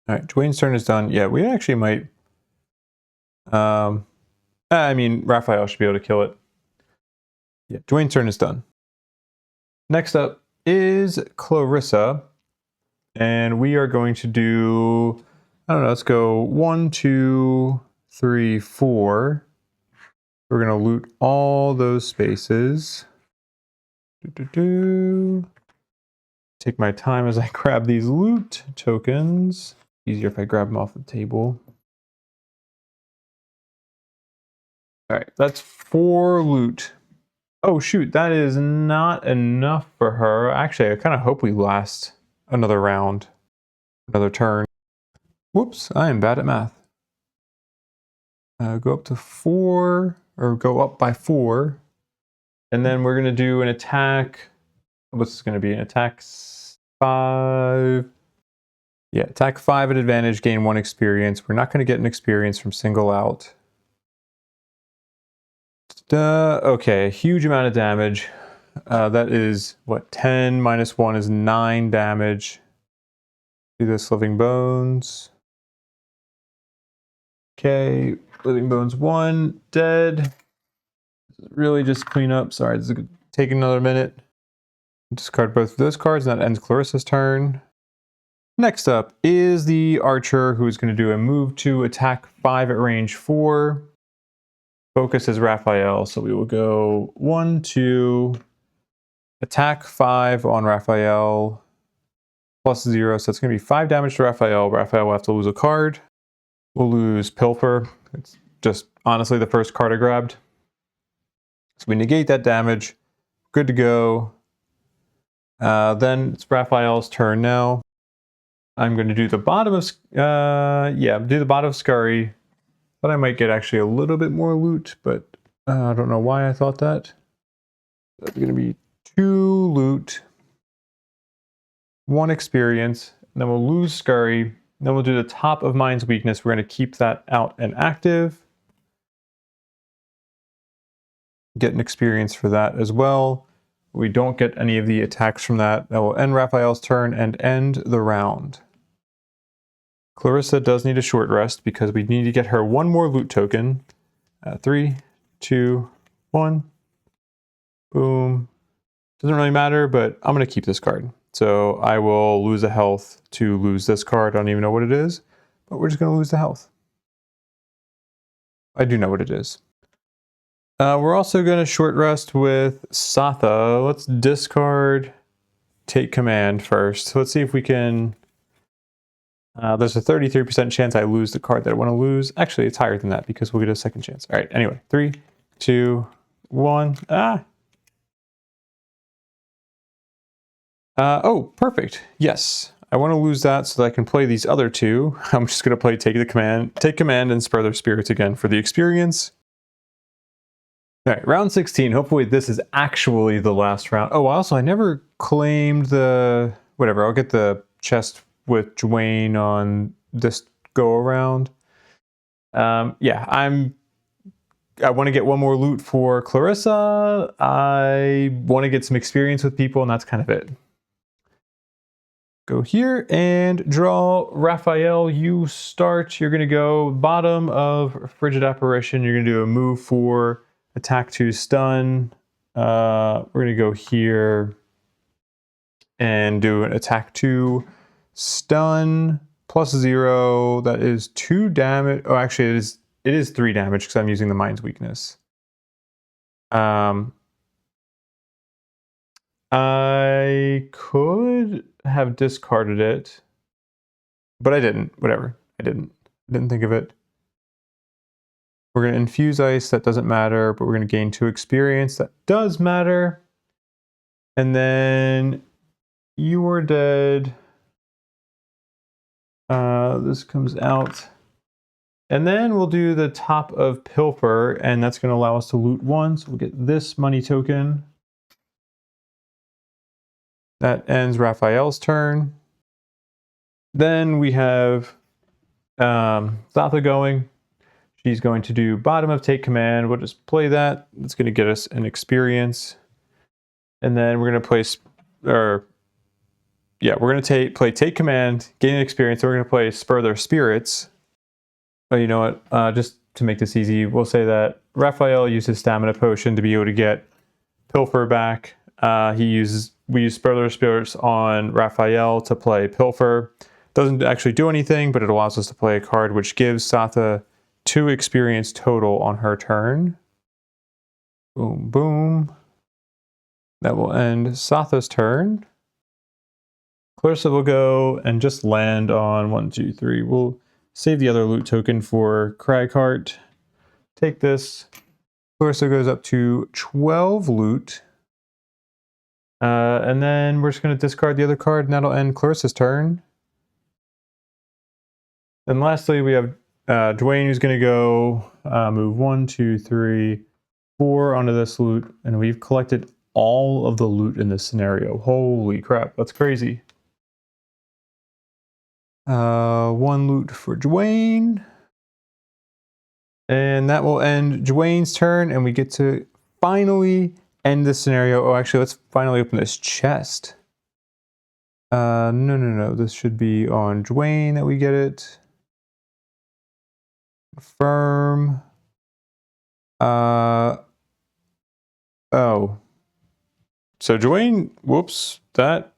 [SPEAKER 1] All right, Dwayne's turn is done. Yeah, we actually might... I mean, Raphael should be able to kill it. Yeah, Dwayne's turn is done. Next up is Clarissa. And we are going to do... I don't know, let's go 1, 2, 3, 4. We're going to loot all those spaces. Take my time as I grab these loot tokens. Easier if I grab them off the table. All right, that's 4 loot. Oh shoot, that is not enough for her. Actually, I kind of hope we last another round, another turn. Whoops, I am bad at math. Go up to 4, or go up by 4. And then we're going to do an attack. What's this going to be? An attack 5. Yeah, attack 5 at advantage, gain 1 experience. We're not going to get an experience from single out. Okay, huge amount of damage. That is, what, 10 minus 1 is 9 damage. Do this, Living Bones. Okay, Living Bones 1, dead. Really just clean up. Sorry, this is going to take another minute. Discard both of those cards, and that ends Clarissa's turn. Next up is the Archer, who is going to do a move to attack 5 at range 4. Focus is Raphael, so we will go 1, 2, attack 5 on Raphael, plus 0, so it's going to be 5 damage to Raphael. Raphael will have to lose a card. We'll lose Pilfer. It's just honestly the first card I grabbed. So we negate that damage. Good to go. Then it's Raphael's turn now. I'm going to do the bottom of... do the bottom of Scurry. Thought I might get actually a little bit more loot, but I don't know why I thought that. That's going to be 2 loot, 1 experience, and then we'll lose Scurry. Then we'll do the top of Mind's Weakness. We're going to keep that out and active. Get an experience for that as well. We don't get any of the attacks from that. That will end Raphael's turn and end the round. Clarissa does need a short rest because we need to get her 1 more loot token. 3, 2, 1. Boom. Doesn't really matter, but I'm going to keep this card. So I will lose a health to lose this card. I don't even know what it is, but we're just going to lose the health. I do know what it is. We're also going to short rest with Satha. Let's discard Take Command first. Let's see if we can... there's a 33% chance I lose the card that I want to lose. Actually, it's higher than that because we'll get a second chance. All right, anyway. 3, 2, 1. Oh, perfect. Yes. I want to lose that so that I can play these other 2. I'm just going to play Take Command and Spur Their Spirits again for the experience. All right, round 16. Hopefully this is actually the last round. Oh, also, I never claimed the... Whatever, I'll get the chest with Dwayne on this go-around. Yeah, I want to get 1 more loot for Clarissa. I want to get some experience with people, and that's kind of it. go here and draw Raphael. You start. You're going to go bottom of Frigid Apparition. You're going to do a move 4, attack 2, stun. We're going to go here and do an attack 2, stun, +0. That is 2 damage. Oh, actually, it is 3 damage because I'm using the Mind's Weakness. I could have discarded it, but I didn't. Whatever. I didn't think of it. We're going to infuse ice. That doesn't matter, but we're going to gain 2 experience. That does matter. And then you are dead. This comes out. And then we'll do the top of Pilfer, and that's going to allow us to loot 1. So we'll get this money token. That ends Raphael's turn. Then we have Satha going. She's going to do bottom of Take Command. We'll just play that. That's going to get us an experience. And then we're going to play Take Command, gain an experience. And we're going to play Spur Their Spirits. Oh, you know what? Just to make this easy, we'll say that Raphael uses Stamina Potion to be able to get Pilfer back. We use Spur Their Spirits on Raphael to play Pilfer. Doesn't actually do anything, but it allows us to play a card which gives Satha 2 experience total on her turn. Boom, boom. That will end Satha's turn. Clarissa will go and just land on 1, 2, 3. We'll save the other loot token for Cragheart. Take this. Clarissa goes up to 12 loot. And then we're just going to discard the other card, and that'll end Clarissa's turn. And lastly, we have Dwayne, who's going to go move 1, 2, 3, 4 onto this loot, and we've collected all of the loot in this scenario. Holy crap, that's crazy. 1 loot for Dwayne. And that will end Dwayne's turn, and we get to finally end this scenario. Oh, actually, let's finally open this chest. No. This should be on Dwayne that we get it. Confirm. Oh. So Dwayne, whoops, that.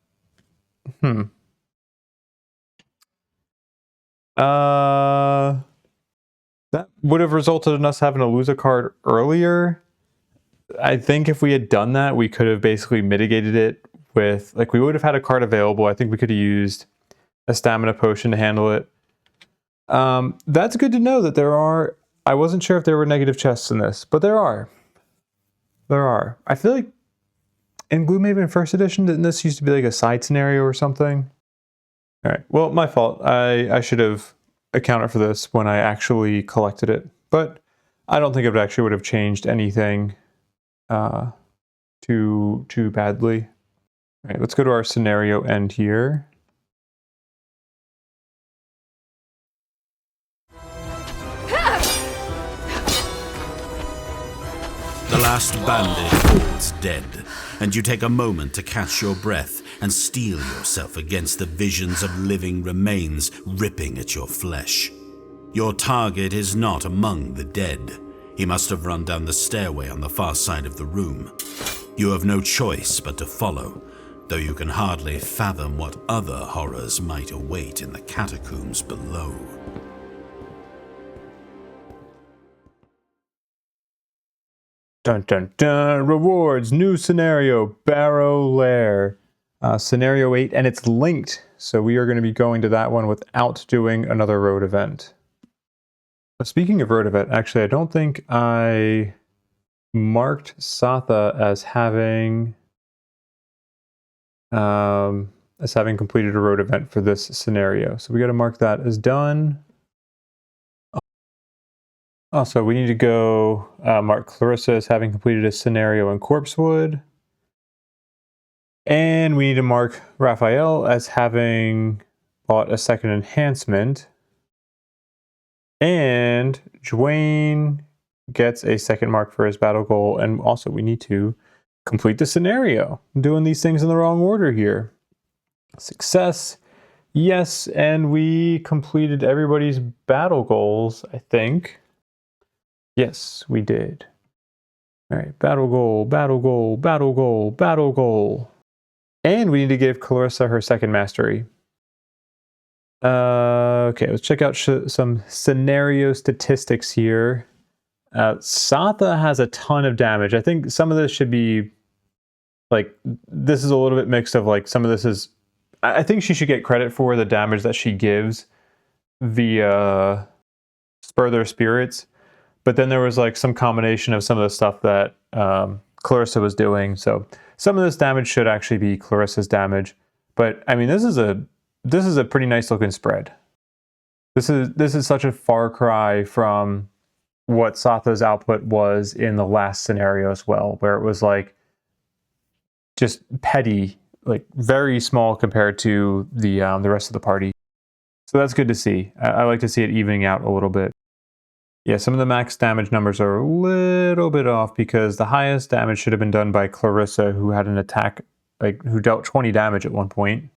[SPEAKER 1] That would have resulted in us having to lose a card earlier. I think if we had done that, we could have basically mitigated it with, like, we would have had a card available. I think we could have used a Stamina Potion to handle it. That's good to know that there are. I wasn't sure if there were negative chests in this, but there are. There are. I feel like in Gloomhaven First Edition, didn't this used to be like a side scenario or something? All right. Well, my fault. I should have accounted for this when I actually collected it, but I don't think it actually would have changed anything too badly. All right, let's go to our scenario end here.
[SPEAKER 3] The last bandit falls dead, and you take a moment to catch your breath and steel yourself against the visions of living remains ripping at your flesh. Your target is not among the dead. He must have run down the stairway on the far side of the room. You have no choice but to follow, though you can hardly fathom what other horrors might await in the catacombs below.
[SPEAKER 1] Dun dun dun! Rewards, new scenario, Barrow Lair. Scenario 8, and it's linked, so we are going to be going to that one without doing another road event. But speaking of road event, actually, I don't think I marked Satha as having completed a road event for this scenario. So we got to mark that as done. Also, we need to go mark Clarissa as having completed a scenario in Corpsewood. And we need to mark Raphael as having bought a second enhancement. And Dwayne gets a second mark for his battle goal. And also we need to complete the scenario. I'm doing these things in the wrong order here. Success. Yes, and we completed everybody's battle goals, I think. Yes, we did. All right, battle goal, battle goal, battle goal, battle goal. And we need to give Clarissa her second mastery. Okay, let's check out some scenario statistics here. Satha has a ton of damage. I think some of this should be, like, this is a little bit mixed of, like, some of this is, I think she should get credit for the damage that she gives via Spur Their Spirits. But then there was, like, some combination of some of the stuff that Clarissa was doing. So some of this damage should actually be Clarissa's damage. But, I mean, this is a pretty nice looking spread. This is such a far cry from what Satha's output was in the last scenario as well, where it was like just petty, like very small compared to the rest of the party. So that's good to see. I like to see it evening out a little bit. Yeah, some of the max damage numbers are a little bit off because the highest damage should have been done by Clarissa, who had an attack, like, who dealt 20 damage at one point.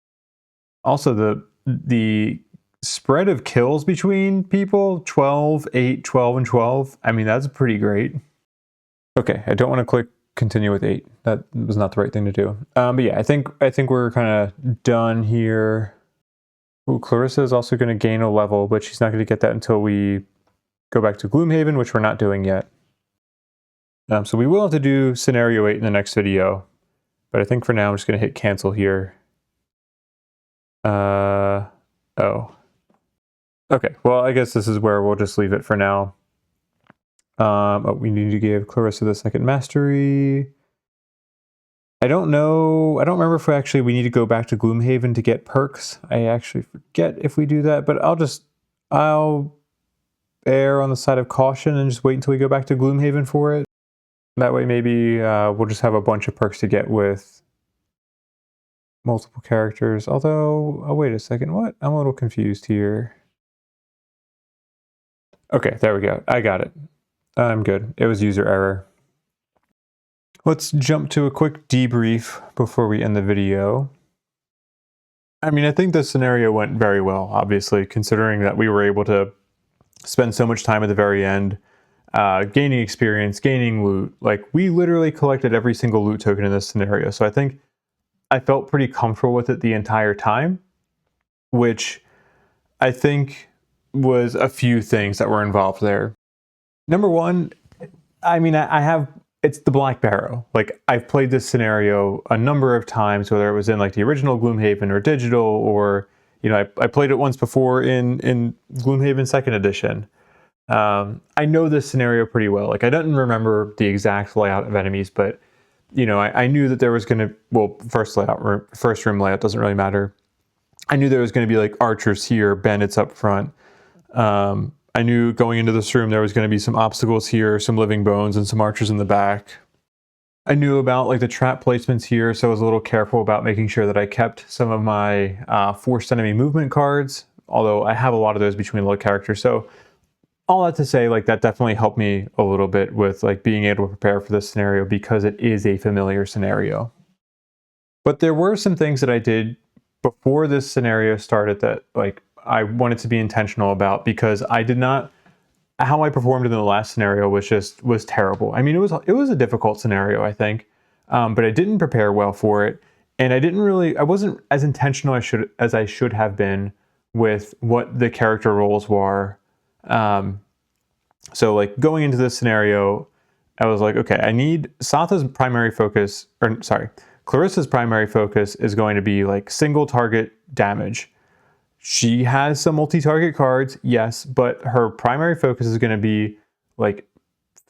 [SPEAKER 1] Also, the spread of kills between people, 12, 8, 12, and 12. I mean, that's pretty great. Okay, I don't want to click continue with 8. That was not the right thing to do. But yeah, I think we're kind of done here. Ooh, Clarissa is also going to gain a level, but she's not going to get that until we go back to Gloomhaven, which we're not doing yet. So we will have to do scenario 8 in the next video, but I think for now I'm just going to hit cancel here. Oh. Okay, well, I guess this is where we'll just leave it for now. We need to give Clarissa the second mastery. I don't remember if we need to go back to Gloomhaven to get perks. I actually forget if we do that, but I'll err on the side of caution and just wait until we go back to Gloomhaven for it. That way maybe we'll just have a bunch of perks to get with multiple characters. Although, oh, wait a second, what? I'm a little confused here. Okay, there we go. I got it. I'm good. It was user error. Let's jump to a quick debrief before we end the video. I mean, I think the scenario went very well, obviously, considering that we were able to spend so much time at the very end, gaining experience, gaining loot. Like, we literally collected every single loot token in this scenario. So I think I felt pretty comfortable with it the entire time, which I think was a few things that were involved there. Number one, I mean, it's the Black Barrow. Like, I've played this scenario a number of times, whether it was in like the original Gloomhaven or digital, or, you know, I played it once before in Gloomhaven 2nd edition. I know this scenario pretty well. Like, I didn't remember the exact layout of enemies, but, you know, I knew that there was going to, well, first room layout doesn't really matter. I knew there was going to be like archers here, bandits up front. I knew going into this room there was going to be some obstacles here, some living bones, and some archers in the back. I knew about like the trap placements here, so I was a little careful about making sure that I kept some of my forced enemy movement cards, although I have a lot of those between low characters. So all that to say, like, that definitely helped me a little bit with like being able to prepare for this scenario because it is a familiar scenario. But there were some things that I did before this scenario started that, like, I wanted to be intentional about, because how I performed in the last scenario was terrible. I mean, it was a difficult scenario, I think, but I didn't prepare well for it, and I wasn't as intentional as I should have been with what the character roles were. So like going into this scenario, I was like, okay, I need Satha's primary focus, Clarissa's primary focus is going to be like single target damage. She has some multi-target cards, yes, but her primary focus is going to be like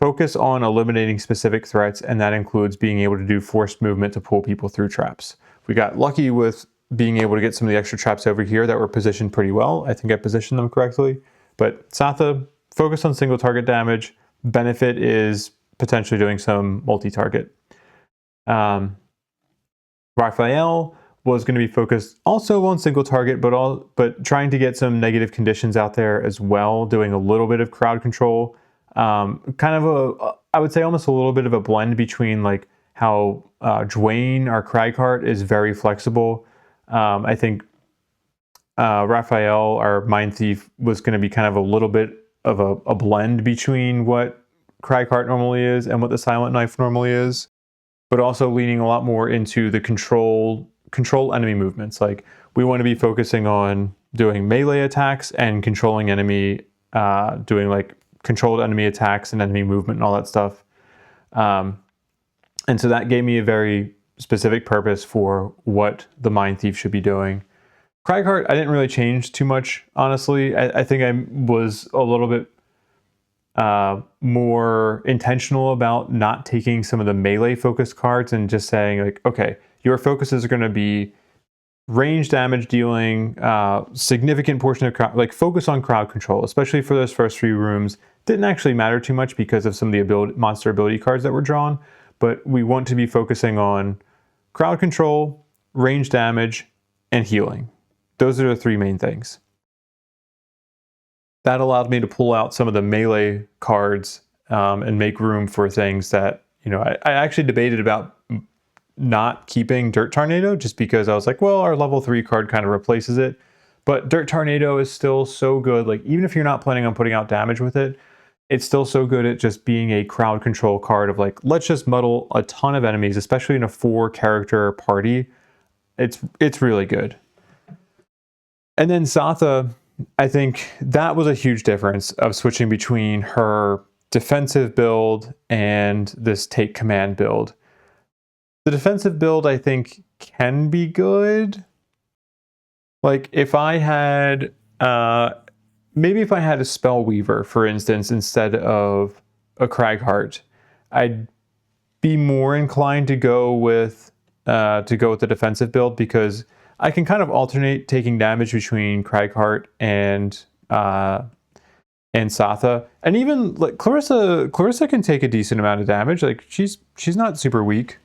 [SPEAKER 1] focus on eliminating specific threats, and that includes being able to do forced movement to pull people through traps. We got lucky with being able to get some of the extra traps over here that were positioned pretty well. I think I positioned them correctly. But Satha, focus on single target damage. Benefit is potentially doing some multi-target. Raphael was going to be focused also on single target, but trying to get some negative conditions out there as well, doing a little bit of crowd control. Kind of I would say almost a little bit of a blend between like how Dwayne, our Cragheart, is very flexible, I think Raphael, our Mindthief, was going to be kind of a little bit of a blend between what Cragheart normally is and what the Silent Knife normally is, but also leaning a lot more into the control enemy movements. Like, we want to be focusing on doing melee attacks and controlling enemy, doing like controlled enemy attacks and enemy movement and all that stuff. And so that gave me a very specific purpose for what the Mindthief should be doing. Cragheart, I didn't really change too much, honestly. I think I was a little bit more intentional about not taking some of the melee focused cards and just saying like, okay, your focuses are going to be range damage dealing, significant portion of crowd, like focus on crowd control, especially for those first 3 rooms. Didn't actually matter too much because of some of the monster ability cards that were drawn, but we want to be focusing on crowd control, range damage, and healing. Those are the 3 main things. That allowed me to pull out some of the melee cards and make room for things that, I actually debated about not keeping Dirt Tornado just because I was like, well, our level 3 card kind of replaces it. But Dirt Tornado is still so good. Like, even if you're not planning on putting out damage with it, it's still so good at just being a crowd control card of like, let's just muddle a ton of enemies, especially in a 4-character party. It's really good. And then Satha, I think that was a huge difference of switching between her defensive build and this take command build. The defensive build, I think, can be good. Like, if I had, maybe if I had a Spellweaver, for instance, instead of a Cragheart, I'd be more inclined to go with the defensive build, because I can kind of alternate taking damage between Cragheart and Satha, and even like Clarissa can take a decent amount of damage. Like, she's not super weak.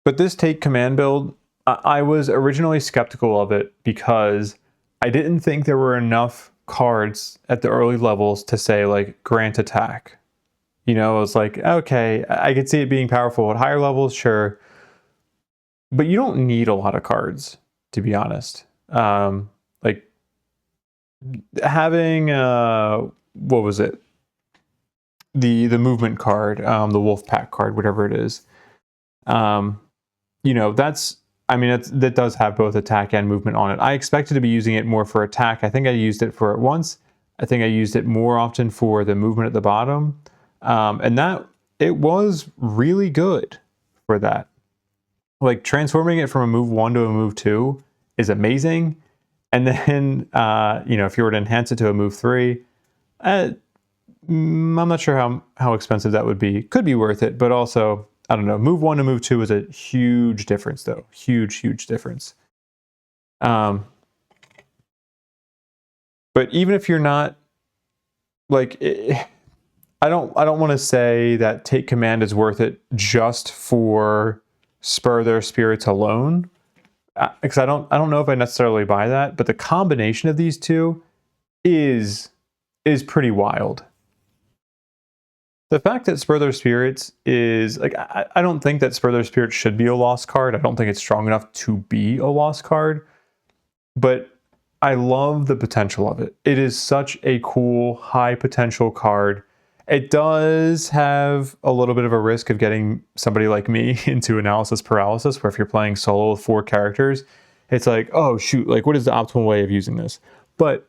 [SPEAKER 1] But this take command build, I was originally skeptical of it because I didn't think there were enough cards at the early levels to say like grant attack. I was like, okay, I could see it being powerful at higher levels, sure. But you don't need a lot of cards, to be honest. Like having what was it? The movement card, the wolf pack card, whatever it is. That does have both attack and movement on it. I expected to be using it more for attack. I think I used it for it once. I think I used it more often for the movement at the bottom. And that it was really good for that. Like, transforming it from a move 1 to a move 2 is amazing. And then, if you were to enhance it to a move 3, I'm not sure how expensive that would be. Could be worth it, but also, I don't know. Move 1 to move 2 is a huge difference, though. Huge difference. But even if you're not, like, I don't want to say that take command is worth it just for spur their spirits alone, because I don't know if I necessarily buy that. But the combination of these two is pretty wild. The fact that Spur Their Spirits is, like, I don't think that Spur Their Spirits should be a lost card. I don't think it's strong enough to be a lost card. But I love the potential of it. It is such a cool, high potential card. It does have a little bit of a risk of getting somebody like me into analysis paralysis, where if you're playing solo with 4 characters, it's like, oh shoot, like, what is the optimal way of using this? But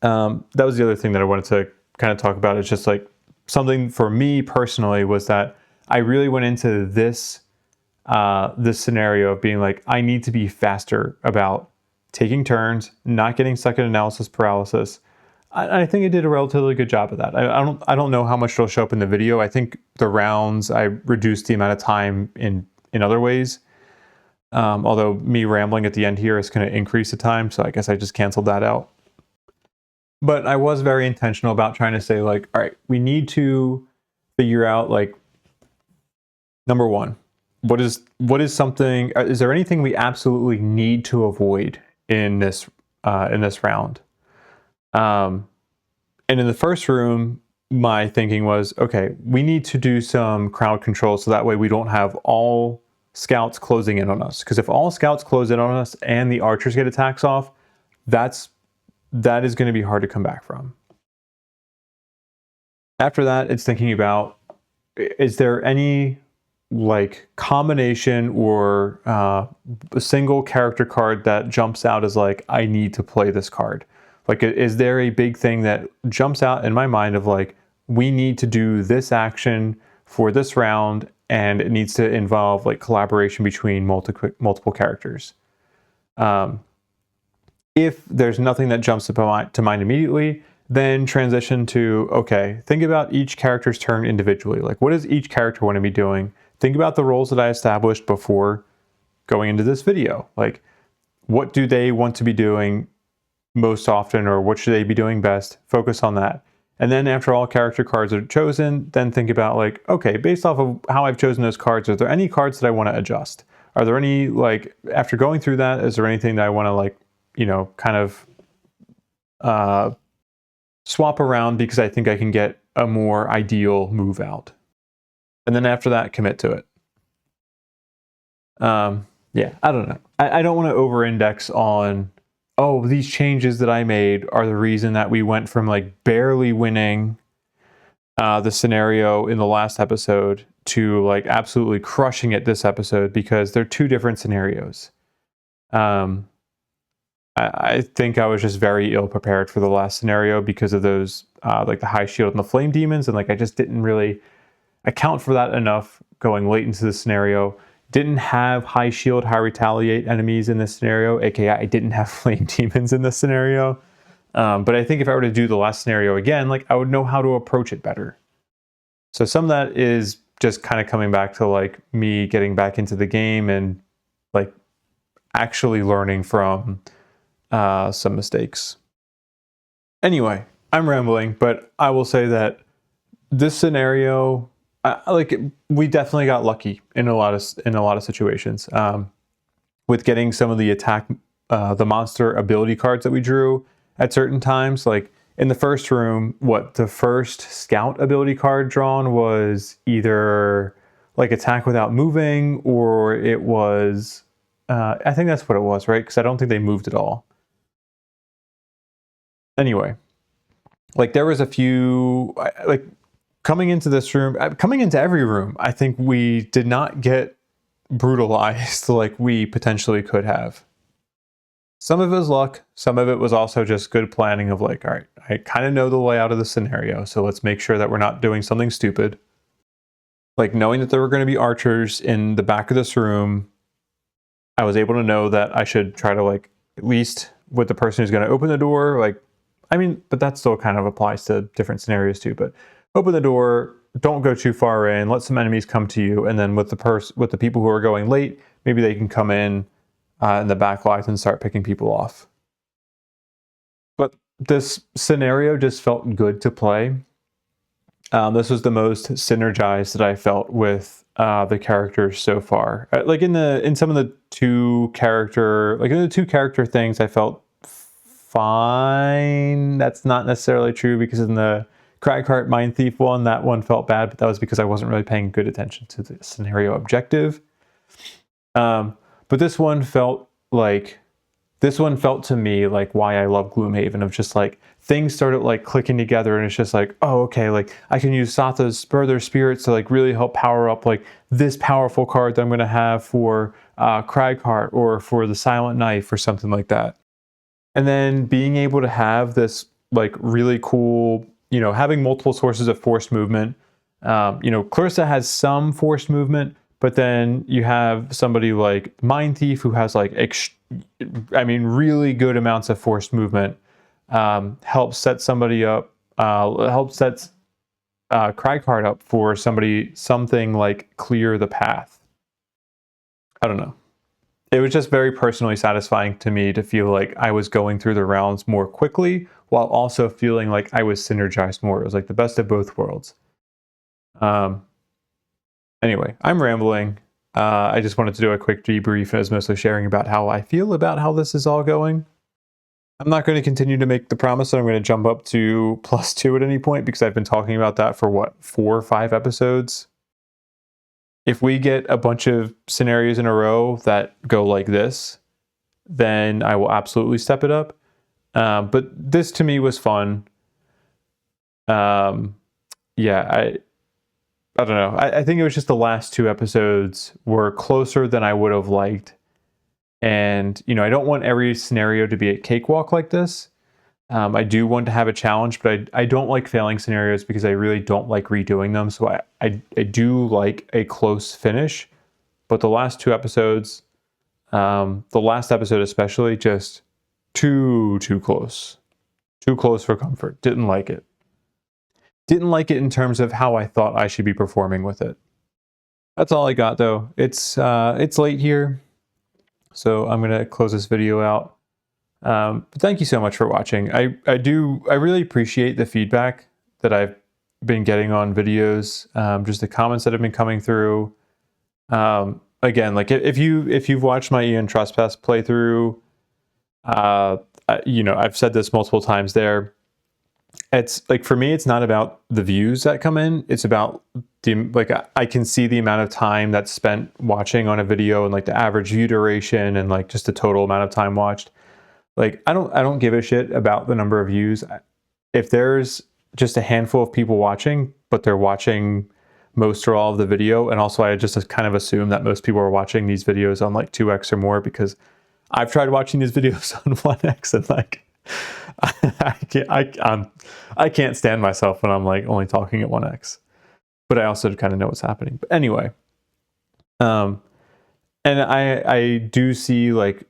[SPEAKER 1] that was the other thing that I wanted to kind of talk about. It's just like, something for me personally was that I really went into this scenario of being like, I need to be faster about taking turns, not getting stuck in analysis paralysis. I think I did a relatively good job of that. I don't know how much it'll show up in the video. I think the rounds, I reduced the amount of time in other ways. Although me rambling at the end here is going to increase the time, so I guess I just canceled that out. But I was very intentional about trying to say, like, all right, we need to figure out, like, number one, what is something, is there anything we absolutely need to avoid in this round? And in the first room, my thinking was, okay, we need to do some crowd control so that way we don't have all scouts closing in on us. Because if all scouts close in on us and the archers get attacks off, that is going to be hard to come back from. After that, it's thinking about, is there any like combination or a single character card that jumps out as like, I need to play this card? Like, is there a big thing that jumps out in my mind of like, we need to do this action for this round, and it needs to involve like collaboration between multiple characters. If there's nothing that jumps to mind immediately, then transition to, okay, think about each character's turn individually. Like, what does each character want to be doing? Think about the roles that I established before going into this video. Like, what do they want to be doing most often, or what should they be doing best? Focus on that. And then after all character cards are chosen, then think about like, okay, based off of how I've chosen those cards, are there any cards that I want to adjust? Are there any, like, after going through that, is there anything that I want to like, you know, kind of swap around because I think I can get a more ideal move out? And then after that, commit to it. Yeah, I don't know. I don't want to over-index on, oh, these changes that I made are the reason that we went from like barely winning the scenario in the last episode to like absolutely crushing it this episode, because they're two different scenarios. I think I was just very ill prepared for the last scenario because of those like the high shield and the flame demons, and like I just didn't really account for that enough going late into the scenario. Didn't have high shield, high retaliate enemies in this scenario, aka I didn't have flame demons in this scenario. But I think if I were to do the last scenario again, like I would know how to approach it better. So some of that is just kind of coming back to like me getting back into the game and like actually learning from some mistakes. Anyway, I'm rambling, but I will say that this scenario, we definitely got lucky in a lot of situations with getting some of the the monster ability cards that we drew at certain times. Like in the first room, the first scout ability card drawn was either like attack without moving, or it was I think that's what it was, right? Because I don't think they moved at all. Anyway, like there was a few like. Coming into this room, coming into every room, I think we did not get brutalized like we potentially could have. Some of it was luck. Some of it was also just good planning of like, all right, I kind of know the layout of the scenario, so let's make sure that we're not doing something stupid. Like knowing that there were going to be archers in the back of this room, I was able to know that I should try to like, at least with the person who's going to open the door, like, I mean, but that still kind of applies to different scenarios too, but open the door, don't go too far in, let some enemies come to you, and then with the people who are going late, maybe they can come in the back lines and start picking people off. But this scenario just felt good to play. This was the most synergized that I felt with the characters so far. Like in some of the two character things, I felt fine. That's not necessarily true, because in the Cragheart Mindthief one, that one felt bad, but that was because I wasn't really paying good attention to the scenario objective. But this one felt to me like why I love Gloomhaven, of just like things started like clicking together, and it's just like, oh, okay, like I can use Satha's further spirits to like really help power up like this powerful card that I'm going to have for Cragheart or for the Silent Knife or something like that. And then being able to have this like really cool, having multiple sources of forced movement. Clarissa has some forced movement, but then you have somebody like Mindthief who has like, really good amounts of forced movement. Helps set somebody up, helps set Cragheart up for something like clear the path. I don't know. It was just very personally satisfying to me to feel like I was going through the rounds more quickly, while also feeling like I was synergized more. It was like the best of both worlds. Anyway, I'm rambling. I just wanted to do a quick debrief. I was mostly sharing about how I feel about how this is all going. I'm not going to continue to make the promise that I'm going to jump up to +2 at any point, because I've been talking about that for 4 or 5 episodes. if we get a bunch of scenarios in a row that go like this, then I will absolutely step it up. But this to me was fun. Yeah, I don't know. I think it was just the last 2 episodes were closer than I would have liked. And, I don't want every scenario to be a cakewalk like this. I do want to have a challenge, but I don't like failing scenarios because I really don't like redoing them. So I do like a close finish. But the last 2 episodes, the last episode especially, just too close. Too close for comfort. Didn't like it. Didn't like it in terms of how I thought I should be performing with it. That's all I got though. It's late here, so I'm gonna close this video out. But thank you so much for watching. I really appreciate the feedback that I've been getting on videos, just the comments that have been coming through. Again, like if you've watched my Eon Trespass playthrough, I've said this multiple times there. It's like, for me, it's not about the views that come in. It's about I can see the amount of time that's spent watching on a video and like the average view duration and like just the total amount of time watched. Like, I don't give a shit about the number of views. If there's just a handful of people watching, but they're watching most or all of the video, and also I just kind of assume that most people are watching these videos on like 2x or more, because I've tried watching these videos on 1x and like I can't stand myself when I'm like only talking at 1x. But I also kind of know what's happening. But anyway, and I do see like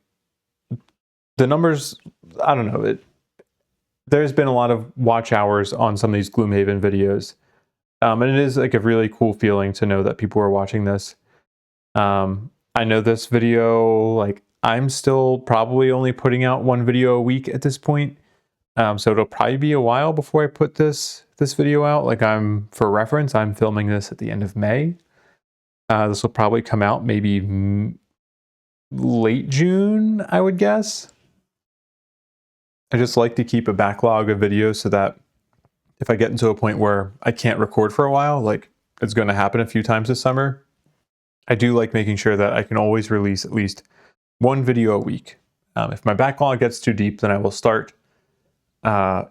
[SPEAKER 1] the numbers. I don't know. There's been a lot of watch hours on some of these Gloomhaven videos, and it is like a really cool feeling to know that people are watching this. I know this video, like, I'm still probably only putting out 1 video a week at this point. So it'll probably be a while before I put this video out. Like, for reference, I'm filming this at the end of May. This will probably come out maybe late June, I would guess. I just like to keep a backlog of videos so that if I get into a point where I can't record for a while, like it's going to happen a few times this summer, I do like making sure that I can always release at least 1 video a week. If my backlog gets too deep, then I will start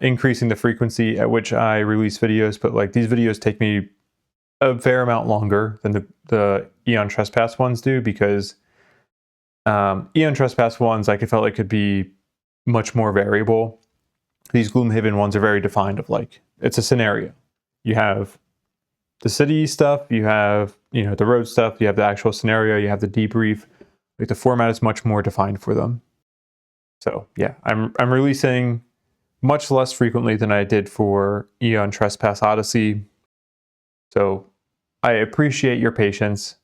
[SPEAKER 1] increasing the frequency at which I release videos. But like, these videos take me a fair amount longer than the Eon Trespass ones do, because Eon Trespass ones, like, I felt like could be much more variable. These Gloomhaven ones are very defined, of like, it's a scenario. You have the city stuff, you have, the road stuff, you have the actual scenario, you have the debrief. Like, the format is much more defined for them. So yeah, I'm releasing much less frequently than I did for Eon Trespass Odyssey. So I appreciate your patience.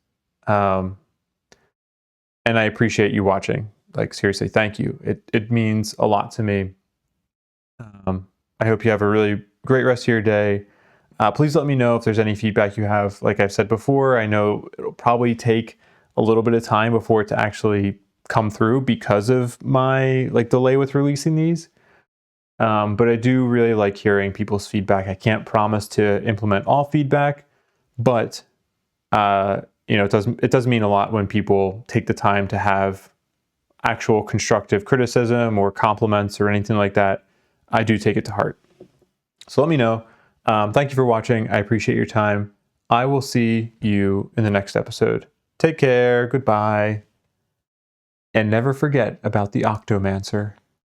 [SPEAKER 1] And I appreciate you watching. Like, seriously, thank you. It means a lot to me. I hope you have a really great rest of your day. Please let me know if there's any feedback you have. Like I've said before, I know it'll probably take a little bit of time before it to actually come through because of my delay with releasing these. But I do really like hearing people's feedback. I can't promise to implement all feedback, but it does mean a lot when people take the time to have actual constructive criticism or compliments or anything like that. I do take it to heart. So let me know. Thank you for watching. I appreciate your time. I will see you in the next episode. Take care. Goodbye. And never forget about the Octomancer.